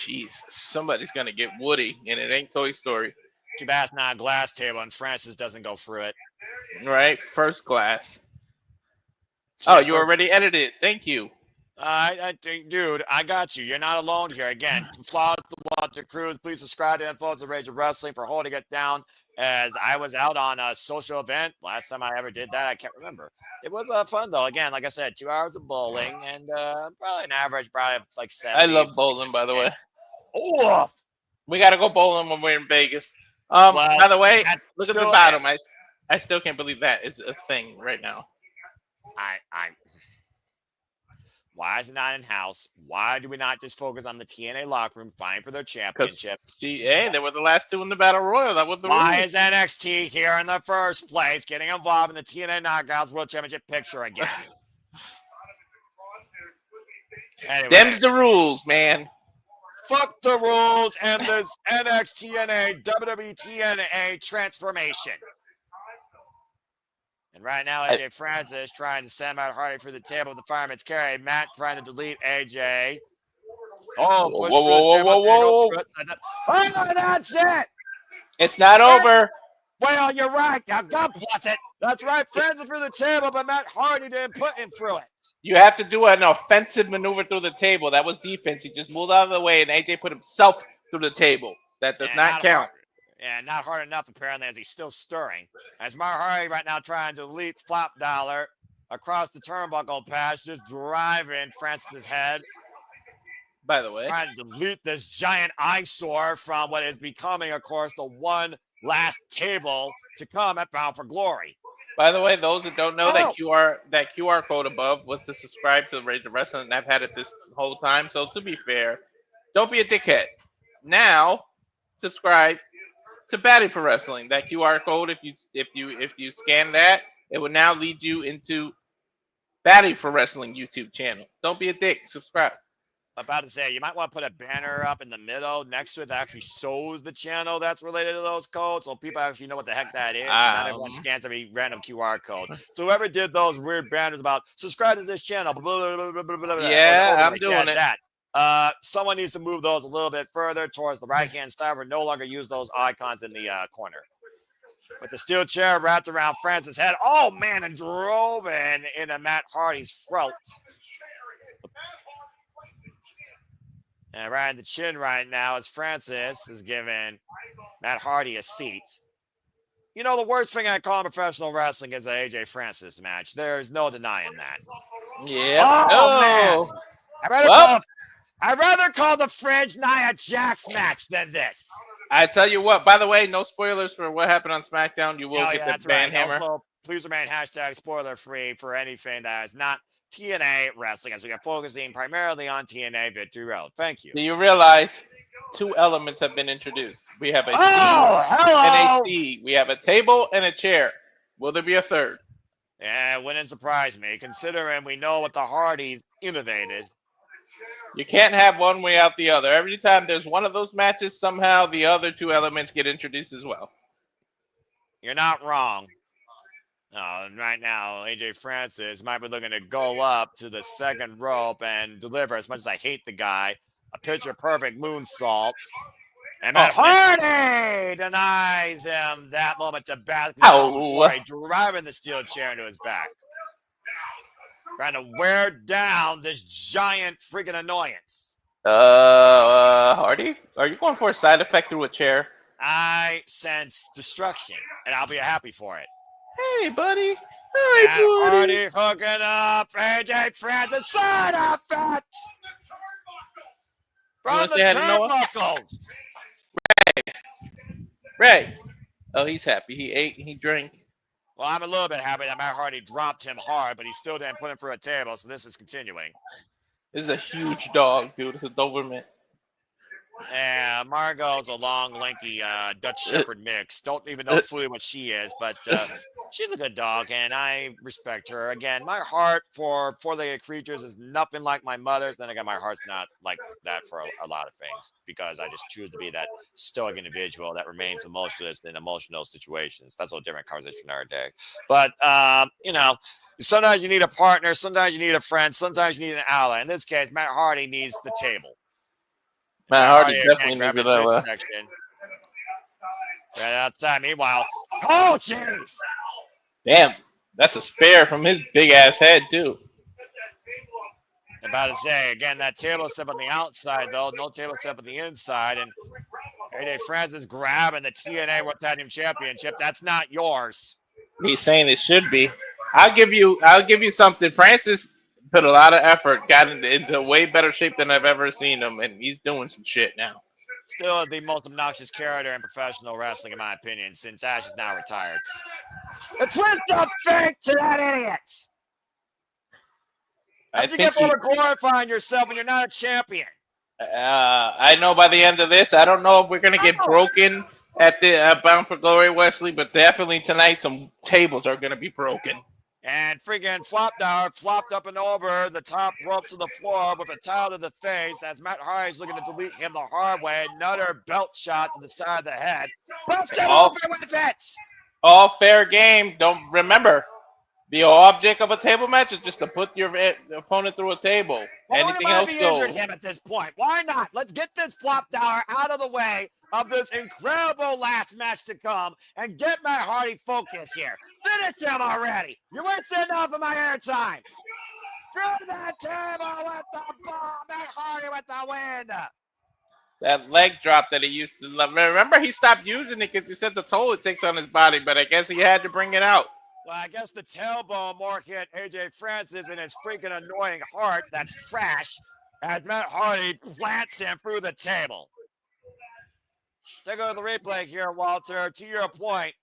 Speaker 2: Jesus, somebody's gonna get Woody, and it ain't Toy Story.
Speaker 6: Too bad it's not a glass table, and Francis doesn't go through it.
Speaker 2: Right, first glass. Oh, you already edited it. Thank you.
Speaker 6: Dude, I got you. You're not alone here. Again, flowers to Walter Cruz. Please subscribe to Influence of Rage of Wrestling for holding it down. As I was out on a social event last time I ever did that, I can't remember. It was fun though. Again, like I said, 2 hours of bowling and probably an average, probably like 70.
Speaker 2: I love bowling, by the way.
Speaker 6: Oh,
Speaker 2: we gotta go bowling when we're in Vegas. By the way, look at the bottom. I still can't believe that is a thing right now.
Speaker 6: Why is it not in-house? Why do we not just focus on the TNA locker room fighting for their championship?
Speaker 2: Hey, they were the last two in the Battle Royal. That was the
Speaker 6: Why
Speaker 2: rule.
Speaker 6: is NXT here in the first place getting involved in the TNA Knockouts World Championship picture again? Anyway,
Speaker 2: Them's the rules, man.
Speaker 6: Fuck the rules and this NXT-TNA, WWE-TNA transformation. And right now, AJ Francis trying to send Matt Hardy for the table of the fireman's carry. Matt trying to delete AJ. Oh, whoa. Oh, that's it.
Speaker 2: It's not over.
Speaker 6: Well, you're right. Now, God bless it. That's right. Francis through the table, but Matt Hardy didn't put him through it.
Speaker 2: You have to do an offensive maneuver through the table. That was defense. He just moved out of the way, and AJ put himself through the table. That does not count.
Speaker 6: And not hard enough, apparently, as he's still stirring. As Matt Hardy right now trying to leap Flop Dollar across the turnbuckle patch, just driving Francis's head.
Speaker 2: By the way,
Speaker 6: Trying to delete this giant eyesore from what is becoming, of course, the one last table to come at Bound for Glory.
Speaker 2: By the way, those that don't know, that QR code above was to subscribe to the Rage of Wrestling, and I've had it this whole time. So to be fair, don't be a dickhead. Now, subscribe to Batting for Wrestling. That QR code, if you scan that, it will now lead you into Batting for Wrestling YouTube channel. Don't be a dick. Subscribe.
Speaker 6: About to say, you might want to put a banner up in the middle next to it that actually shows the channel that's related to those codes, so people actually know what the heck that is. Not everyone scans every random QR code. So whoever did those weird banners about subscribe to this channel, blah, blah, blah, blah, blah,
Speaker 2: yeah, I'm doing it.
Speaker 6: That. Someone needs to move those a little bit further towards the right-hand side. We're no longer use those icons in the corner. With the steel chair wrapped around Francis' head. Oh, man, and drove into Matt Hardy's throat. And right in the chin right now as Francis is giving Matt Hardy a seat. You know, the worst thing I call in professional wrestling is an AJ Francis match. There's no denying that.
Speaker 2: Yeah.
Speaker 6: Oh, man. I'd rather call the Fringe Nia Jax match than this.
Speaker 2: I tell you what, by the way, no spoilers for what happened on SmackDown. You will get the ban hammer.
Speaker 6: Also, please remain hashtag spoiler free for anything that is not TNA wrestling, as we are focusing primarily on TNA Victory Road. Thank you.
Speaker 2: Do you realize 2 elements have been introduced? We have a
Speaker 6: hello.
Speaker 2: and a C. We have a table and a chair. Will there be a third?
Speaker 6: Yeah, it wouldn't surprise me, considering we know what the Hardys innovated.
Speaker 2: You can't have one without the other. Every time there's one of those matches, somehow the other 2 elements get introduced as well.
Speaker 6: You're not wrong. Right now, AJ Francis might be looking to go up to the second rope and deliver, as much as I hate the guy, a picture-perfect moonsault. And Matt Hardy denies him that moment to driving the steel chair into his back. Trying to wear down this giant freaking annoyance.
Speaker 2: Hardy? Are you going for a side effect through a chair?
Speaker 6: I sense destruction, and I'll be happy for it.
Speaker 2: Hey, buddy. Hi, buddy.
Speaker 6: Hardy hooking up AJ Francis side effect from the turnbuckles.
Speaker 2: Ray. Oh, he's happy. He ate. He drank.
Speaker 6: Well, I'm a little bit happy that Matt Hardy dropped him hard, but he still didn't put him through a table, so this is continuing.
Speaker 2: This is a huge dog, dude. It's a Doberman.
Speaker 6: And Margot's a long, lanky Dutch Shepherd mix. Don't even know fully what she is, but she's a good dog, and I respect her. Again, my heart for four-legged creatures is nothing like my mother's. Then again, my heart's not like that for a lot of things, because I just choose to be that stoic individual that remains emotionless in emotional situations. That's a different conversation our day. But, sometimes you need a partner. Sometimes you need a friend. Sometimes you need an ally. In this case, Matt Hardy needs the table.
Speaker 2: Matt Hardy definitely needs it.
Speaker 6: Right outside. Meanwhile, oh jeez!
Speaker 2: Damn, that's a spare from his big ass head too.
Speaker 6: About to say again, that table set on the outside though, no table set on the inside, and AJ Francis grabbing the TNA World Tag Team Championship. That's not yours.
Speaker 2: He's saying it should be. I'll give you something. Francis put a lot of effort, got into way better shape than I've ever seen him, and he's doing some shit now.
Speaker 6: Still the most obnoxious character in professional wrestling, in my opinion, since Ash is now retired. A twist of fate to that idiot! How'd you get over glorifying yourself when you're not a champion?
Speaker 2: I know by the end of this, I don't know if we're going to get broken at the Bound for Glory, Wesley, but definitely tonight some tables are going to be broken.
Speaker 6: And freaking Flopdown flopped up and over the top rope to the floor with a towel to the face as Matt Hardy's looking to delete him the hard way. Another belt shot to the side of the head. Bust it over with it!
Speaker 2: All fair game. Don't remember, the object of a table match is just to put your opponent through a table.
Speaker 6: Well,
Speaker 2: anything else goes.
Speaker 6: Injured him at this point. Why not? Let's get this Flopdown out of the way of this incredible last match to come and get Matt Hardy focused here. Finish him already. You wasted enough of my airtime. Through that table with the ball. Matt Hardy with the win.
Speaker 2: That leg drop that he used to love. Remember, he stopped using it because he said the toll it takes on his body, but I guess he had to bring it out.
Speaker 6: Well, I guess the tailbone more hit AJ Francis and his freaking annoying heart. That's trash. As Matt Hardy plants him through the table. Take a look at the replay here, Walter. To your point,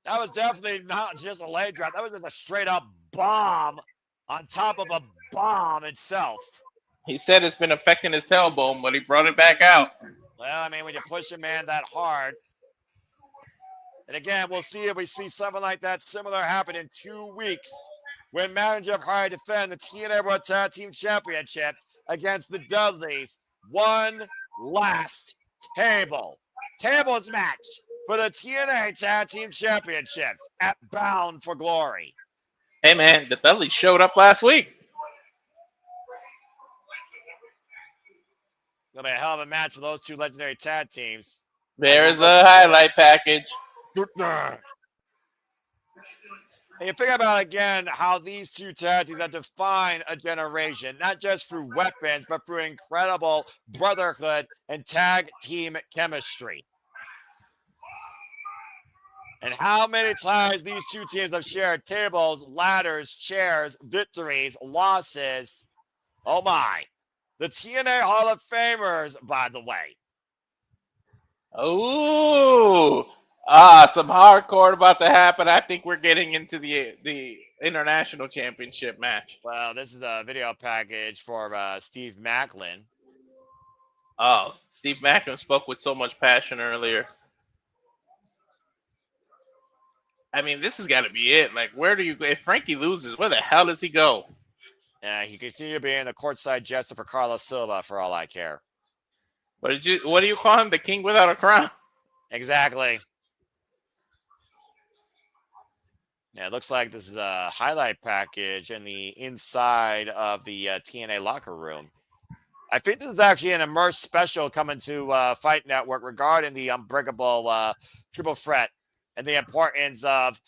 Speaker 6: that was definitely not just a leg drop. That was just a straight up bomb on top of a bomb itself.
Speaker 2: He said it's been affecting his tailbone, but he brought it back out.
Speaker 6: Well, I mean, when you push a man that hard. And again, we'll see if we see something like that similar happen in 2 weeks when Myron and Jeff Hardy defend the TNA World Tag Team Championships against the Dudleys. One last tables match for the TNA Tag Team Championships at Bound for Glory.
Speaker 2: Hey, man, the Dudleys showed up last week.
Speaker 6: Gonna be a hell of a match for those two legendary tag teams.
Speaker 2: There's a highlight package.
Speaker 6: And you think about again how these two tag teams that define a generation, not just through weapons, but through incredible brotherhood and tag team chemistry. And how many times these two teams have shared tables, ladders, chairs, victories, losses. Oh my. The TNA Hall of Famers, by the way.
Speaker 2: Ooh. Some hardcore about to happen. I think we're getting into the international championship match.
Speaker 6: Well, this is a video package for Steve Maclin.
Speaker 2: Oh, Steve Maclin spoke with so much passion earlier. I mean, this has got to be it. Like, where do you go? If Frankie loses, where the hell does he go?
Speaker 6: Yeah, he continue being the courtside jester for Carlos Silva for all I care.
Speaker 2: What do you call him? The king without a crown?
Speaker 6: Exactly. Yeah, it looks like this is a highlight package in the inside of the TNA locker room. I think this is actually an immersed special coming to Fight Network regarding the unbreakable triple threat and the importance of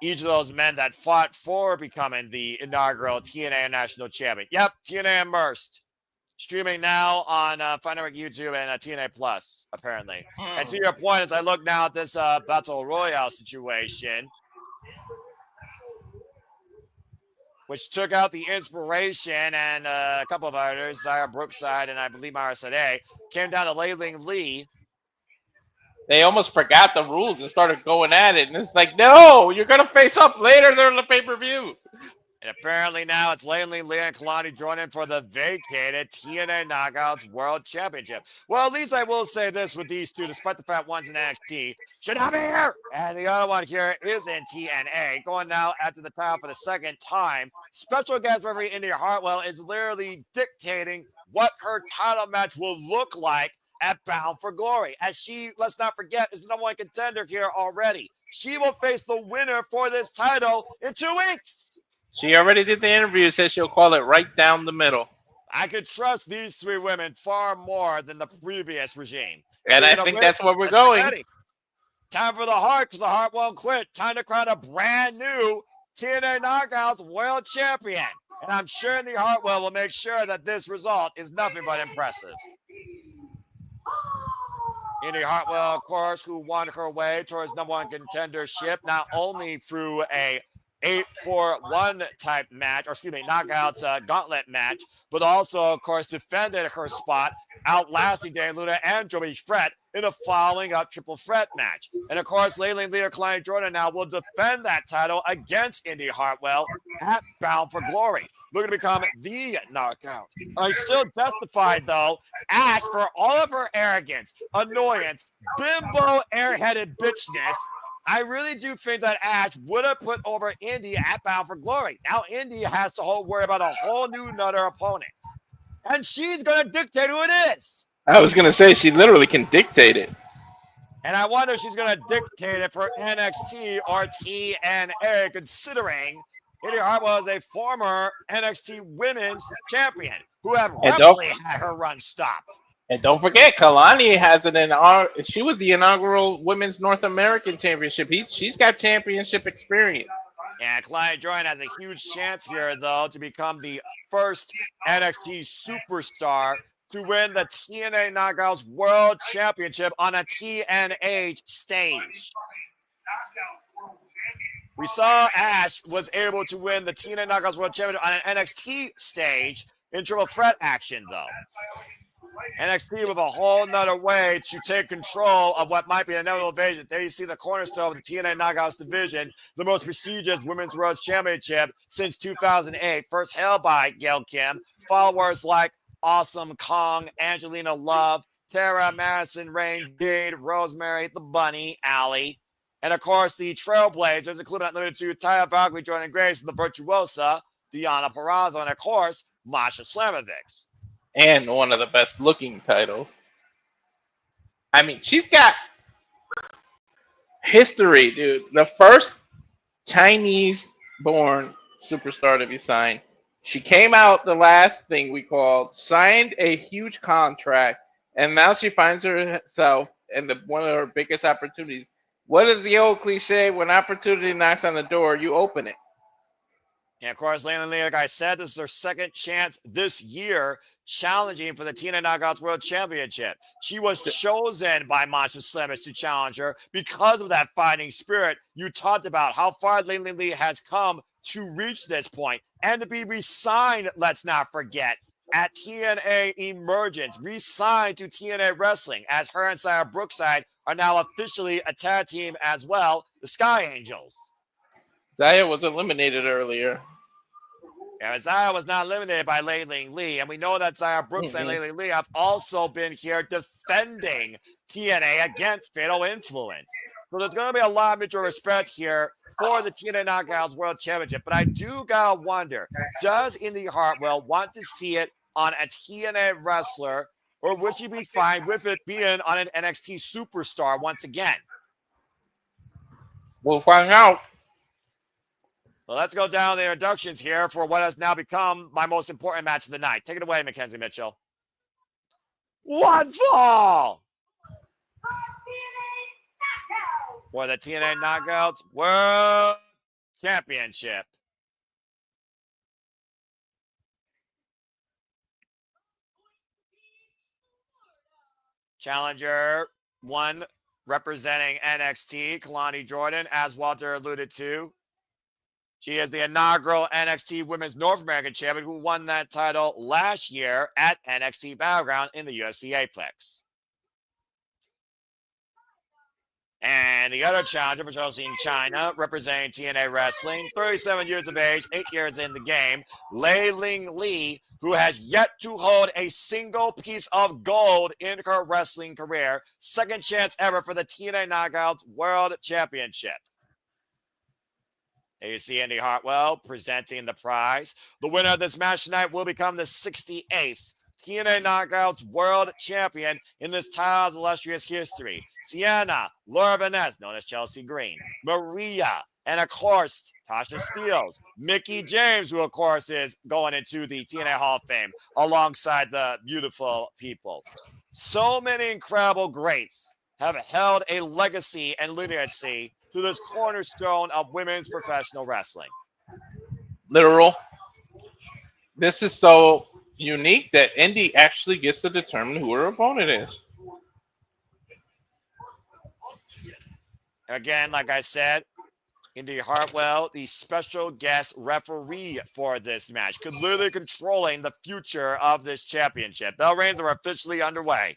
Speaker 6: each of those men that fought for becoming the inaugural TNA National Champion. Yep, TNA Immersed. Streaming now on Fight Network YouTube and TNA Plus, apparently. And to your point, as I look now at this Battle Royale situation, which took out the inspiration and a couple of others, Zaya Brookside and I believe Mara Sadeh, came down to Lei Ling Lee.
Speaker 2: They almost forgot the rules and started going at it. And it's like, no, you're going to face up later there in the pay-per-view.
Speaker 6: And apparently now it's Lei Ling Lee and Kalani joining for the vacated TNA Knockouts World Championship. Well, at least I will say this with these two, despite the fact one's in NXT, should have here. And the other one here is in TNA. Going now after the title for the second time. Special guest referee Indi Hartwell is literally dictating what her title match will look like at Bound for Glory. As she, let's not forget, is the number one contender here already. She will face the winner for this title in 2 weeks.
Speaker 2: She already did the interview, said she'll call it right down the middle.
Speaker 6: I could trust these three women far more than the previous regime.
Speaker 2: And I think that's where we're going.
Speaker 6: Ready. Time for the Heart, because the Heart won't quit. Time to crown a brand new TNA Knockouts World Champion. And I'm sure Indi Hartwell will make sure that this result is nothing but impressive. Indi Hartwell, of course, who won her way towards number one contendership, not only through a 8-4-1 type match, or excuse me, knockouts gauntlet match, but also, of course, defended her spot, outlasting Dan Luna and Joey Fred in a following up triple threat match. And of course, Lei Ling Lee or Klein Jordan now will defend that title against Indi Hartwell at Bound for Glory, looking to become the knockout. I still justified, though, Ash, for all of her arrogance, annoyance, bimbo, airheaded bitchness. I really do think that Ash would have put over Indi at Bound for Glory. Now Indi has to worry about a whole new another opponent. And she's going to dictate who it is.
Speaker 2: I was going to say, she literally can dictate it.
Speaker 6: And I wonder if she's going to dictate it for NXT or TNA, considering Indi Hartwell is a former NXT Women's Champion who have roughly had her run stop.
Speaker 2: And don't forget, Kalani has she was the inaugural Women's North American Championship. She's got championship experience.
Speaker 6: And Kalani Jordan has a huge chance here, though, to become the first NXT superstar to win the TNA Knockouts World Championship on a TNA stage. We saw Ash was able to win the TNA Knockouts World Championship on an NXT stage in triple threat action, though. NXT with a whole nother way to take control of what might be an inevitable invasion. There you see the cornerstone of the TNA Knockouts division, the most prestigious Women's World Championship since 2008. First held by Gail Kim. Followers like Awesome Kong, Angelina Love, Tara, Madison, Rain, Jade, Rosemary, the Bunny, Allie. And, of course, the Trailblazers, including not limited to Taya Valkyrie, Jordan Grace, and the Virtuosa, Deonna Purrazzo, and, of course, Masha Slamovich.
Speaker 2: And one of the best looking titles. I mean, she's got history, dude. The first Chinese-born superstar to be signed. She came out the last thing we called, signed a huge contract, and now she finds herself in one of her biggest opportunities. What is the old cliche? When opportunity knocks on the door, you open it.
Speaker 6: And, of course, Layla Lee, like I said, this is their second chance this year challenging for the TNA Knockouts World Championship. She was chosen by Masha Slamovich to challenge her because of that fighting spirit. You talked about how far Layla Lee has come to reach this point and to be re-signed, let's not forget, at TNA Emergence, re-signed to TNA Wrestling, as her and Sarah Brookside are now officially a tag team as well, the Sky Angels.
Speaker 2: Zaya was eliminated earlier.
Speaker 6: Yeah, Zaya was not eliminated by Layla Lee, and we know that Zaya Brooks and Layla Lee have also been here defending TNA against Fatal Influence. So there's going to be a lot of mutual respect here for the TNA Knockouts World Championship. But I do gotta wonder, does Indi Hartwell want to see it on a TNA wrestler, or would she be fine with it being on an NXT superstar once again?
Speaker 2: We'll find out.
Speaker 6: Well, let's go down the introductions here for what has now become my most important match of the night. Take it away, Mackenzie Mitchell. One fall for the TNA Knockouts World Championship. Challenger 1 representing NXT, Kalani Jordan, as Walter alluded to. She is the inaugural NXT Women's North American Champion who won that title last year at NXT Battleground in the UFC Apex. And the other challenger for Chelsea in China, representing TNA Wrestling, 37 years of age, 8 years in the game, Lei Ling Li, who has yet to hold a single piece of gold in her wrestling career. Second chance ever for the TNA Knockouts World Championship. There you see Indi Hartwell presenting the prize. The winner of this match tonight will become the 68th TNA Knockouts World Champion in this title's illustrious history. Sienna, Laura Vaness, known as Chelsea Green, Maria, and of course, Tasha Steeles, Mickie James, who of course is going into the TNA Hall of Fame alongside the beautiful people. So many incredible greats have held a legacy and lineage to this cornerstone of women's professional wrestling.
Speaker 2: Literal. This is so unique that Indi actually gets to determine who her opponent is.
Speaker 6: Again, like I said, Indi Hartwell, the special guest referee for this match, could literally controlling the future of this championship. Bell reigns are officially underway.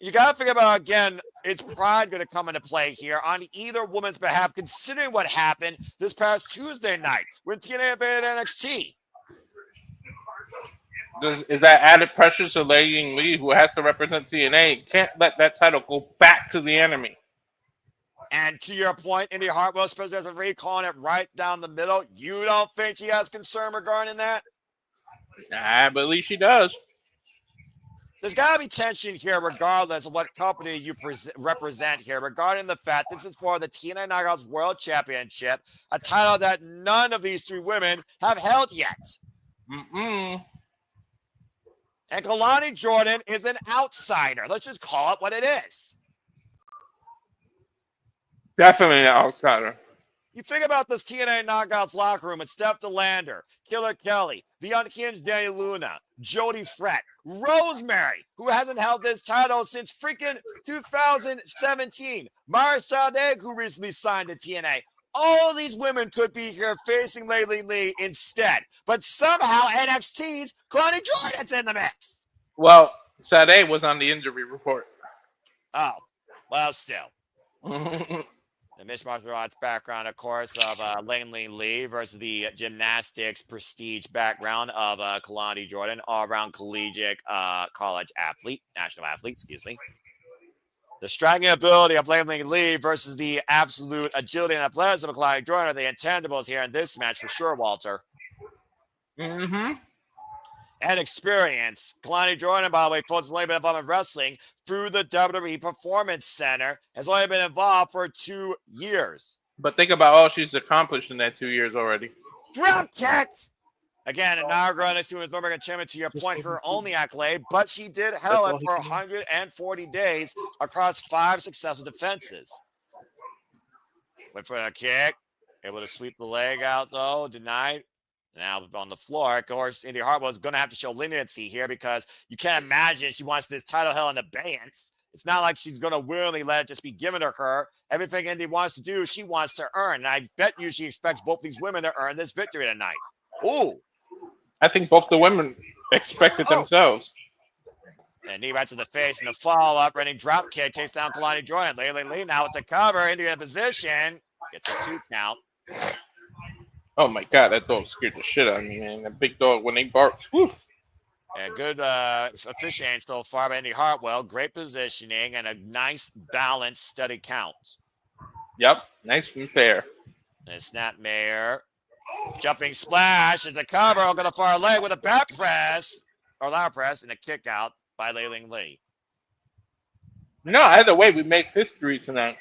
Speaker 6: You got to figure about, again, is pride going to come into play here on either woman's behalf, considering what happened this past Tuesday night when TNA invaded NXT?
Speaker 2: Is that added pressure to Lei Ling Li, who has to represent TNA? Can't let that title go back to the enemy.
Speaker 6: And to your point, Indi Hartwell, special referee, calling it right down the middle. You don't think he has concern regarding that?
Speaker 2: I believe she does.
Speaker 6: There's got to be tension here regardless of what company you represent here regarding the fact this is for the TNA Knockouts World Championship, a title that none of these three women have held yet. And Kalani Jordan is an outsider. Let's just call it what it is.
Speaker 2: Definitely an outsider.
Speaker 6: You think about this TNA Knockouts locker room with Steph DeLander, Killer Kelly, the unhinged Danny Luna, Jody Frett, Rosemary, who hasn't held this title since freaking 2017, Mara Sadegh, who recently signed to TNA. All these women could be here facing Laylee Lee instead, but somehow NXT's Kalani Jordan's in the mix.
Speaker 2: Well, Sade was on the injury report.
Speaker 6: Oh, well, still. The mixed martial arts background, of course, of Laylee Lee versus the gymnastics prestige background of Kalani Jordan, all-around collegiate college athlete, national athlete, excuse me. The striking ability of Laylee Lee versus the absolute agility and athleticism of Kalani Jordan are the intangibles here in this match for sure, Walter.
Speaker 2: Mm-hmm.
Speaker 6: And experience. Kalani Jordan, by the way, folks, has only been involved in wrestling through the WWE Performance Center, has only been involved for 2 years.
Speaker 2: But think about all she's accomplished in that 2 years already.
Speaker 6: Drop kick! Again, Nagra is doing his Northern Championship, to your point, her only accolade, but she did hell it for 140 days across 5 successful defenses. Went for a kick, able to sweep the leg out, though, denied. Now on the floor, of course, Indi Hartwell is going to have to show leniency here because you can't imagine she wants this title held in abeyance. It's not like she's going to willingly let it just be given to her. Everything Indi wants to do, she wants to earn. And I bet you she expects both these women to earn this victory tonight. Ooh.
Speaker 2: I think both the women expected themselves.
Speaker 6: And knee right to the face and the follow-up, running drop kick, takes down Kalani Jordan. Laylee Lee now with the cover, Indi in position. Gets a 2 count.
Speaker 2: Oh my God, that dog scared the shit out of me, man. That big dog, when they barked, woof.
Speaker 6: And good officiating so far by Indi Hartwell. Great positioning and a nice, balanced, steady count.
Speaker 2: Yep, nice and fair.
Speaker 6: And snap Mayer. Jumping splash is the cover. Over the far leg with a back press, or lower press, and a kick out by Laylee Lee.
Speaker 2: No, either way, we make history tonight.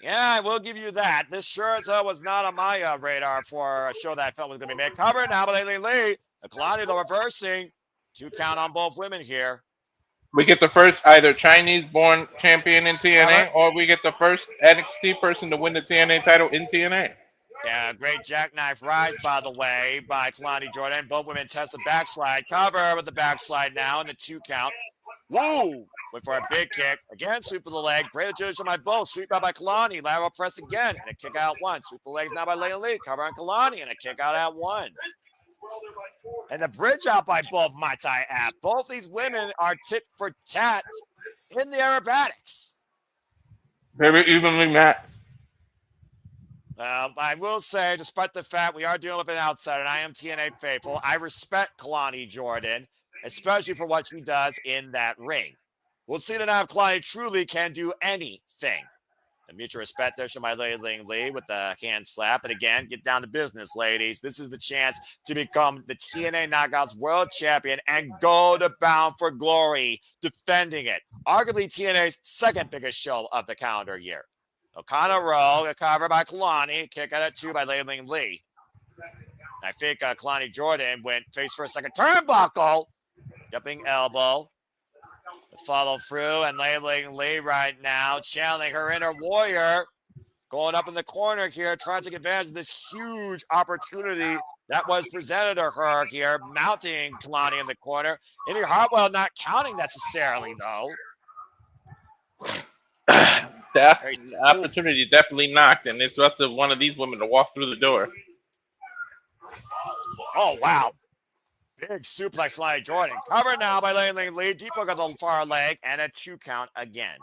Speaker 6: Yeah, I will give you that. This sure as hell was not on my radar for a show that I felt was going to be made. Covered now by Laylee Lee. Kalani, though, reversing. 2 count on both women here.
Speaker 2: We get the first either Chinese-born champion in TNA, or we get the first NXT person to win the TNA title in TNA.
Speaker 6: Yeah, great jackknife rise, by the way, by Kalani Jordan. Both women test the backslide. Cover with the backslide now and the 2 count. Woo! Went for a big kick. Again, sweep of the leg. Great agility by both. Sweep out by Kalani. Lateral press again. And a kick out 1. Sweep the legs now by Laylee Lee. Cover on Kalani. And a kick out at 1. And the bridge out by both, might I add. Both these women are tit for tat in the aerobatics.
Speaker 2: Very evenly matched.
Speaker 6: I will say, despite the fact we are dealing with an outsider, and I am TNA faithful, I respect Kalani Jordan, especially for what she does in that ring. We'll see tonight if Kalani truly can do anything. The mutual respect there shown by Laylee Lee with the hand slap. And again, get down to business, ladies. This is the chance to become the TNA Knockouts World Champion and go to Bound for Glory, defending it. Arguably TNA's second biggest show of the calendar year. O'Connor roll, a cover by Kalani, kick out at 2 by Laylee Lee. I think Kalani Jordan went face first, second turnbuckle. Jumping elbow. The follow through, and Laylee Lee right now channeling her inner warrior. Going up in the corner here, trying to take advantage of this huge opportunity that was presented to her here, mounting Kalani in the corner. Indi Hartwell not counting necessarily, though.
Speaker 2: That opportunity definitely knocked, and it's just one of these women to walk through the door.
Speaker 6: Oh, wow. Big suplex line, Jordan. Covered now by Laylee Lee. Deep hook on the far leg, and a 2 count again.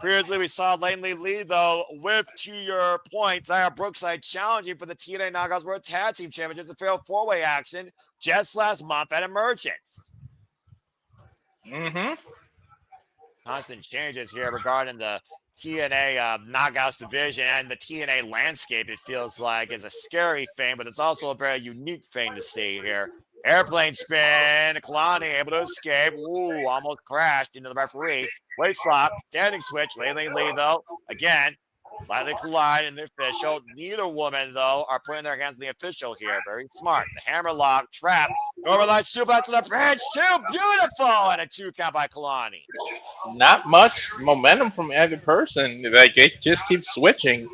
Speaker 6: Previously, we saw Laylee Lee, though, with, to your point, Xia Brookside challenging for the TNA Knockouts World Tag Team Championships in failed 4-way action just last month at Emergence.
Speaker 2: Mm-hmm.
Speaker 6: Constant changes here regarding the TNA Knockouts division and the TNA landscape, it feels like, is a scary thing, but it's also a very unique thing to see here. Airplane spin, Kalani able to escape. Ooh, almost crashed into the referee. Waist lock, standing switch. Laylee Lee, though, again, slightly collide in the official. Neither woman, though, are putting their hands on the official here. Very smart. The hammer lock, trap. Overline suplex to the bridge, 2. Beautiful. And a 2 count by Kalani.
Speaker 2: Not much momentum from either person. Like, it just keeps switching.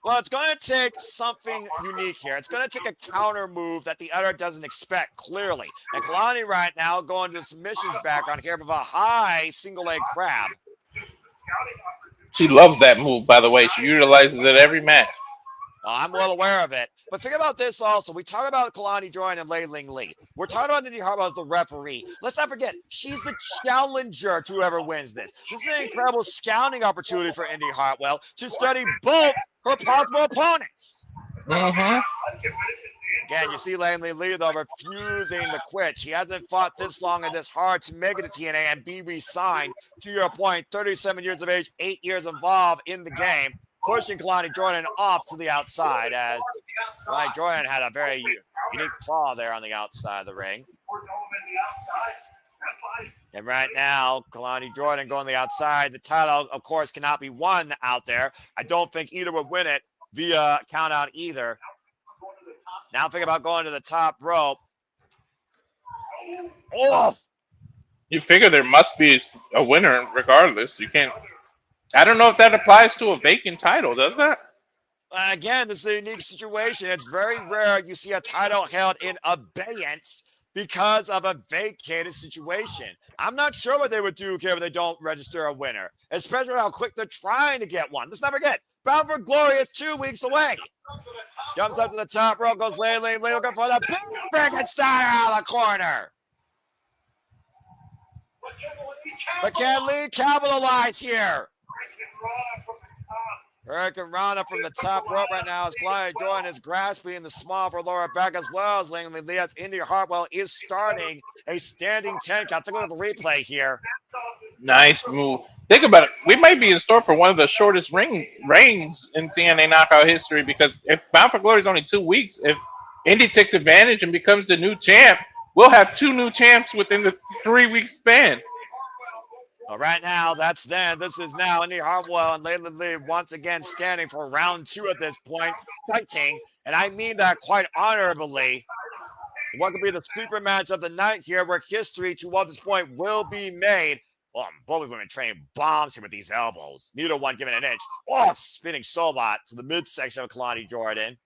Speaker 6: Well, it's going to take something unique here. It's going to take a counter move that the other doesn't expect, clearly. And Kalani right now going to submissions background here with a high single leg crab.
Speaker 2: She loves that move, by the way. She utilizes it every match.
Speaker 6: I'm well aware of it. But think about this also. We talk about Kalani Jordan and Lei Ling Lee. We're talking about Indi Hartwell as the referee. Let's not forget, she's the challenger to whoever wins this. This is an incredible scouting opportunity for Indi Hartwell to study both her possible opponents.
Speaker 2: Mm-hmm.
Speaker 6: Again, you see Lei Ling Lee, though, refusing to quit. She hasn't fought this long and this hard to make it to TNA and be re-signed. To your point, 37 years of age, 8 years involved in the game. Pushing Kalani Jordan off to the outside as Kalani Jordan had a very unique fall there on the outside of the ring. And right now, Kalani Jordan going to the outside. The title, of course, cannot be won out there. I don't think either would win it via count out either. Now think about going to the top rope. Oh!
Speaker 2: You figure there must be a winner regardless. You can't. I don't know if that applies to a vacant title, does that?
Speaker 6: Again, this is a unique situation. It's very rare you see a title held in abeyance because of a vacated situation. I'm not sure what they would do here if they don't register a winner, especially how quick they're trying to get one. Let's not forget, Bound for Glory is 2 weeks away. Jumps up to the top rope, goes Lei Ling Lee looking for the big Frankenstein out of the corner. But can Lee capitalize here? Hurricane Rana from the top rope right now as Kalani Jordan is grasping the small for lower back as well as Lei Ling Lee. As Indi Hartwell is starting a standing 10 count. Take a look at the replay here.
Speaker 2: Nice move. Think about it. We might be in store for one of the shortest reigns in TNA knockout history because if Bound for Glory is only 2 weeks, if Indi takes advantage and becomes the new champ, we'll have 2 new champs within the 3-week span.
Speaker 6: Well, right now, that's then. This is now Indi Hartwell and Lei Ling Lee once again standing for round 2 at this point, fighting, and I mean that quite honorably. What could be the super match of the night here where history to what this point will be made. Well, both women training bombs here with these elbows. Neither one giving an inch. Oh, spinning Sobot to the midsection of Kalani Jordan.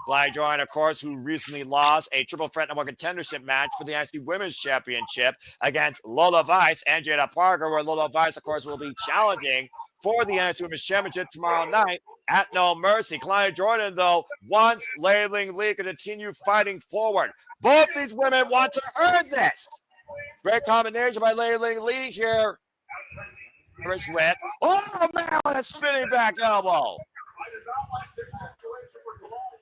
Speaker 6: Kalani Jordan, of course, who recently lost a triple threat number contendership match for the NXT Women's Championship against Lola Vice and Jada Parker, where Lola Vice, of course, will be challenging for the NXT Women's Championship tomorrow night at No Mercy. Kalani Jordan, though, wants Lei Ling Lee to continue fighting forward. Both these women want to earn this. Great combination by Lei Ling Lee here. Irish whip. Oh, man, what a spinning back elbow.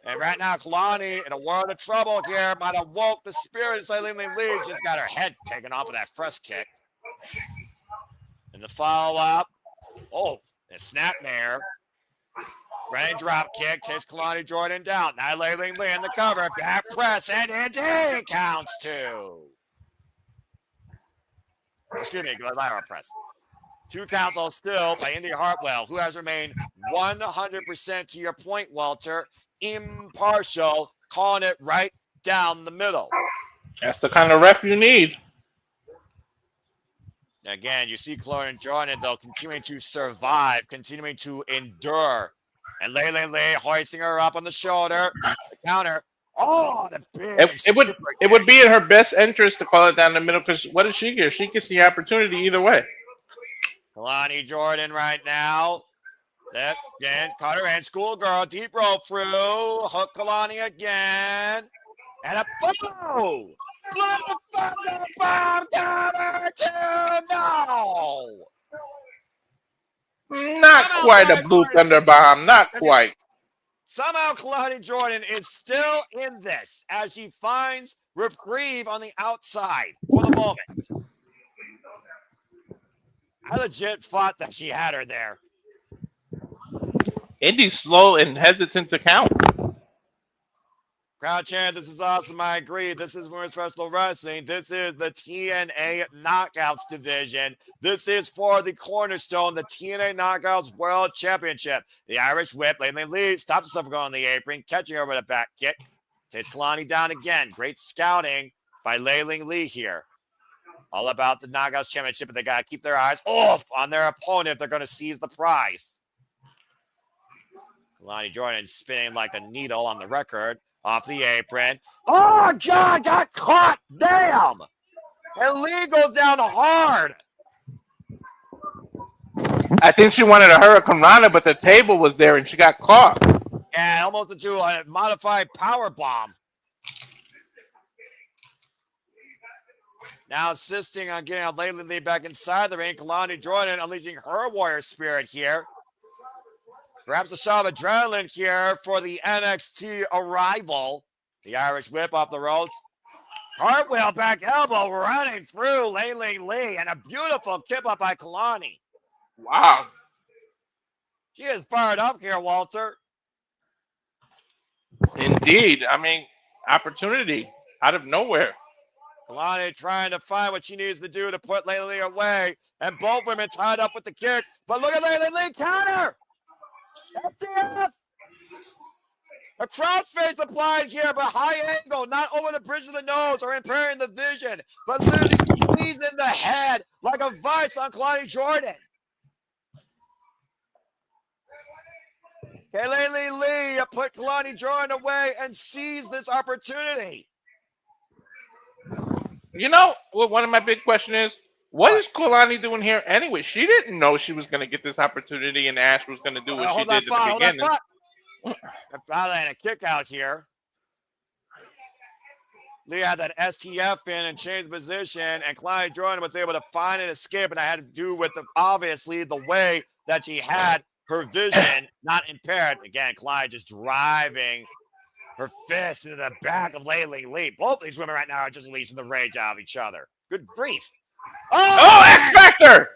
Speaker 6: And right now, Kalani in a world of trouble here. Might have woke the spirit of Lei Ling Lee. Just got her head taken off of that first kick. And the follow-up. Oh, a snapmare. Raindrop kick takes Kalani Jordan down. Now Lei Ling Lee in the cover. Back press and Indi counts 2. Excuse me, Lyra press. 2 count though still by Indi Hartwell, who has remained 100% to your point, Walter. Impartial, calling it right down the middle.
Speaker 2: That's the kind of ref you need.
Speaker 6: Again, you see Kalani Jordan, though, continuing to survive, continuing to endure. And Lei Ling Lee hoisting her up on the shoulder. The counter. Oh, the big
Speaker 2: it would be in her best interest to call it down the middle because what does she get? She gets the opportunity either way.
Speaker 6: Kalani Jordan right now. That again, caught her in. Schoolgirl, deep roll through. Hook Kalani again. And a boom! Blow the thunder bomb down her to no!
Speaker 2: Not quite a blue thunder bomb. Not quite.
Speaker 6: Somehow Kalani Jordan is still in this as she finds reprieve on the outside for the moment. I legit thought that she had her there.
Speaker 2: Indi's slow and hesitant to count.
Speaker 6: Crowd chant, this is awesome. I agree. This is Women's Professional Wrestling. This is the TNA Knockouts division. This is for the cornerstone, the TNA Knockouts World Championship. The Irish whip. Lei Ling Lee stops herself from going on the apron, catching her with a back kick. Takes Kalani down again. Great scouting by Lei Ling Lee here. All about the Knockouts Championship, but they got to keep their eyes off on their opponent if they're going to seize the prize. Kalani Jordan spinning like a needle on the record off the apron. Oh, God, got caught. Damn. And Lee goes down hard.
Speaker 2: I think she wanted a Hurricane Rana, but the table was there and she got caught.
Speaker 6: And almost into a modified power bomb. Now assisting on getting Layla Lee back inside the ring. Kalani Jordan unleashing her warrior spirit here. Perhaps a shot of adrenaline here for the NXT arrival. The Irish whip off the ropes. Hartwell back elbow running through Layla Lee. And a beautiful kip up by Kalani.
Speaker 2: Wow.
Speaker 6: She is fired up here, Walter.
Speaker 2: Indeed. I mean, opportunity out of nowhere.
Speaker 6: Kalani trying to find what she needs to do to put Layla Lee away. And both women tied up with the kick. But look at Layla Lee counter. FTF. A crowd face applied here, but high angle, not over the bridge of the nose or impairing the vision, but literally squeezing the head like a vice on Kalani Jordan. Layla Lee put Kalani Jordan away and seized this opportunity.
Speaker 2: You know what? One of my big questions is, what is Kalani doing here anyway? She didn't know she was going to get this opportunity, and Ash was going to do what she did at the beginning.
Speaker 6: And a kick out here. Lee had that STF in and changed position, and Kalani Jordan was able to find an escape, and I had to do with obviously the way that she had her vision not impaired. Again, Kalani just driving her fist into the back of Layla Lee. Both these women right now are just releasing the rage out of each other. Good grief.
Speaker 2: Oh, X Factor!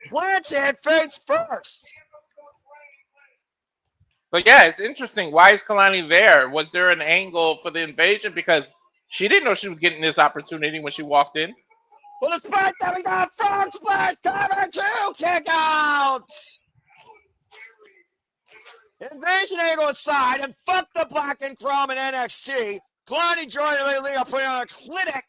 Speaker 6: Planted face first.
Speaker 2: But yeah, it's interesting. Why is Kalani there? Was there an angle for the invasion? Because she didn't know she was getting this opportunity when she walked in.
Speaker 6: Well, despite that, we got front split, cover two, kick out. Invasion angle aside, and fuck the black and chrome in NXT. Kalani Jordan and Lee are putting on a clinic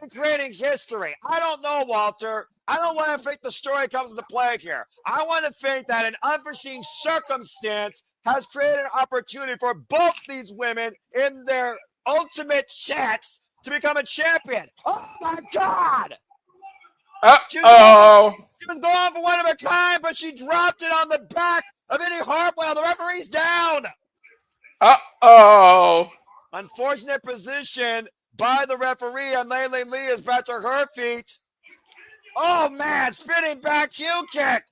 Speaker 6: in creating history. I don't know, Walter. I don't want to think the story comes into play here. I want to think that an unforeseen circumstance has created an opportunity for both these women in their ultimate chance to become a champion. Oh, my God.
Speaker 2: Uh-oh.
Speaker 6: She was going for one of a kind, but she dropped it on the back of Indi Hartwell. The referee's down.
Speaker 2: Uh-oh.
Speaker 6: Unfortunate position by the referee, and Layla Lee is back to her feet. Oh, man, spinning back heel kick.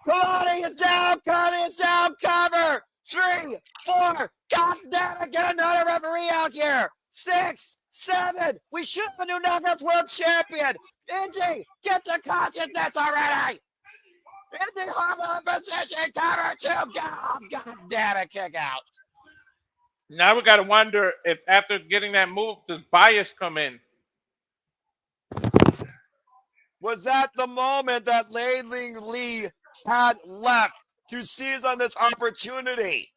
Speaker 6: Kalani is down, cover. 3, 4, God damn it, get another referee out here. 6, 7, we should have a new Knockouts World Champion. Indi, get to consciousness already. Indi Hartwell in position, cover 2, God damn it, kick out.
Speaker 2: Now we got to wonder if after getting that move, does bias come in?
Speaker 6: Was that the moment that Layla Lee had left to seize on this opportunity?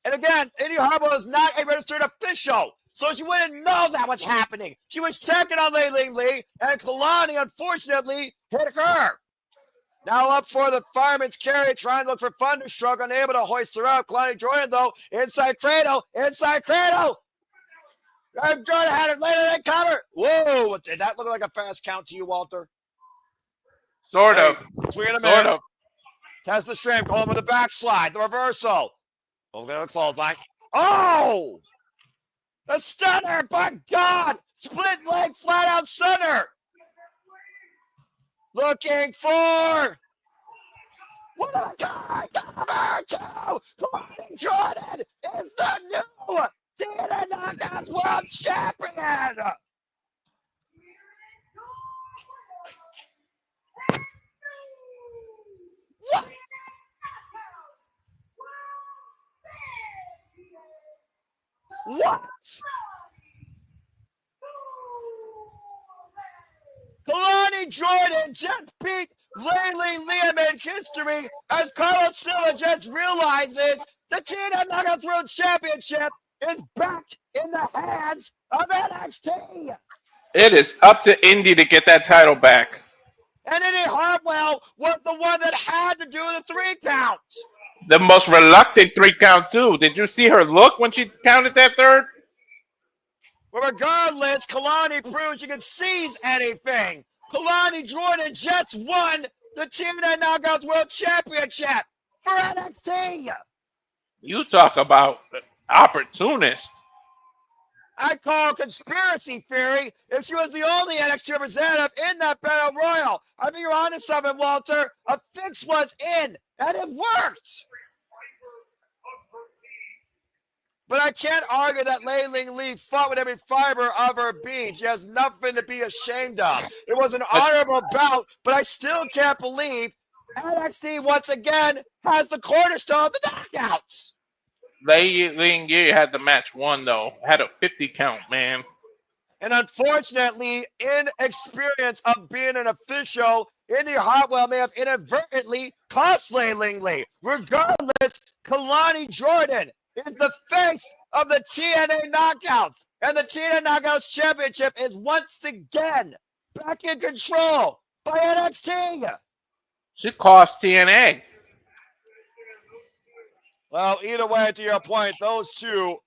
Speaker 6: And again, Indi Hartwell is not a registered official, so she wouldn't know that was happening. She was checking on Layla Lee, and Kalani, unfortunately, hit her. Now up for the fireman's carry, trying to look for Thunderstruck, unable to hoist her up. Kalani Jordan, though, inside cradle. Jordan had it, Layla Lee cover. Whoa, did that look like a fast count to you, Walter?
Speaker 2: Sort of.
Speaker 6: Swing and a miss. Test the stream, call him with a backslide, the reversal. Over the clothesline. Oh! The stunner, by God! Split leg, flat out stunner. Looking for. What a guy! Cover 2! Kalani Jordan is the new TNA Knockouts World Champion! What? What? Kalani Jordan just beat Layla Lee and made history as Carlos Silva just realizes the TNA Knockouts World Championship is back in the hands of NXT.
Speaker 2: It is up to Indi to get that title back.
Speaker 6: And Indi Hartwell was the one that had to do the 3 count.
Speaker 2: The most reluctant 3 count too. Did you see her look when she counted that third?
Speaker 6: But regardless, Kalani proves you can seize anything. Kalani Jordan just won the TNA Knockouts World Championship for NXT.
Speaker 2: You talk about opportunist.
Speaker 6: I call conspiracy theory if she was the only NXT representative in that Battle Royal. I think you're onto something, Walter. A fix was in, and it worked. But I can't argue that Lei Ling Lee fought with every fiber of her being. She has nothing to be ashamed of. It was an honorable bout, but I still can't believe NXT once again has the cornerstone of the knockouts.
Speaker 2: Lei Ling Yi had the match won though. Had a 50 count, man.
Speaker 6: And unfortunately, inexperience of being an official, Indi Hartwell may have inadvertently cost Lei Ling Lee. Regardless, Kalani Jordan is the face of the TNA Knockouts. And the TNA Knockouts Championship is once again back in control by NXT.
Speaker 2: She cost TNA.
Speaker 6: Well, either way, to your point, those two,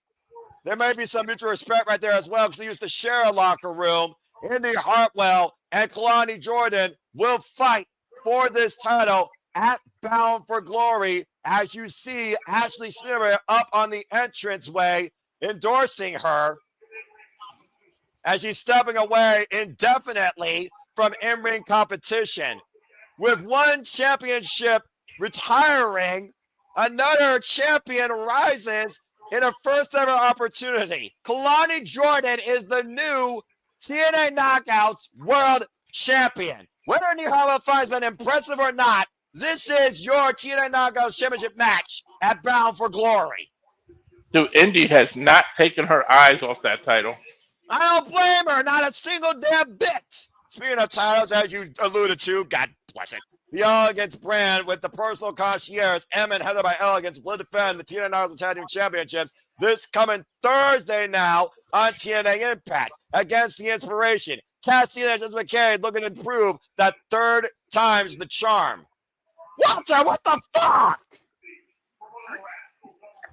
Speaker 6: there may be some mutual respect right there as well because they used to share a locker room. Indi Hartwell and Kalani Jordan will fight for this title at Bound for Glory. As you see Ashley Snimmer up on the entranceway endorsing her as she's stepping away indefinitely from in-ring competition. With one championship retiring, another champion rises in a first ever opportunity. Kalani Jordan is the new TNA Knockouts World Champion. Whether Indi Hartwell finds that impressive or not, this is your TNA Knockouts Championship match at Bound for Glory.
Speaker 2: Dude, Indi has not taken her eyes off that title.
Speaker 6: I don't blame her, not a single damn bit. Speaking of titles, as you alluded to, God bless it. The Elegance brand with the personal concierge, Em and Heather by Elegance, will defend the TNA Knockouts Tag Team Championships this coming Thursday now on TNA Impact against the Inspiration. Cassie and McKay looking to prove that third time's the charm. Walter, what the fuck?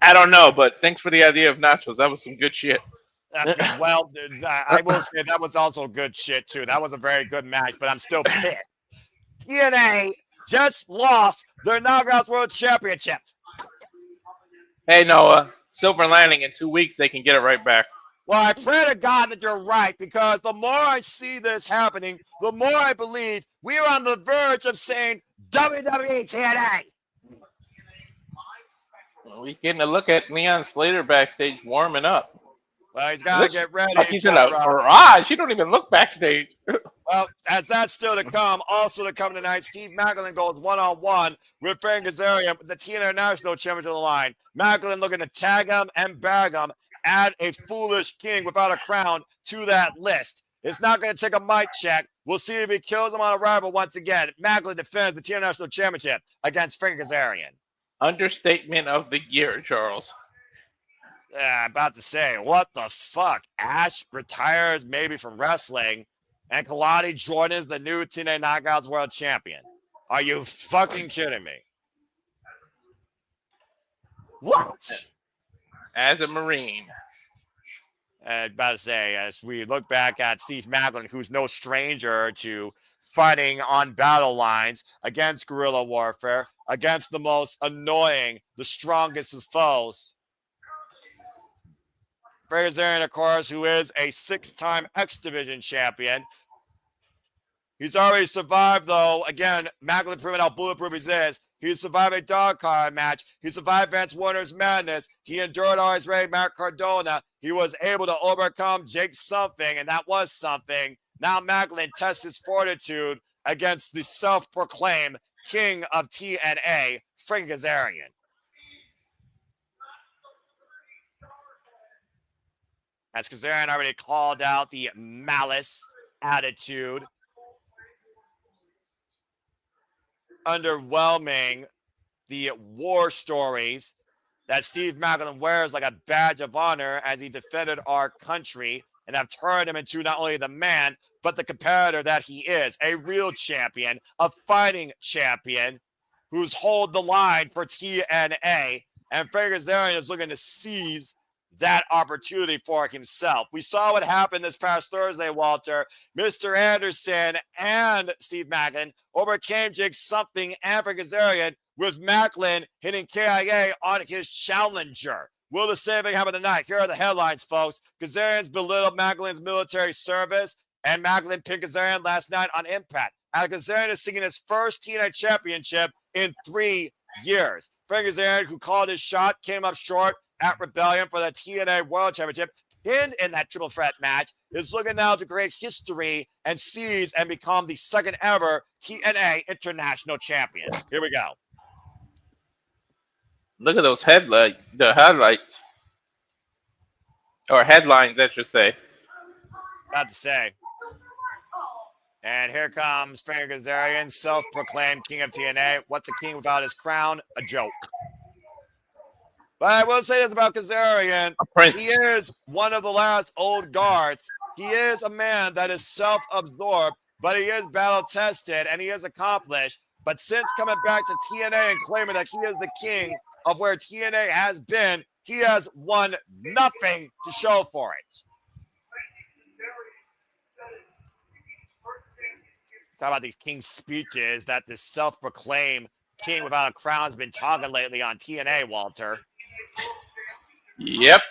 Speaker 2: I don't know, but thanks for the idea of nachos. That was some good shit.
Speaker 6: Well, I will say that was also good shit, too. That was a very good match, but I'm still pissed. TNA just lost their Knockouts World Championship.
Speaker 2: Hey, Noah, silver lining in 2 weeks, they can get it right back.
Speaker 6: Well, I pray to God that you're right, because the more I see this happening, the more I believe we are on the verge of saying WWE TNA.
Speaker 2: We're getting a look at Leon Slater backstage warming up.
Speaker 6: Well, he's got to get ready.
Speaker 2: Like he's in a garage. He don't even look backstage.
Speaker 6: Well, as that's still to come, also to come tonight, Steve Maclin goes one-on-one with Frankie Kazarian with the TNA National Championship on the line. Maclin looking to tag him and bag him, add a foolish king without a crown to that list. It's not going to take a mic check. We'll see if he kills him on arrival once again. Maclin defends the TNA National Championship against Frankie Kazarian.
Speaker 2: Understatement of the year, Charles.
Speaker 6: About to say, what the fuck? Ash retires maybe from wrestling, and Kalani Jordan is the new TNA Knockouts World Champion. Are you fucking kidding me? What?
Speaker 2: As a Marine.
Speaker 6: About to say, as we look back at Steve Maclin, who's no stranger to fighting on battle lines against guerrilla warfare, against the most annoying, the strongest of foes. Kazarian, of course, who is a 6-time X Division champion. He's already survived, though. Again, Maclin proving how bulletproof he is. He survived a dog collar match. He survived Vince Warner's madness. He endured always Ray Matt Cardona. He was able to overcome Jake something, and that was something. Now Maclin tests his fortitude against the self-proclaimed king of TNA, Frankie Kazarian. As Kazarian already called out the malice attitude, underwhelming the war stories that Steve Maclin wears like a badge of honor as he defended our country and have turned him into not only the man, but the competitor that he is, a real champion, a fighting champion. who's hold the line for TNA, and Frankie Kazarian is looking to seize that opportunity for himself. We saw what happened this past Thursday, Walter. Mr. Anderson and Steve Maclin overcame Jake Something and Frankie Kazarian, with Maclin hitting KIA on his challenger. Will the same thing happen tonight? Here are the headlines, folks. Kazarian's belittled Maclin's military service, and Maclin pinned Kazarian last night on Impact. Kazarian is seeking his first TNA championship in 3 years. Frankie Kazarian, who called his shot, came up short at Rebellion for the TNA World Championship, pinned in that triple threat match, is looking now to create history and seize and become the second ever TNA International Champion. Here we go.
Speaker 2: Look at those headlights. Or headlines, I should say.
Speaker 6: About to say. And here comes Frankie Kazarian, self-proclaimed king of TNA. What's a king without his crown? A joke. But I will say this about Kazarian. He is one of the last old guards. He is a man that is self-absorbed, but he is battle-tested and he is accomplished. But since coming back to TNA and claiming that he is the king of where TNA has been, he has won nothing to show for it. Talk about these king speeches that this self-proclaimed king without a crown has been talking lately on TNA, Walter.
Speaker 2: Yep.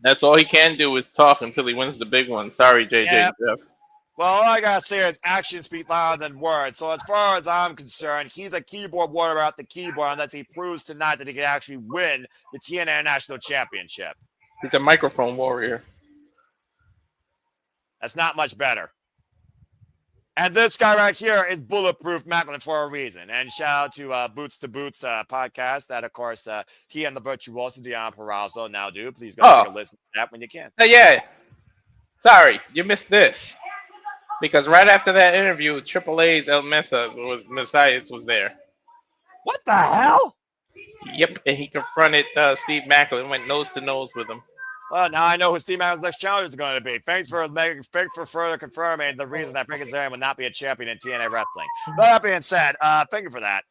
Speaker 2: That's all he can do is talk until he wins the big one. Sorry, JJ.
Speaker 6: Yep.
Speaker 2: Jeff.
Speaker 6: Well, all I gotta say is actions speak louder than words. So as far as I'm concerned, he's a keyboard warrior at the keyboard unless he proves tonight that he can actually win the TNA National Championship.
Speaker 2: He's a microphone warrior.
Speaker 6: That's not much better. And this guy right here is Bulletproof Maclin for a reason. And shout out to Boots to Boots podcast that, of course, he and the Virtuoso Dion Perazzo now do. Please go take a listen to that when you can.
Speaker 2: Yeah. Sorry, you missed this. Because right after that interview, Triple A's El Messias was there.
Speaker 6: What the hell?
Speaker 2: Yep, and he confronted Steve Maclin, went nose to nose with him.
Speaker 6: Well, now I know who Steve Maclin's next challenger is going to be. Thanks for further confirming the reason that Frankie Kazarian will not be a champion in TNA wrestling. That being said, thank you for that,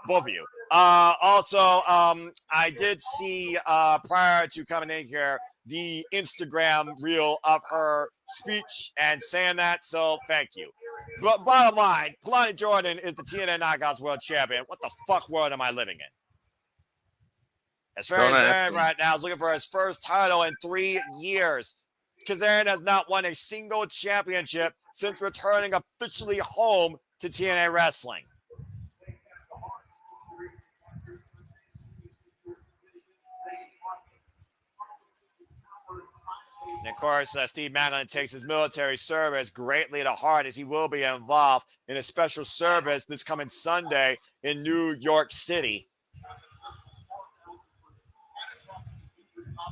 Speaker 6: both of you. Also, I did see prior to coming in here the Instagram reel of her speech and saying that, so thank you. But bottom line, Kalani Jordan is the TNA Knockouts World Champion. What the fuck world am I living in? As far as Kazarian right now is looking for his first title in 3 years. Kazarian has not won a single championship since returning officially home to TNA Wrestling. And of course, Steve Maclin takes his military service greatly to heart as he will be involved in a special service this coming Sunday in New York City.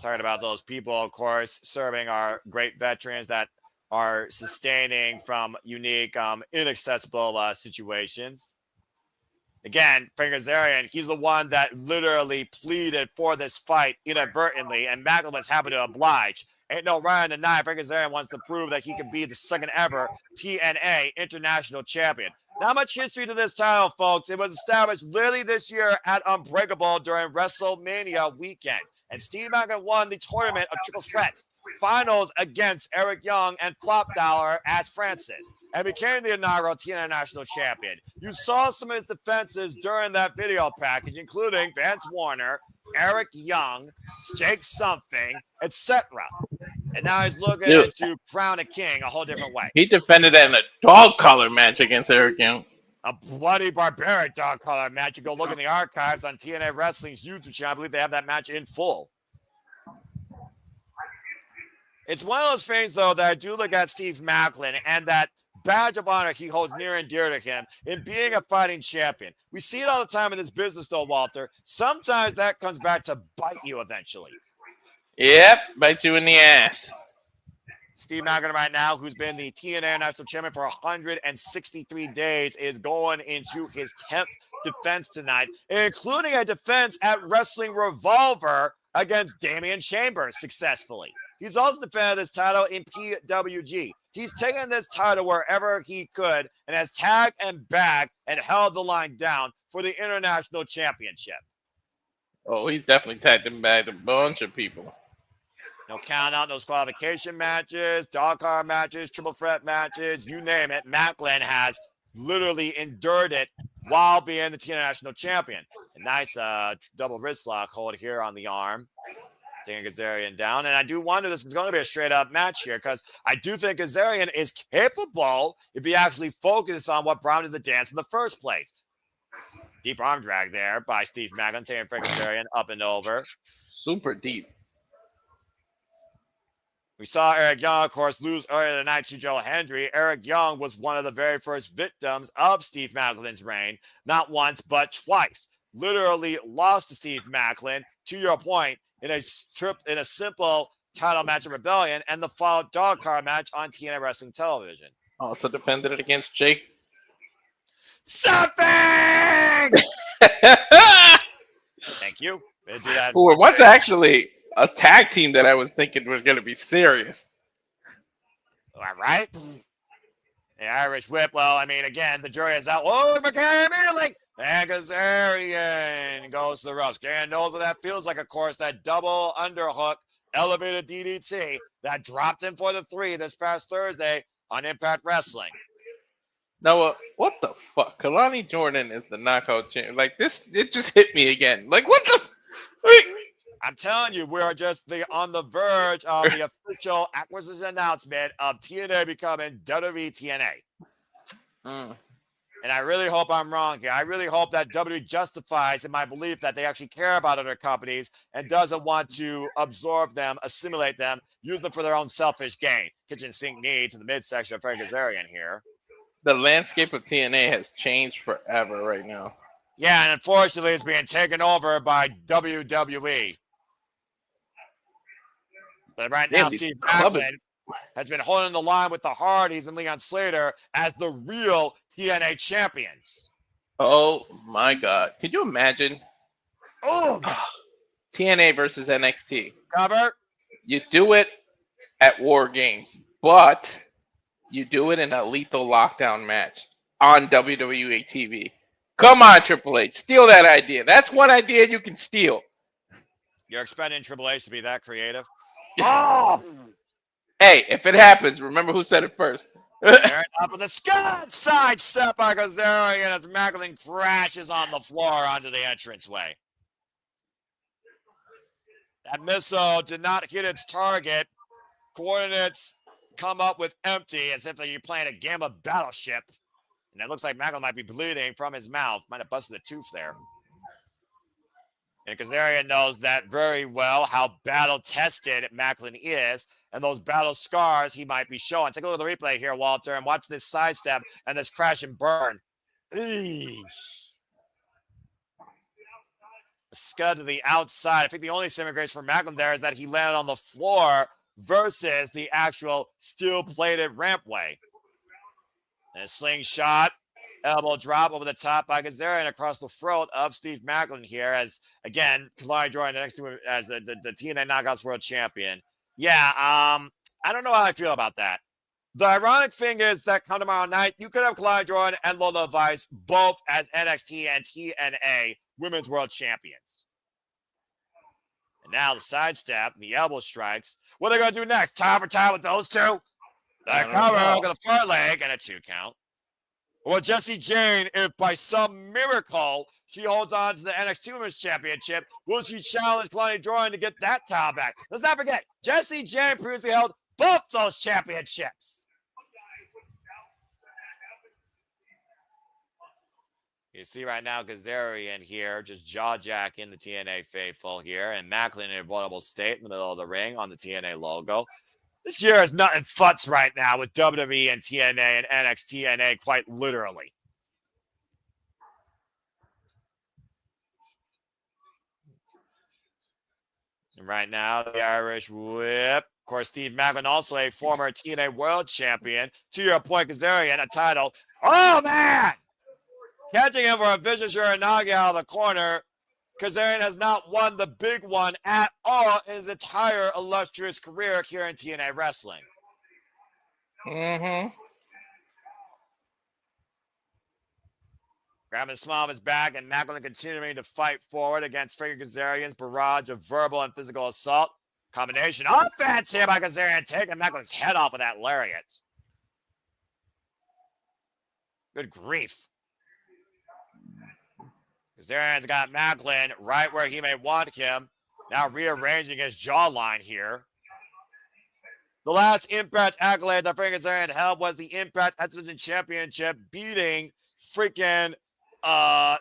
Speaker 6: Talking about those people, of course, serving our great veterans that are sustaining from unique, inaccessible situations. Again, Frankie Kazarian, he's the one that literally pleaded for this fight inadvertently, and Maclin was happy to oblige. Ain't no Ryan tonight. Frankie Kazarian wants to prove that he can be the second ever TNA International Champion. Not much history to this title, folks. It was established literally this year at Unbreakable during WrestleMania weekend. And Steve Maclin won the tournament of triple threats finals against Eric Young and Flop Dollar as Francis and became the inaugural TNA National Champion. You saw some of his defenses during that video package, including Vance Warner, Eric Young, Jake Something, etc. And now he's looking to crown a king a whole different way.
Speaker 2: He defended that in a dog collar match against Eric Young.
Speaker 6: A bloody barbaric dog collar match. You go look in the archives on TNA Wrestling's YouTube channel. I believe they have that match in full. It's one of those things, though, that I do look at Steve Maclin and that badge of honor he holds near and dear to him in being a fighting champion. We see it all the time in this business, though, Walter. Sometimes that comes back to bite you eventually.
Speaker 2: Yep, bites you in the ass.
Speaker 6: Steve Maclin right now, who's been the TNA National Champion for 163 days, is going into his 10th defense tonight, including a defense at Wrestling Revolver against Damian Chambers successfully. He's also defended this title in PWG. He's taken this title wherever he could and has tagged and bagged and held the line down for the International Championship.
Speaker 2: Oh, he's definitely tagged him back a bunch of people.
Speaker 6: No count out those qualification matches, dog car matches, triple threat matches, you name it. Maclin has literally endured it while being the TNA National Champion. A nice double wrist lock hold here on the arm. Taking Kazarian down. And I do wonder this is going to be a straight up match here because I do think Kazarian is capable if he actually focuses on what brought him to the dance in the first place. Deep arm drag there by Steve Maclin, taking Frankie Kazarian up and over.
Speaker 2: Super deep.
Speaker 6: We saw Eric Young, of course, lose earlier tonight to Joe Hendry. Eric Young was one of the very first victims of Steve Maclin's reign, not once, but twice. Literally lost to Steve Maclin, to your point, in a simple title match of Rebellion and the followed dog car match on TNA Wrestling Television.
Speaker 2: Also defended it against Jake.
Speaker 6: Something! Thank you. Do that.
Speaker 2: Who were once actually a tag team that I was thinking was going to be serious.
Speaker 6: All right. The Irish Whip. Well, I mean, again, the jury is out. Oh, McKay immediately. And Kazarian goes to the ropes. Kazarian knows what that feels like, of course. That double underhook, elevated DDT that dropped him for the 3 this past Thursday on Impact Wrestling.
Speaker 2: Now, what the fuck? Kalani Jordan is the knockout champion. Like, this, it just hit me again. Like, what the...
Speaker 6: I'm telling you, we are just on the verge of the official acquisition announcement of TNA becoming WWE TNA. And I really hope I'm wrong here. I really hope that WWE justifies in my belief that they actually care about other companies and doesn't want to absorb them, assimilate them, use them for their own selfish gain. Kitchen sink knee to the midsection of Frankie Kazarian here.
Speaker 2: The landscape of TNA has changed forever right now.
Speaker 6: Yeah, and unfortunately, it's being taken over by WWE. But right now, Steve Maclin has been holding the line with the Hardys and Leon Slater as the real TNA champions.
Speaker 2: Oh, my God. Could you imagine?
Speaker 6: Oh,
Speaker 2: TNA versus NXT.
Speaker 6: Cover.
Speaker 2: You do it at War Games, but you do it in a lethal lockdown match on WWE TV. Come on, Triple H. Steal that idea. That's one idea you can steal.
Speaker 6: You're expecting Triple H to be that creative?
Speaker 2: Oh! Hey, if it happens, remember who said it first.
Speaker 6: Aaron up with a side step by Kazarian as Maclin crashes on the floor onto the entranceway. That missile did not hit its target. Coordinates come up with empty as if you're playing a game of Battleship. And it looks like Maclin might be bleeding from his mouth. Might have busted a tooth there. And Kazarian knows that very well, how battle-tested Maclin is, and those battle scars he might be showing. Take a look at the replay here, Walter, and watch this sidestep and this crash and burn. Eesh. A scud to the outside. I think the only saving grace for Maclin there is that he landed on the floor versus the actual steel-plated rampway. And a slingshot. Elbow drop over the top by Kazarian across the throat of Steve Maclin here as, again, Kalani Jordan next to him as the TNA Knockouts World Champion. Yeah, I don't know how I feel about that. The ironic thing is that come tomorrow night, you could have Kalani Jordan and Lola Vice both as NXT and TNA Women's World Champions. And now the sidestep, the elbow strikes. What are they going to do next? Tie for tie with those two? The cover, with a far leg and a 2 count. Well, Jessie Jane, if by some miracle she holds on to the NXT Women's Championship, will she challenge Kalani Jordan to get that title back? Let's not forget, Jessie Jane previously held both those championships. You see right now Kazarian here, just jaw-jacking the TNA faithful here, and Maclin in a vulnerable state in the middle of the ring on the TNA logo. This year is nothing futz right now with WWE and TNA and NXT quite literally. And right now, the Irish Whip. Of course, Steve Maclin, also a former TNA World Champion. To your point, Kazarian, a title. Oh, man! Catching him for a vicious Uranagi out of the corner. Kazarian has not won the big one at all in his entire illustrious career here in TNA Wrestling.
Speaker 2: Mm-hmm.
Speaker 6: Grabbing Slamovich's back, and Maclin continuing to fight forward against Frankie Kazarian's barrage of verbal and physical assault. Combination offense here by Kazarian, taking Maclin's head off with that lariat. Good grief. Kazarian's got Maclin right where he may want him. Now rearranging his jawline here. The last Impact accolade that Frankie Kazarian held was the Impact X-Division Championship, beating freaking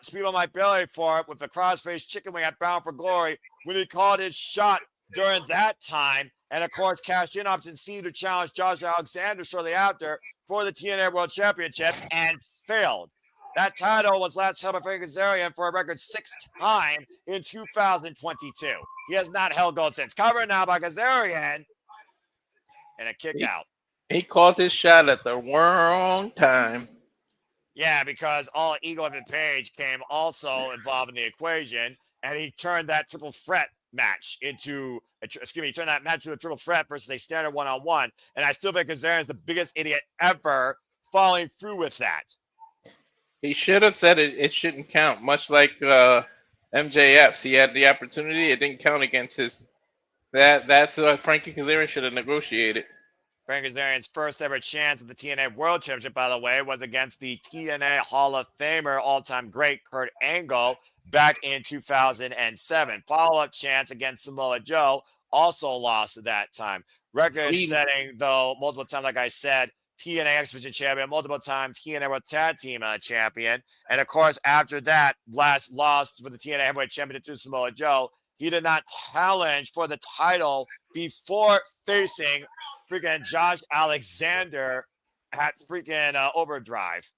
Speaker 6: Speed on My Belly for it with the crossface chicken wing at Bound for Glory when he called his shot during that time. And of course, cashed in option C to challenge Josh Alexander shortly after for the TNA World Championship and failed. That title was last held by Frankie Kazarian for a record 6th time in 2022. He has not held gold since. Covered now by Kazarian. And a kick out.
Speaker 2: He called his shot at the wrong time.
Speaker 6: Yeah, because all Eagle and Page came also involved in the equation, and he turned that triple threat match into, he turned that match into a triple threat versus a standard one-on-one, and I still think Kazarian's the biggest idiot ever following through with that.
Speaker 2: He should have said it shouldn't count, much like MJF's. He had the opportunity, it didn't count against his. That's what Frankie Kazarian should have negotiated.
Speaker 6: Frankie Kazarian's first ever chance at the TNA World Championship, by the way, was against the TNA Hall of Famer, all-time great Kurt Angle, back in 2007. Follow-up chance against Samoa Joe, also lost at that time. Record-setting, though, multiple times, like I said, TNA X-Division champion, multiple times TNA World Tag Team champion. And, of course, after that, last loss for the TNA Heavyweight Championship to Samoa Joe, he did not challenge for the title before facing freaking Josh Alexander at freaking Overdrive.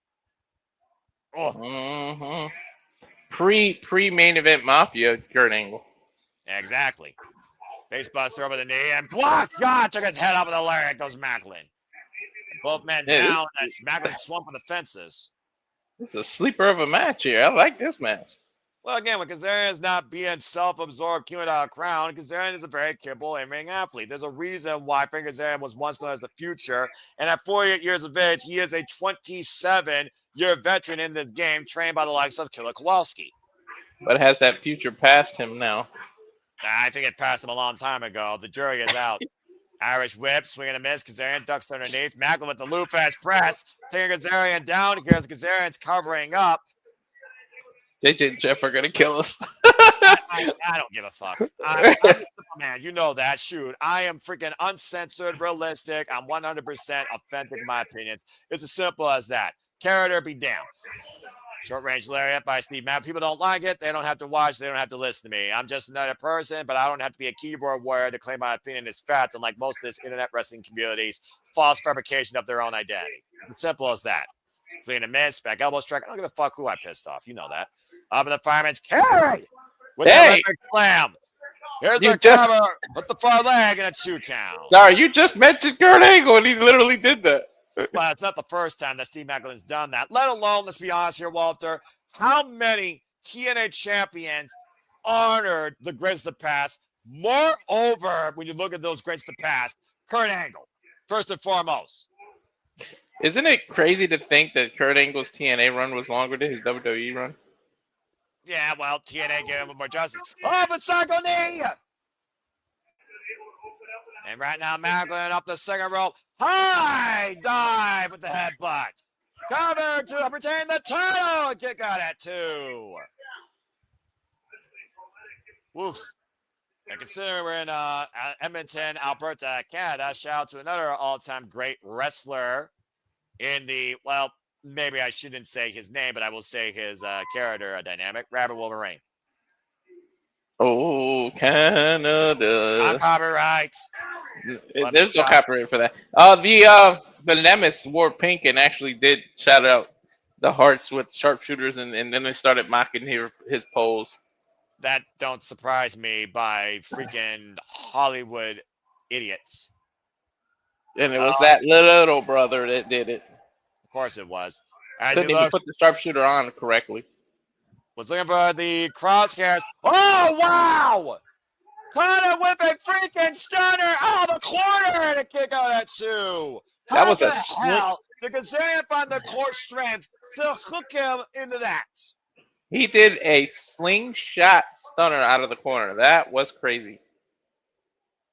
Speaker 6: Oh.
Speaker 2: Mm-hmm. Pre-main event Mafia, Kurt Angle.
Speaker 6: Exactly. Facebuster over the knee and block. God, took his head off with a lariat. Goes Maclin. Both men down as Maclin swamping the fences.
Speaker 2: It's a sleeper of a match here. I like this match.
Speaker 6: Well, again, when Kazarian's not being self-absorbed, queuing out a crown, Kazarian is a very capable in-ring athlete. There's a reason why Frankie Kazarian was once known as the future, and at 48 years of age, he is a 27-year veteran in this game, trained by the likes of Killer Kowalski.
Speaker 2: But has that future passed him now?
Speaker 6: I think it passed him a long time ago. The jury is out. Irish whip, swinging a miss. Kazarian ducks underneath. Maclin with the loop fast press, taking Kazarian down. Here's Kazarian's covering up.
Speaker 2: JJ and Jeff are going to kill us.
Speaker 6: I don't give a fuck. I'm a simple man. You know that. Shoot. I am freaking uncensored, realistic. I'm 100% authentic in my opinions. It's as simple as that. Character be damned. Short range lariat by Steve Mapp. People don't like it. They don't have to watch. They don't have to listen to me. I'm just another person, but I don't have to be a keyboard warrior to claim my opinion is fact. Unlike most of this internet wrestling community's false fabrication of their own identity. It's as simple as that. Clean a miss, back elbow strike. I don't give a fuck who I pissed off. You know that. Up in the fireman's carry with the electric slam. Here's the cover with the far leg and a 2 count.
Speaker 2: Sorry, you just mentioned Kurt Angle and he literally did that.
Speaker 6: Well, it's not the first time that Steve Maclin's done that. Let alone, let's be honest here, Walter, how many TNA champions honored the greats of the past? Moreover, when you look at those greats of the past, Kurt Angle, first and foremost.
Speaker 2: Isn't it crazy to think that Kurt Angle's TNA run was longer than his WWE run?
Speaker 6: Yeah, well, TNA gave him more justice. Oh, but cycle knee! And right now, Maclin up the second rope. High dive with the headbutt. Cover to retain the title. Kick out at 2. Woof. And considering we're in Edmonton, Alberta, Canada, shout out to another all-time great wrestler in the, well, maybe I shouldn't say his name, but I will say his character dynamic, Rabbit Wolverine.
Speaker 2: Oh, Canada.
Speaker 6: Copyright.
Speaker 2: There's no copyright for that. The Nemesis wore pink and actually did shout out the Hearts with sharpshooters, and then they started mocking his pose.
Speaker 6: That don't surprise me by freaking Hollywood idiots.
Speaker 2: And it was that little brother that did it.
Speaker 6: Of course it was.
Speaker 2: Couldn't even put the sharpshooter on correctly.
Speaker 6: Was looking for the crosshairs. Oh, wow! Caught it with a freaking stunner. Oh, the corner and a kick out at 2.
Speaker 2: That was a
Speaker 6: hell did Kazarian find the core strength to hook him into that.
Speaker 2: He did a slingshot stunner out of the corner. That was crazy.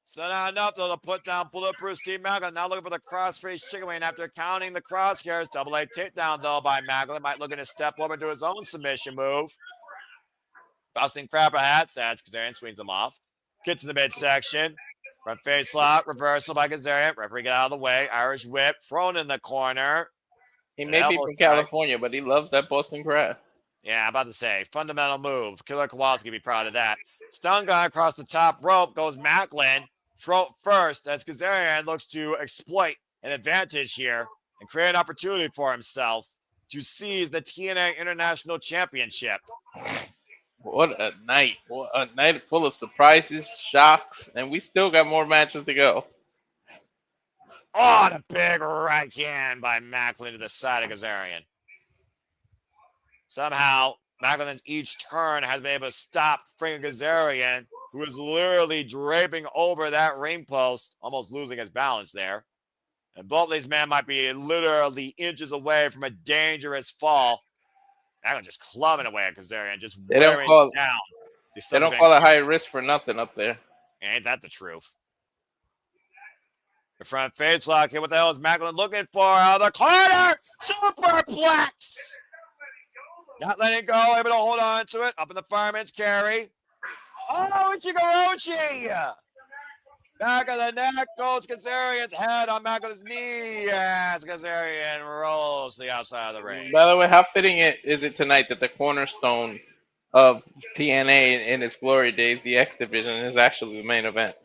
Speaker 6: So not enough though to put down Bulletproof Steve Maclin. Now looking for the crossface chicken wing after counting the crosshairs. Double A takedown though by Maclin. Might looking to step over to his own submission move. Busting crapper hats as Kazarian swings him off. Gets to the midsection. Front face lock. Reversal by Kazarian. Referee get out of the way. Irish whip. Thrown in the corner.
Speaker 2: He
Speaker 6: An
Speaker 2: may be
Speaker 6: elbow
Speaker 2: from
Speaker 6: strike.
Speaker 2: California, but he loves that Boston crab.
Speaker 6: Yeah, I'm about to say. Fundamental move. Killer Kowalski be proud of that. Stun gun across the top rope goes Maclin. Throat first as Kazarian looks to exploit an advantage here and create an opportunity for himself to seize the TNA International Championship.
Speaker 2: What a night. What a night full of surprises, shocks, and we still got more matches to go.
Speaker 6: Oh, the big right hand by Maclin to the side of Kazarian. Somehow, Maclin's each turn has been able to stop Frankie Kazarian, who is literally draping over that ring post, almost losing his balance there. And both these men might be literally inches away from a dangerous fall. Maclin just clubbing away at Kazarian, just wearing down.
Speaker 2: They don't call it high risk for nothing up there.
Speaker 6: Ain't that the truth? The front face lock here. What the hell is Maclin looking for? Out of the corner! Superplex! Not letting go, able to hold on to it. Up in the fireman's carry. Oh, Ichigoroshi! Back of the neck goes Kazarian's head on Maclin's knee as Kazarian rolls to the outside of the ring.
Speaker 2: By the way, how fitting is it tonight that the cornerstone of TNA in its glory days, the X Division, is actually the main event?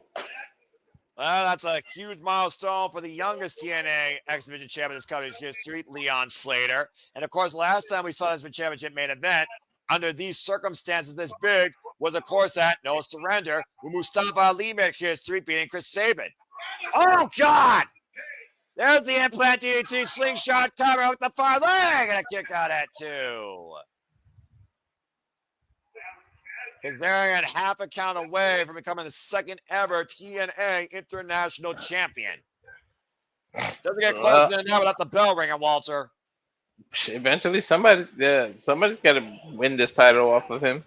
Speaker 6: Well, that's a huge milestone for the youngest TNA X Division champion in this company's history, Leon Slater. And of course, last time we saw this championship main event under these circumstances this big was, of course, at No Surrender, where Mustafa Ali made history beating Chris Sabin. Oh, God! There's the implant DDT slingshot cover with the far leg and a kick out at 2. Kazarian half a count away from becoming the second ever TNA International Champion. Doesn't get close to now without the bell ringing, Walter.
Speaker 2: Eventually, somebody's got to win this title off of him.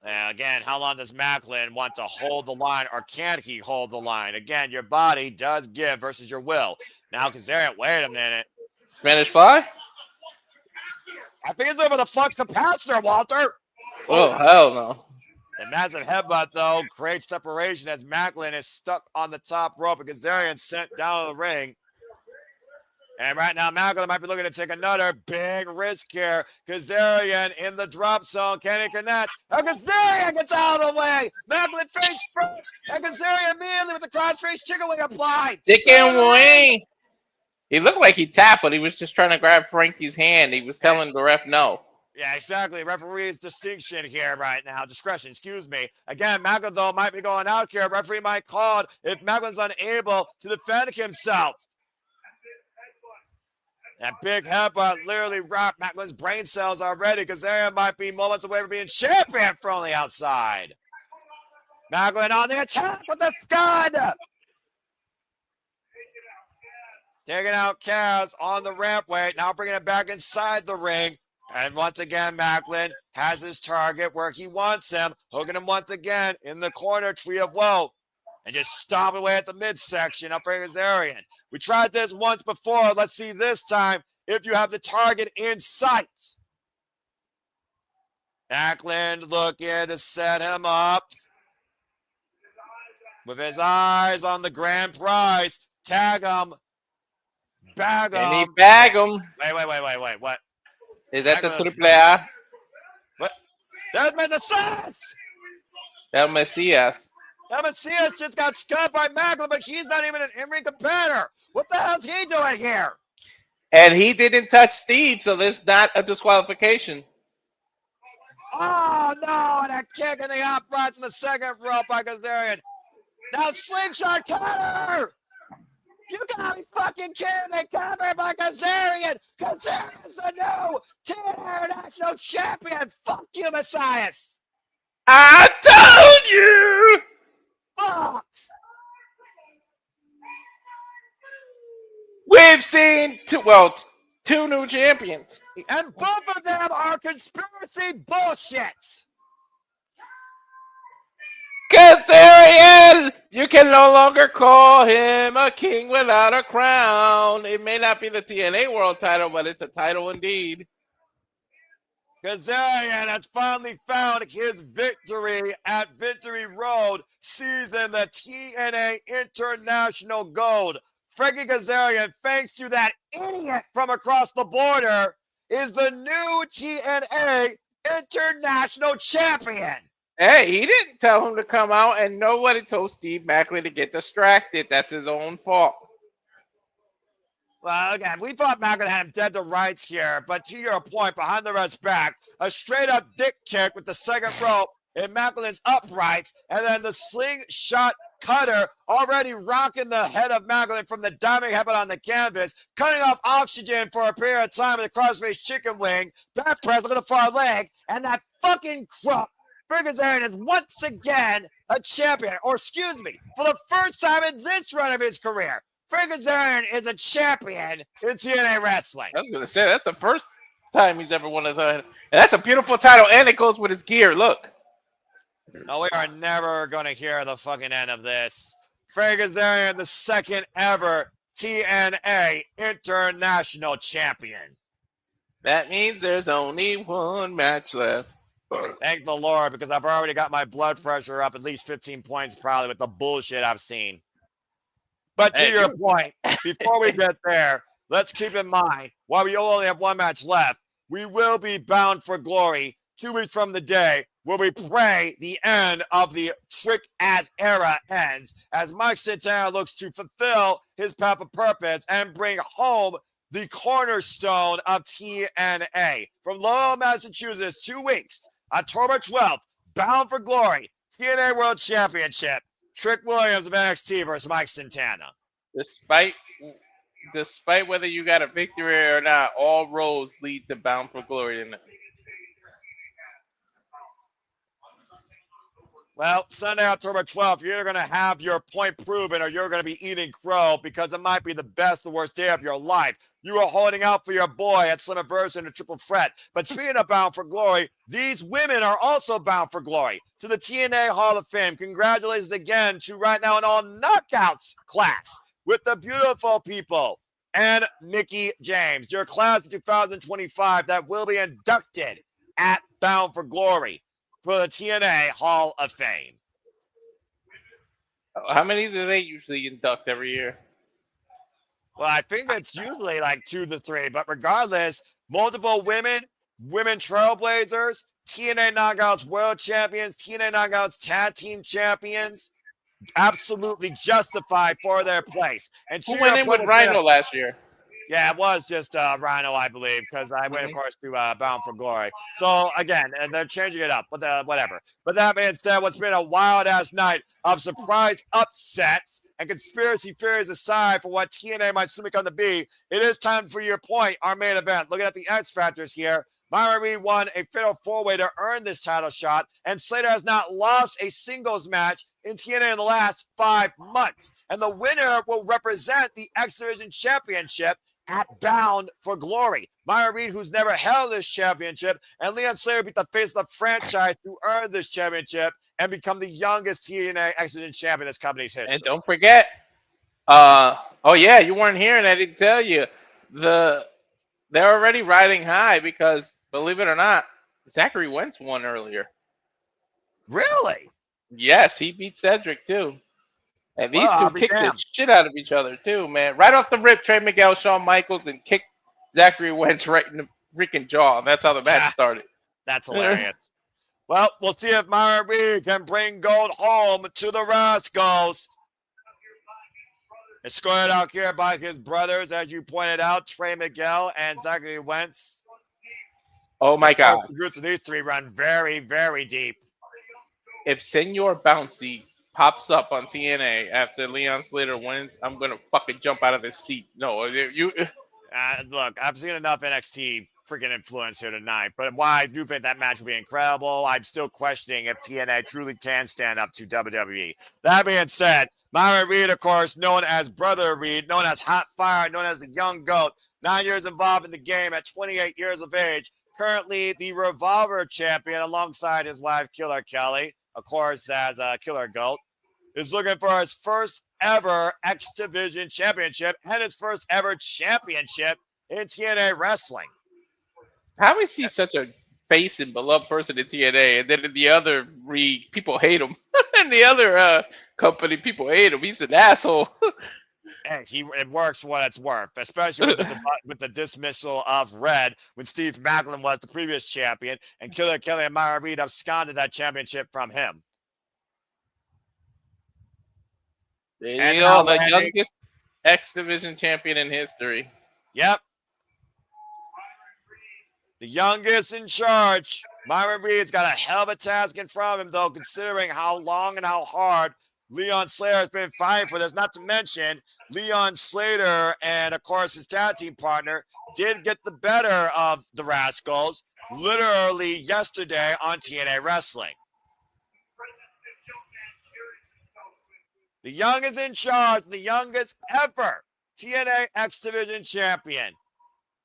Speaker 6: Again, how long does Maclin want to hold the line, or can he hold the line? Again, your body does give versus your will. Now, Kazarian, wait a minute.
Speaker 2: Spanish Fly?
Speaker 6: I think it's over the flux capacitor, Walter.
Speaker 2: Oh, hell no.
Speaker 6: The massive headbutt, though, creates separation as Maclin is stuck on the top rope and Kazarian sent down to the ring. And right now, Maclin might be looking to take another big risk here. Kazarian in the drop zone. Can he connect? And Kazarian gets out of the way. Maclin face first. And Kazarian immediately with the crossface chicken wing applied.
Speaker 2: Chicken wing. He looked like he tapped, but he was just trying to grab Frankie's hand. He was telling the ref no.
Speaker 6: Yeah, exactly. Referee's distinction here right now. Discretion, excuse me. Again, Maclin, though, might be going out here. Referee might call it if Maclin's unable to defend himself. That big headbutt literally rocked Maclin's brain cells already. Kazarian might be moments away from being champion from the outside. Maclin on the attack with the scud. Taking out Kaz on the rampway. Now bringing it back inside the ring. And once again, Maclin has his target where he wants him. Hooking him once again in the corner tree of woe. And just stomping away at the midsection up for Kazarian. We tried this once before. Let's see this time if you have the target in sight. Maclin looking to set him up. With his eyes on the grand prize. Tag him. Bag him.
Speaker 2: Can he bag him?
Speaker 6: Wait. What?
Speaker 2: Is that the AAA?
Speaker 6: What? There's Messias!
Speaker 2: El Messias.
Speaker 6: El Messias just got scuffed by Maclin, but he's not even an in-ring competitor. What the hell's he doing here?
Speaker 2: And he didn't touch Steve, so there's not a disqualification.
Speaker 6: Oh, no, and a kick in the uprights in the second rope by Kazarian. Now slingshot cutter! You gotta be fucking kidding me! Cover by Kazarian! Kazarian's the new TNA International Champion! Fuck you, Messias!
Speaker 2: I told you!
Speaker 6: Fuck!
Speaker 2: We've seen 2 new champions.
Speaker 6: And both of them are conspiracy bullshit.
Speaker 2: Kazarian! You can no longer call him a king without a crown. It may not be the TNA world title, but it's a title indeed.
Speaker 6: Kazarian has finally found his victory at Victory Road, seizing the TNA International Gold. Frankie Kazarian, thanks to that idiot from across the border, is the new TNA International Champion.
Speaker 2: Hey, he didn't tell him to come out, and nobody told Steve Maclin to get distracted. That's his own fault.
Speaker 6: Well, again, we thought Maclin had him dead to rights here, but to your point, behind the ref's back, a straight-up dick kick with the second rope in Maclin's uprights, and then the slingshot cutter already rocking the head of Maclin from the diving headbutt on the canvas, cutting off oxygen for a period of time with a crossface chicken wing, back press, look at the far leg, and that fucking crook. Kazarian is once again a champion, or excuse me, for the first time in this run of his career, Kazarian is a champion in TNA wrestling.
Speaker 2: I was going to say, that's the first time he's ever won his own. And that's a beautiful title, and it goes with his gear. Look.
Speaker 6: No, we are never going to hear the fucking end of this. Kazarian, the second ever TNA International Champion.
Speaker 2: That means there's only one match left.
Speaker 6: Thank the Lord, because I've already got my blood pressure up at least 15 points probably with the bullshit I've seen. But to your point, before we get there, let's keep in mind, while we only have one match left, we will be bound for glory 2 weeks from the day where we pray the end of the trick-ass era ends as Mike Santana looks to fulfill his path of purpose and bring home the cornerstone of TNA. From Lowell, Massachusetts, 2 weeks, October 12th, Bound for Glory, TNA World Championship, Trick Williams of NXT versus Mike Santana.
Speaker 2: Despite whether you got a victory or not, all roads lead to Bound for Glory.
Speaker 6: Well, Sunday, October 12th, you're going to have your point proven or you're going to be eating crow because it might be the best or worst day of your life. You are holding out for your boy at Slamovich in a triple threat. But speaking of Bound for Glory, these women are also bound for glory. To the TNA Hall of Fame, congratulations again to right now an all knockouts class with the beautiful people and Mickie James, your class of 2025 that will be inducted at Bound for Glory for the TNA Hall of Fame.
Speaker 2: How many do they usually induct every year?
Speaker 6: Well, I think it's usually like 2 to 3, but regardless, multiple women trailblazers, TNA Knockouts World Champions, TNA Knockouts Tag Team Champions, absolutely justified for their place. And
Speaker 2: who went in with Rhino last year?
Speaker 6: Yeah, it was just Rhino, I believe, because I went, of course, to Bound for Glory. So, again, they're changing it up, but whatever. But that being said, what's been a wild-ass night of surprise upsets and conspiracy theories aside for what TNA might soon come to be, it is time for your point, our main event. Looking at the X Factors here, Myron Reed won a fatal four-way to earn this title shot, and Slater has not lost a singles match in TNA in the last 5 months. And the winner will represent the X Division Championship at Bound for Glory. Myron Reed, who's never held this championship, and Leon Slater beat the face of the franchise to earn this championship and become the youngest TNA X Division champion in this company's history.
Speaker 2: And don't forget, oh yeah, you weren't here and I didn't tell you. They're already riding high because, believe it or not, Zachary Wentz won earlier.
Speaker 6: Really?
Speaker 2: Yes, he beat Cedric too. And these two kicked the shit out of each other too, man. Right off the rip, Trey Miguel, Shawn Michaels, and kicked Zachary Wentz right in the freaking jaw. That's how the match started.
Speaker 6: That's hilarious. Well, we'll see if Myron Reed can bring gold home to the Rascals. Escorted out here by his brothers, as you pointed out, Trey Miguel and Zachary Wentz.
Speaker 2: Oh my God.
Speaker 6: The groups of these three run very, very deep.
Speaker 2: If Senor Bouncy pops up on TNA after Leon Slater wins, I'm going to fucking jump out of this seat. No, you...
Speaker 6: Look, I've seen enough NXT freaking influence here tonight. But while I do think that match will be incredible, I'm still questioning if TNA truly can stand up to WWE. That being said, Myron Reed, of course, known as Brother Reed, known as Hot Fire, known as the Young Goat, 9 years involved in the game at 28 years of age, currently the Revolver champion alongside his wife, Killer Kelly, of course, as Killer Goat, is looking for his first ever X Division championship and his first ever championship in TNA wrestling.
Speaker 2: How is he such a face and beloved person in TNA, and then in the other Reed, people hate him, and the other company, people hate him? He's an asshole.
Speaker 6: Hey, it works for what it's worth, especially with the dismissal of Red when Steve Maclin was the previous champion, and Killer Kelly and Myron Reed absconded that championship from him.
Speaker 2: There you go, the youngest X Division champion in history.
Speaker 6: Yep. The youngest in charge. Myron Reed's got a hell of a task in front of him, though, considering how long and how hard Leon Slater has been fighting for this. Not to mention, Leon Slater and, of course, his tag team partner did get the better of the Rascals literally yesterday on TNA Wrestling. The youngest in charge, the youngest ever TNA X Division champion.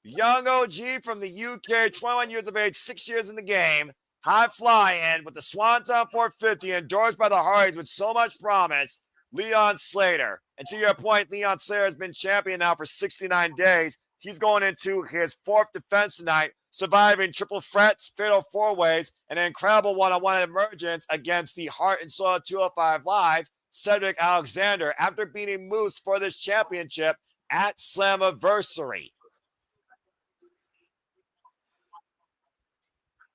Speaker 6: Young OG from the UK, 21 years of age, 6 years in the game. High flying with the Swanton 450, endorsed by the Hardys with so much promise, Leon Slater. And to your point, Leon Slater has been champion now for 69 days. He's going into his fourth defense tonight, surviving triple threats, fatal four-ways, and an incredible one-on-one emergence against the Heart and Soul 205 Live, Cedric Alexander, after beating Moose for this championship at Slammiversary.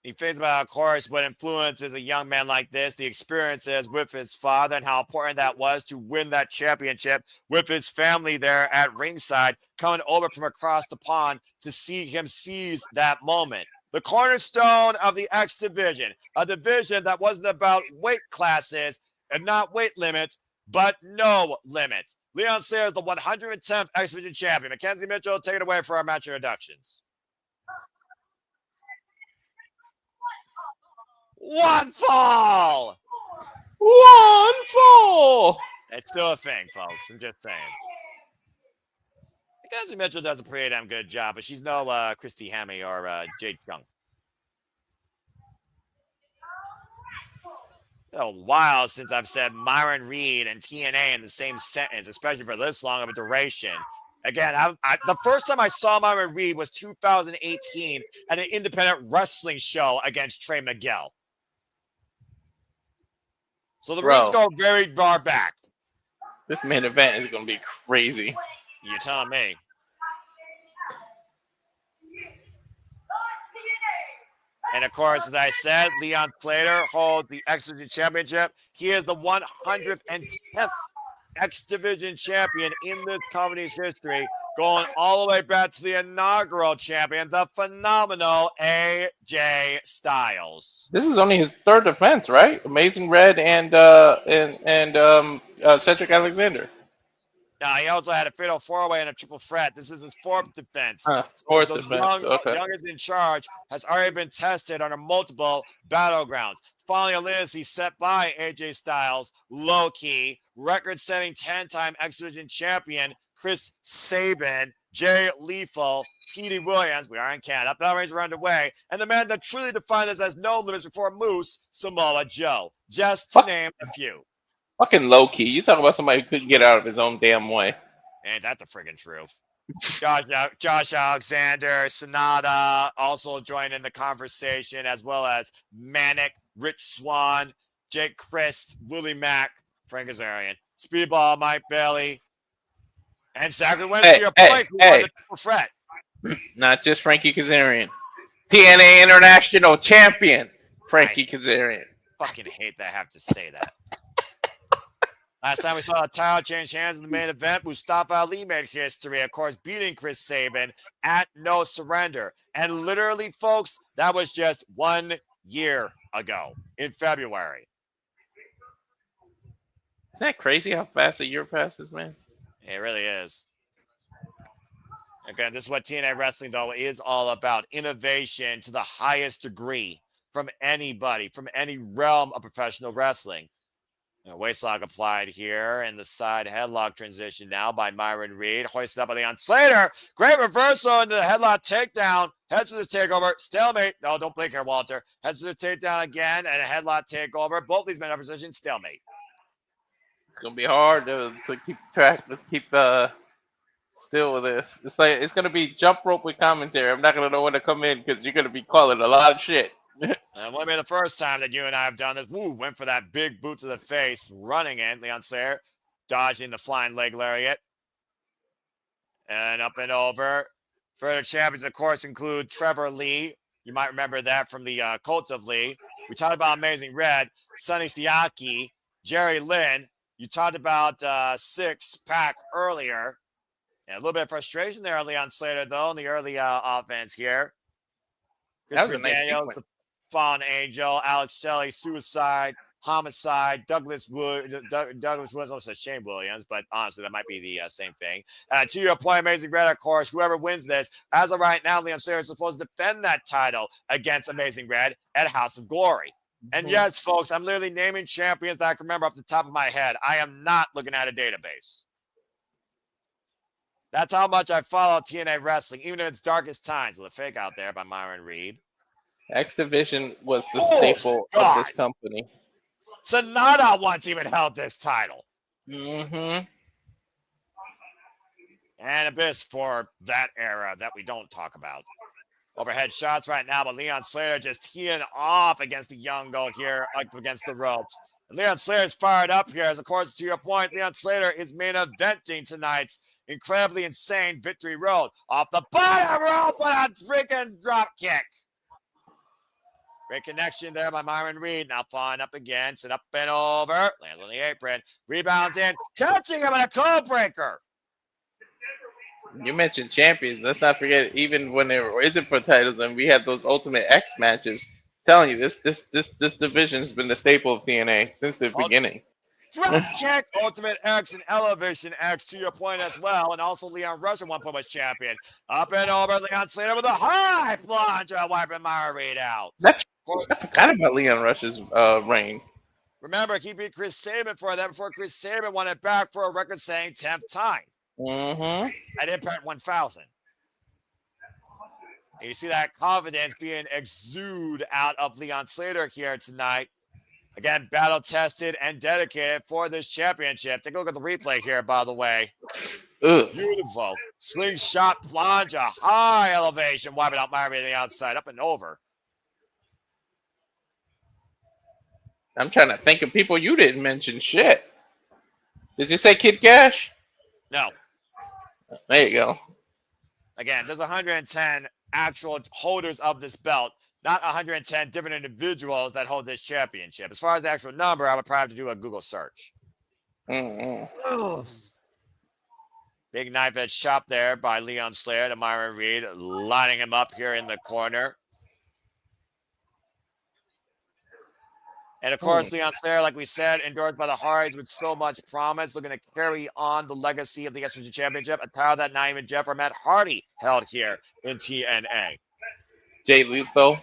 Speaker 6: He thinks about, of course, what influences a young man like this, the experiences with his father, and how important that was to win that championship with his family there at ringside, coming over from across the pond to see him seize that moment. The cornerstone of the X Division, a division that wasn't about weight classes and not weight limits, but no limits. Leon Slater is the 110th X Division champion. Mackenzie Mitchell, take it away for our match introductions. One fall!
Speaker 2: One fall!
Speaker 6: It's still a thing, folks. I'm just saying. Mackenzie Mitchell does a pretty damn good job, but she's no Christy Hemme or Jade Chung. It's a while since I've said Myron Reed and TNA in the same sentence, especially for this long of a duration. Again, the first time I saw Myron Reed was 2018 at an independent wrestling show against Trey Miguel. So the roots go very far back.
Speaker 2: This main event is going to be crazy.
Speaker 6: You're telling me. And of course, as I said, Leon Slater holds the X Division Championship. He is the 110th X Division champion in this company's history, going all the way back to the inaugural champion, the phenomenal AJ Styles.
Speaker 2: This is only his third defense, right? Amazing Red and Cedric Alexander.
Speaker 6: Now, he also had a fatal four-way and a triple threat. This is his fourth defense.
Speaker 2: Fourth
Speaker 6: the
Speaker 2: defense.
Speaker 6: Youngest in charge has already been tested under multiple battlegrounds. Finally, a legacy set by AJ Styles, low-key, record-setting 10-time X Division champion Chris Sabin, Jay Lethal, Petey Williams, we are in Canada, Bell Rings are underway, and the man that truly defined us as no limits before Moose, Samoa Joe, just to name a few.
Speaker 2: Fucking low-key. You talk about somebody who couldn't get out of his own damn way.
Speaker 6: Ain't that the friggin' truth? Josh Alexander, Sonata also joined in the conversation, as well as Manic, Rich Swan, Jake Christ, Willie Mack, Frank Kazarian, Speedball, Mike Bailey, and Zachary Wentz to your point, who won the triple threat.
Speaker 2: Not just Frankie Kazarian. TNA International Champion, Frankie Kazarian.
Speaker 6: Fucking hate that I have to say that. Last time we saw a title change hands in the main event, Mustafa Ali made history, of course, beating Chris Sabin at No Surrender. And literally, folks, that was just 1 year ago in February.
Speaker 2: Isn't that crazy how fast a year passes, man?
Speaker 6: It really is. Again, this is what TNA Wrestling, though, is all about. Innovation to the highest degree from anybody, from any realm of professional wrestling. Waistlock applied here, and the side headlock transition now by Myron Reed. Hoisted up by Leon Slater. Great reversal into the headlock takedown. Heads to the takeover. Stalemate. No, don't blink here, Walter. Heads to the takedown again, and a headlock takeover. Both these men are positioned. Stalemate.
Speaker 2: It's gonna be hard to keep track, to keep still with this. It's like it's gonna be jump rope with commentary. I'm not gonna know when to come in because you're gonna be calling a lot of shit.
Speaker 6: It won't be the first time that you and I have done this. Woo, went for that big boot to the face, running in. Leon Slater dodging the flying leg lariat. And up and over. Further champions, of course, include Trevor Lee. You might remember that from the Cult of Lee. We talked about Amazing Red, Sonny Siaki, Jerry Lynn. You talked about Six Pack earlier. And a little bit of frustration there on Leon Slater, though, in the early offense here.
Speaker 2: That was a nice sequence.
Speaker 6: Fallen Angel, Alex Shelley, Suicide, Homicide, Douglas Woods, almost said Shane Williams, but honestly, that might be the same thing. To your point, Amazing Red, of course, whoever wins this, as of right now, Leon Slater is supposed to defend that title against Amazing Red at House of Glory. And yes, folks, I'm literally naming champions that I can remember off the top of my head. I am not looking at a database. That's how much I follow TNA Wrestling, even in its darkest times. With a fake out there by Myron Reed.
Speaker 2: X Division was the staple of this company.
Speaker 6: Sonata once even held this title.
Speaker 2: Mm-hmm.
Speaker 6: And Abyss for that era that we don't talk about. Overhead shots right now, but Leon Slater just teeing off against the young goat here, up against the ropes. And Leon Slater's fired up here, as of course, to your point, Leon Slater is main eventing tonight's incredibly insane Victory Road. Off the bottom rope, what a freaking drop kick. Great connection there by Myron Reed. Now flying up again. Sit up and over. Lands on the apron. Rebounds in. Catching him in a code breaker.
Speaker 2: You mentioned champions. Let's not forget, even when there isn't for titles and we had those Ultimate X matches, telling you this division has been the staple of TNA since the beginning.
Speaker 6: Drop kick, Ultimate X and Elevation X, to your point as well. And also Leon Rush at one point was champion. Up and over, Leon Slater with a high plunger, wiping Myron Reed out.
Speaker 2: I forgot about Leon Rush's reign.
Speaker 6: Remember, he beat Chris Sabin for that before Chris Sabin won it back for a record-saying 10th time.
Speaker 2: Mm-hmm.
Speaker 6: At Impact 1000. And you see that confidence being exuded out of Leon Slater here tonight. Again, battle-tested and dedicated for this championship. Take a look at the replay here, by the way.
Speaker 2: Ugh.
Speaker 6: Beautiful. Slingshot plunge, a high elevation, wiping out Myron on the outside, up and over.
Speaker 2: I'm trying to think of people you didn't mention. Shit. Did you say Kid Cash?
Speaker 6: No.
Speaker 2: There you go.
Speaker 6: Again, there's 110 actual holders of this belt, not 110 different individuals that hold this championship. As far as the actual number, I would probably have to do a Google search.
Speaker 2: Mm-hmm.
Speaker 6: Big knife edge chop there by Leon Slater to Myron Reed, lining him up here in the corner. And of course, Leon Slater, like we said, endorsed by the Hards with so much promise, looking to carry on the legacy of the X Division Championship, a title that not even Jeff or Matt Hardy held here in TNA.
Speaker 2: Jay Lethal.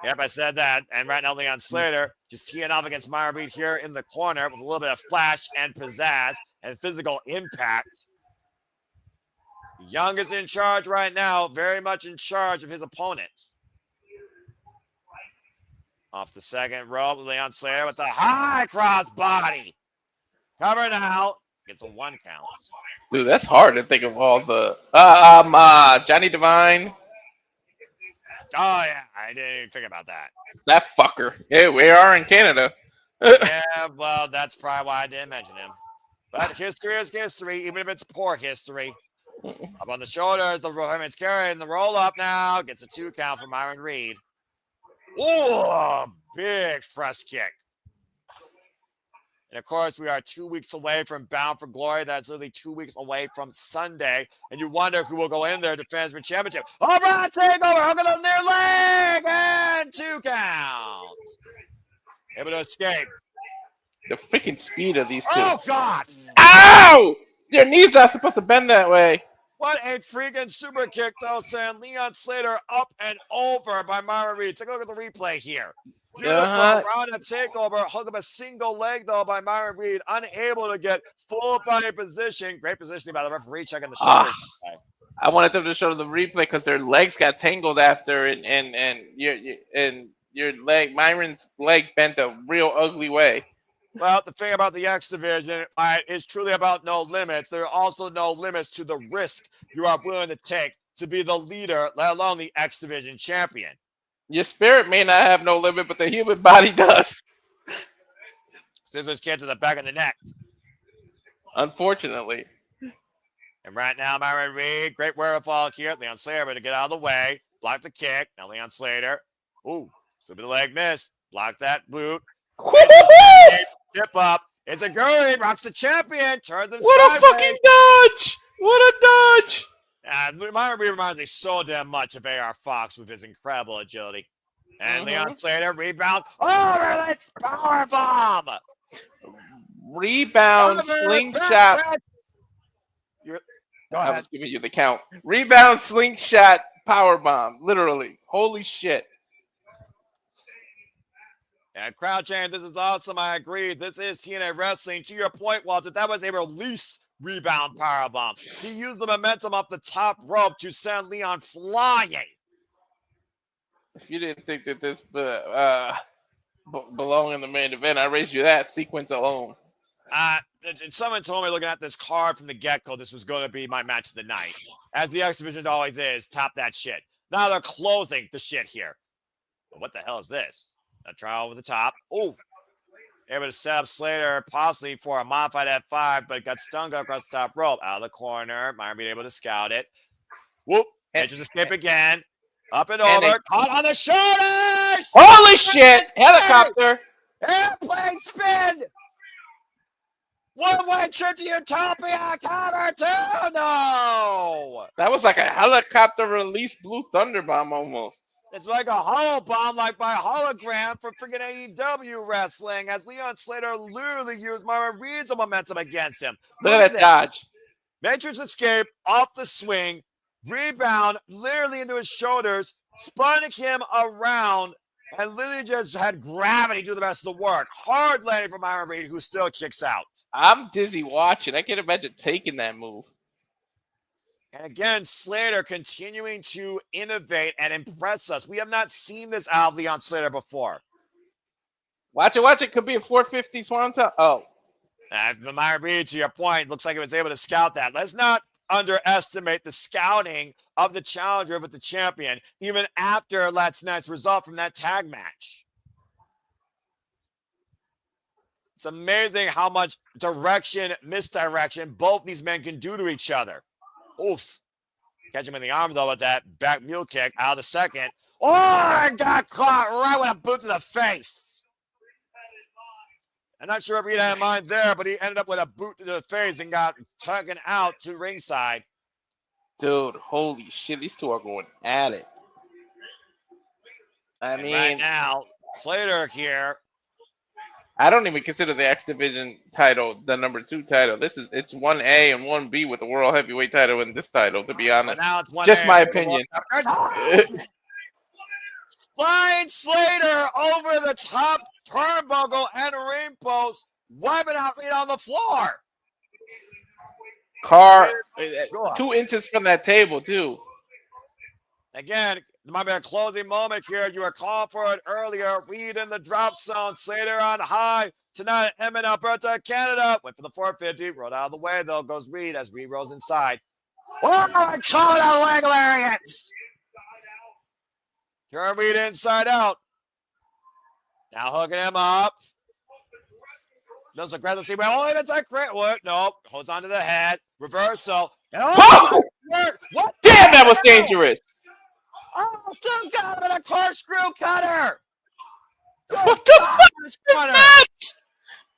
Speaker 6: Yep, I said that. And right now, Leon Slater just teeing off against Myron Reed here in the corner with a little bit of flash and pizzazz and physical impact. Young is in charge right now, very much in charge of his opponents. Off the second rope, Leon Slater with the high cross body. Cover now. Gets a 1 count.
Speaker 2: Dude, that's hard to think of all the... Johnny Devine.
Speaker 6: Oh, yeah. I didn't even think about that.
Speaker 2: That fucker. Yeah, we are in Canada.
Speaker 6: Yeah, well, that's probably why I didn't mention him. But history is history, even if it's poor history. Up on the shoulders, the Roman's carrying the roll-up now. Gets a 2 count for Myron Reed. Oh, big thrust kick. And of course, we are 2 weeks away from Bound for Glory. That's literally 2 weeks away from Sunday. And you wonder who will go in there to defend the championship. All right, takeover. Hook it up near leg. And 2 counts. Able to escape.
Speaker 2: The freaking speed of these two.
Speaker 6: Oh, God.
Speaker 2: Ow! Your knee's not supposed to bend that way.
Speaker 6: What a freaking super kick, though, send Leon Slater up and over by Myron Reed. Take a look at the replay here. Beautiful around a takeover. Hook up a single leg, though, by Myron Reed. Unable to get full body position. Great positioning by the referee checking the shoulders.
Speaker 2: I wanted them to show the replay because their legs got tangled after, and your leg, Myron's leg bent a real ugly way.
Speaker 6: Well, the thing about the X division is truly about no limits. There are also no limits to the risk you are willing to take to be the leader, let alone the X division champion.
Speaker 2: Your spirit may not have no limit, but the human body does.
Speaker 6: Scissors kick to the back of the neck.
Speaker 2: Unfortunately.
Speaker 6: And right now, Myron Reed, great wherewithal here. Leon Slater to get out of the way. Block the kick. Now Leon Slater. Ooh, stupid leg miss. Block that boot. Tip up. It's a Gurley. Rocks the champion. Turns them
Speaker 2: What
Speaker 6: sideways.
Speaker 2: a fucking dodge! What a dodge!
Speaker 6: Myron Reed reminds me so damn much of A.R. Fox with his incredible agility. And Leon Slater rebound. Oh, let's power bomb.
Speaker 2: Rebound, slingshot. I was giving you the count. Rebound, slingshot, power bomb. Literally. Holy shit.
Speaker 6: And crowd chant, this is awesome. I agree. This is TNA Wrestling. To your point, Walter, that was a release rebound powerbomb. He used the momentum off the top rope to send Leon flying.
Speaker 2: If you didn't think that this belonged in the main event, I raised you that sequence alone.
Speaker 6: Someone told me looking at this card from the get-go, this was going to be my match of the night. As the X Division always is, top that shit. Now they're closing the shit here. But what the hell is this? A try over the top. Oh, able to set up Slater possibly for a modified F5, but got stung across the top rope. Out of the corner. Myron being able to scout it. Whoop. Entrance escape again. Up and over. Caught on the shoulders.
Speaker 2: Holy shit. Helicopter.
Speaker 6: Airplane spin. One-way trip to Utopia. Cover two. No.
Speaker 2: That was like a helicopter release Blue Thunder bomb almost.
Speaker 6: It's like a hollow bomb, like by hologram for freaking AEW wrestling, as Leon Slater literally used Myron Reed's momentum against him.
Speaker 2: Look at that dodge.
Speaker 6: Matrix escape off the swing, rebound literally into his shoulders, spinning him around, and literally just had gravity do the rest of the work. Hard landing from Myron Reed, who still kicks out.
Speaker 2: I'm dizzy watching. I can't imagine taking that move.
Speaker 6: And again, Slater continuing to innovate and impress us. We have not seen this out of Leon Slater before.
Speaker 2: Watch it. Could be a 450 Swanton. Oh.
Speaker 6: Myron Reed, to your point, looks like he was able to scout that. Let's not underestimate the scouting of the challenger with the champion, even after last night's result from that tag match. It's amazing how much misdirection both these men can do to each other. Oof. Catch him in the arm, though, with that back mule kick out of the second. Oh, I got caught right with a boot to the face. I'm not sure if Reed had in mind there, but he ended up with a boot to the face and got taken out to ringside.
Speaker 2: Dude, holy shit. These two are going at it. I mean,
Speaker 6: right now, Slater here.
Speaker 2: I don't even consider the X Division title the number 2 title. It's 1A and 1B with the World Heavyweight title in this title, to be honest.
Speaker 6: Now it's 1A.
Speaker 2: Just my opinion.
Speaker 6: Flying Slater over the top turnbuckle and ring post, wiping out Reed on the floor.
Speaker 2: Car 2 inches from that table, too.
Speaker 6: Again, there might be a closing moment here. You were calling for it earlier. Reed in the drop zone. Slater on high. Tonight, Edmonton, Alberta, Canada. Went for the 450. Rolled out of the way, though, goes Reed as Reed rolls inside. Oh, I call it a leg lariat. Turn Reed inside out. Now hooking him up. Does aggressive see. Oh, it's a crit. What? Nope. Holds on to the head. Reversal.
Speaker 2: Oh!
Speaker 6: What?
Speaker 2: Damn, that was dangerous.
Speaker 6: Oh, still got him in a corkscrew cutter.
Speaker 2: What the fuck is that?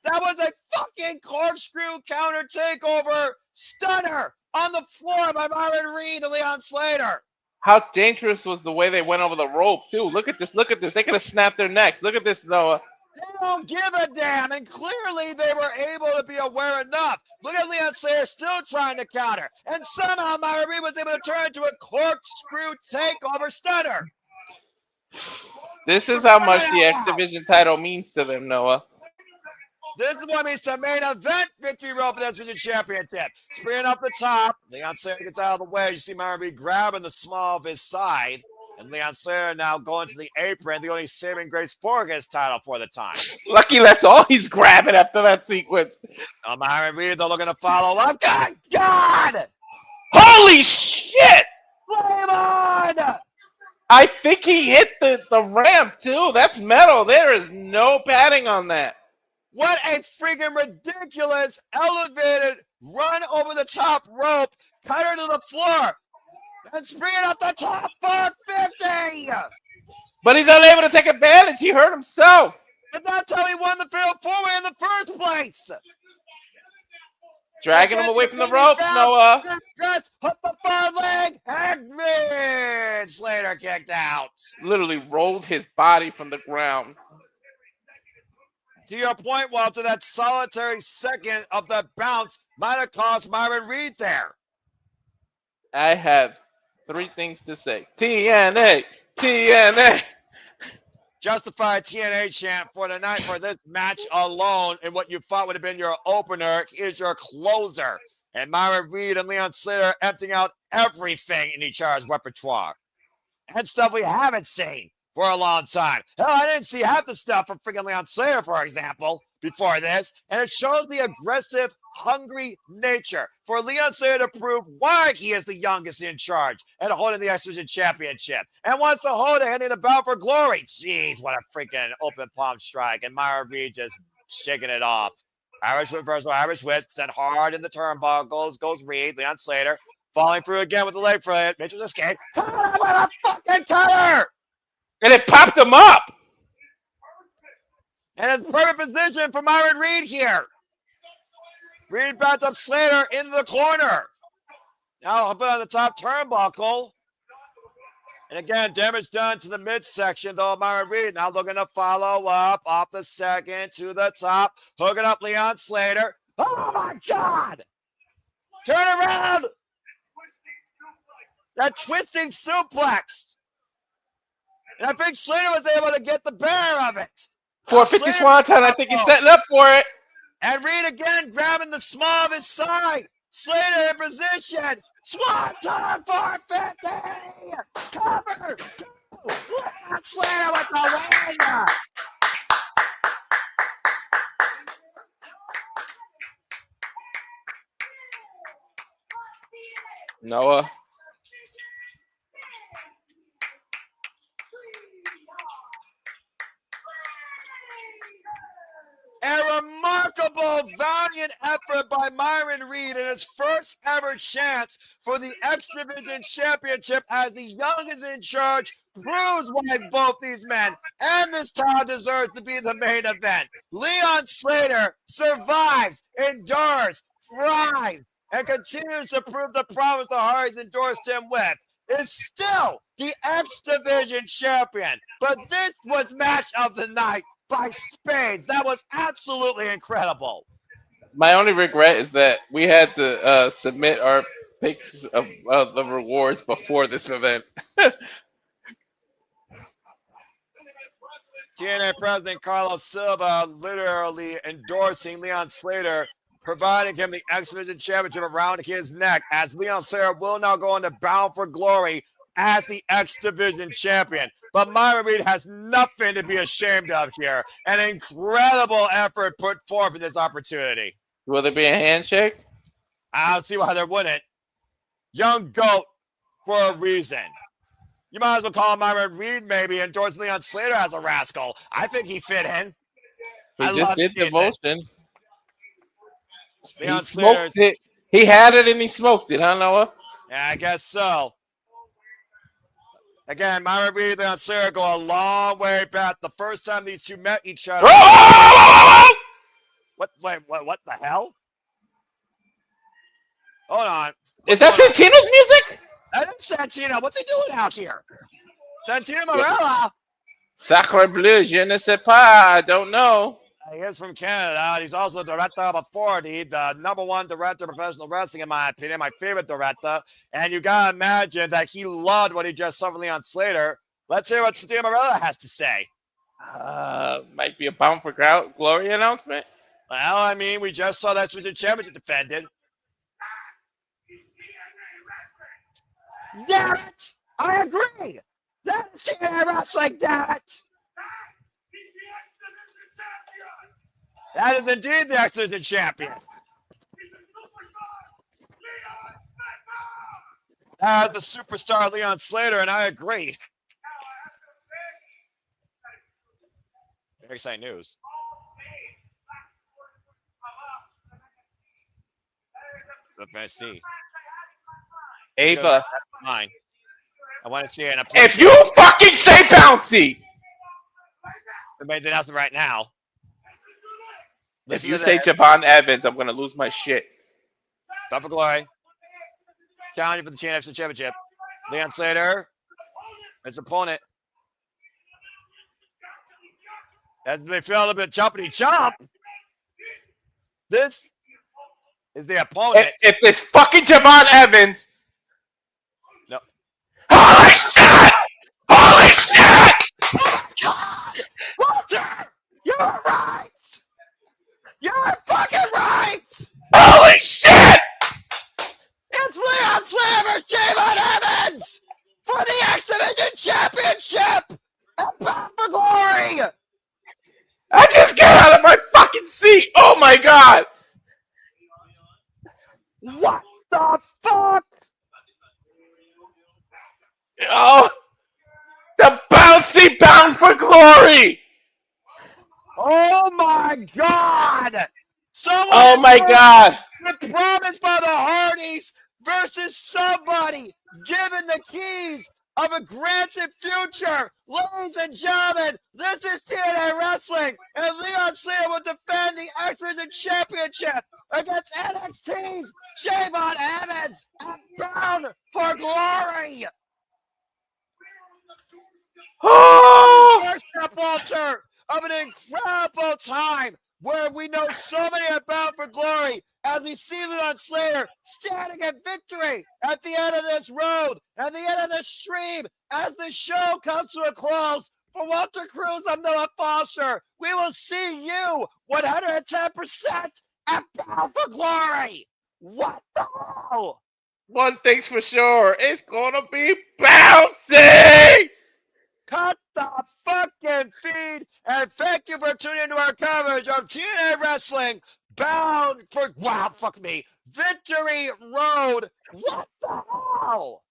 Speaker 6: That was a fucking corkscrew counter takeover stunner on the floor by Myron Reed to Leon Slater.
Speaker 2: How dangerous was the way they went over the rope, too? Look at this. They could have snapped their necks. Look at this, Noah.
Speaker 6: They don't give a damn, and clearly they were able to be aware enough. Look at Leon Slater still trying to counter, and somehow Myron Reed was able to turn into a corkscrew takeover stunner.
Speaker 2: This is how much the X Division title means to them, Noah.
Speaker 6: This is what means the main event victory rope for the X Division Championship. Springing up the top, Leon Slater gets out of the way. You see Myron Reed grabbing the small of his side. And Leon Slater now going to the apron, the only saving grace for his title for the time.
Speaker 2: Lucky that's all he's grabbing after that sequence.
Speaker 6: Myron Reed, they're looking to follow up. God! God!
Speaker 2: Holy shit!
Speaker 6: Flame on!
Speaker 2: I think he hit the ramp, too. That's metal. There is no padding on that.
Speaker 6: What a freaking ridiculous elevated run over the top rope, cutter to the floor. And springing up the top for 50.
Speaker 2: But he's unable to take advantage. He hurt himself.
Speaker 6: And that's how he won the fatal four-way in the first place.
Speaker 2: Dragging him away from the ropes, Noah.
Speaker 6: Just hook the far leg. And Slater kicked out.
Speaker 2: Literally rolled his body from the ground.
Speaker 6: To your point, Walter, that solitary second of the bounce might have cost Myron Reed there.
Speaker 2: I have 3 things to say. TNA, TNA.
Speaker 6: Justified TNA chant for the night for this match alone, and what you thought would have been your opener is your closer. And Myron Reed and Leon Slater emptying out everything in each other's repertoire. And stuff we haven't seen for a long time. Hell, I didn't see half the stuff from freaking Leon Slater, for example, before this. And it shows the aggressive, hungry nature for Leon Slater to prove why he is the youngest in charge and holding the X Division Championship and wants to hold it, handing the belt for glory. Jeez, what a freaking open palm strike. And Myron Reed just shaking it off. Irish reversal, Irish whip, sent hard in the turnbuckles, goes Reed, Leon Slater, falling through again with the leg foot. Mitchell's escape. What a fucking cutter!
Speaker 2: And it popped him up.
Speaker 6: And it's perfect position for Myron Reed here. Reed backs up Slater into the corner. Now I'll put on the top turnbuckle. And again, damage done to the midsection, though. Myron Reed now looking to follow up off the second to the top. Hooking up Leon Slater. Oh, my God. Turn around. That twisting suplex. And I think Slater was able to get the bear of it.
Speaker 2: 450 Swanton, I think he's setting up for it.
Speaker 6: And Reed again grabbing the small of his side. Slater in position. Swanton 450. Cover. 2. Slater with the win.
Speaker 2: Noah.
Speaker 6: A remarkable, valiant effort by Myron Reed in his first ever chance for the X Division Championship as the youngest in charge proves why both these men and this town deserves to be the main event. Leon Slater survives, endures, thrives, and continues to prove the promise the Hardy's endorsed him with. Is still the X Division champion. But this was match of the night by spades. That was absolutely incredible.
Speaker 2: My only regret is that we had to submit our picks of the rewards before this event.
Speaker 6: TNA President Carlos Silva literally endorsing Leon Slater, providing him the X Division Championship around his neck, as Leon Slater will now go into Bound for Glory as the X Division Champion. But Myron Reed has nothing to be ashamed of here. An incredible effort put forth in this opportunity.
Speaker 2: Will there be a handshake?
Speaker 6: I don't see why there wouldn't. Young GOAT for a reason. You might as well call Myron Reed maybe and endorse Leon Slater as a rascal. I think he fit in.
Speaker 2: He just did the motion.
Speaker 6: Leon
Speaker 2: He smoked it. He had it and he smoked it, huh, Noah?
Speaker 6: Yeah, I guess so. Again, Myron Reed and Leon Slater go a long way back. The first time these two met each other. What the hell? Hold on.
Speaker 2: Is that Santino's music?
Speaker 6: That is Santino. What's he doing out here? Santino Marella.
Speaker 2: Sacre bleu, je ne sais pas. I don't know.
Speaker 6: He is from Canada. He's also the director of authority, the #1 director of professional wrestling, in my opinion, my favorite director. And you gotta imagine that he loved what he just saw from Leon Slater. Let's hear what Steve Morella has to say.
Speaker 2: Might be a Bound for Glory announcement.
Speaker 6: Well, I mean, we just saw that Switch Championship defended. Damn it! I agree! That is TNA wrestling, damn it! That is indeed the X-Division champion. The superstar Leon Slater, and I agree. Very exciting news. Let me see.
Speaker 2: Ava.
Speaker 6: Mine. I want to see it.
Speaker 2: If you fucking say bouncy!
Speaker 6: I made the announcement right now.
Speaker 2: If you say Javon Evans, I'm going to lose my shit.
Speaker 6: Bound for Glory. Challenge for the TNA Championship. Leon Slater. His opponent. As they feel a little bit jumpity jump. This is the opponent.
Speaker 2: If this fucking Javon Evans.
Speaker 6: No.
Speaker 2: Holy shit! Holy shit!
Speaker 6: Oh my God! Walter! You're right! You're fucking right!
Speaker 2: Holy shit!
Speaker 6: It's Leon Slater versus Javon Evans for the X-Division Championship and Bound for Glory!
Speaker 2: I just got out of my fucking seat! Oh my God!
Speaker 6: What the fuck?
Speaker 2: Oh! The bouncy Bound for Glory!
Speaker 6: Oh my God!
Speaker 2: Oh my God!
Speaker 6: The promise by the Hardys versus somebody given the keys of a granted future. Ladies and gentlemen, this is TNA Wrestling, and Leon Slater will defend the X-Division Championship against NXT's Javon Evans and Bound for Glory.
Speaker 2: Oh!
Speaker 6: First step, Walter, of an incredible time where we know so many are Bound for Glory as we see Leon Slater standing in victory at the end of this road, at the end of the stream, as the show comes to a close. For Walter Cruz, I'm Noah Foster. We will see you 110% at Bound for Glory. What the hell?
Speaker 2: One thing's for sure, it's gonna be bouncy!
Speaker 6: Cut the fucking feed, and thank you for tuning into our coverage of TNA Wrestling Bound for, wow, fuck me, Victory Road. What the hell?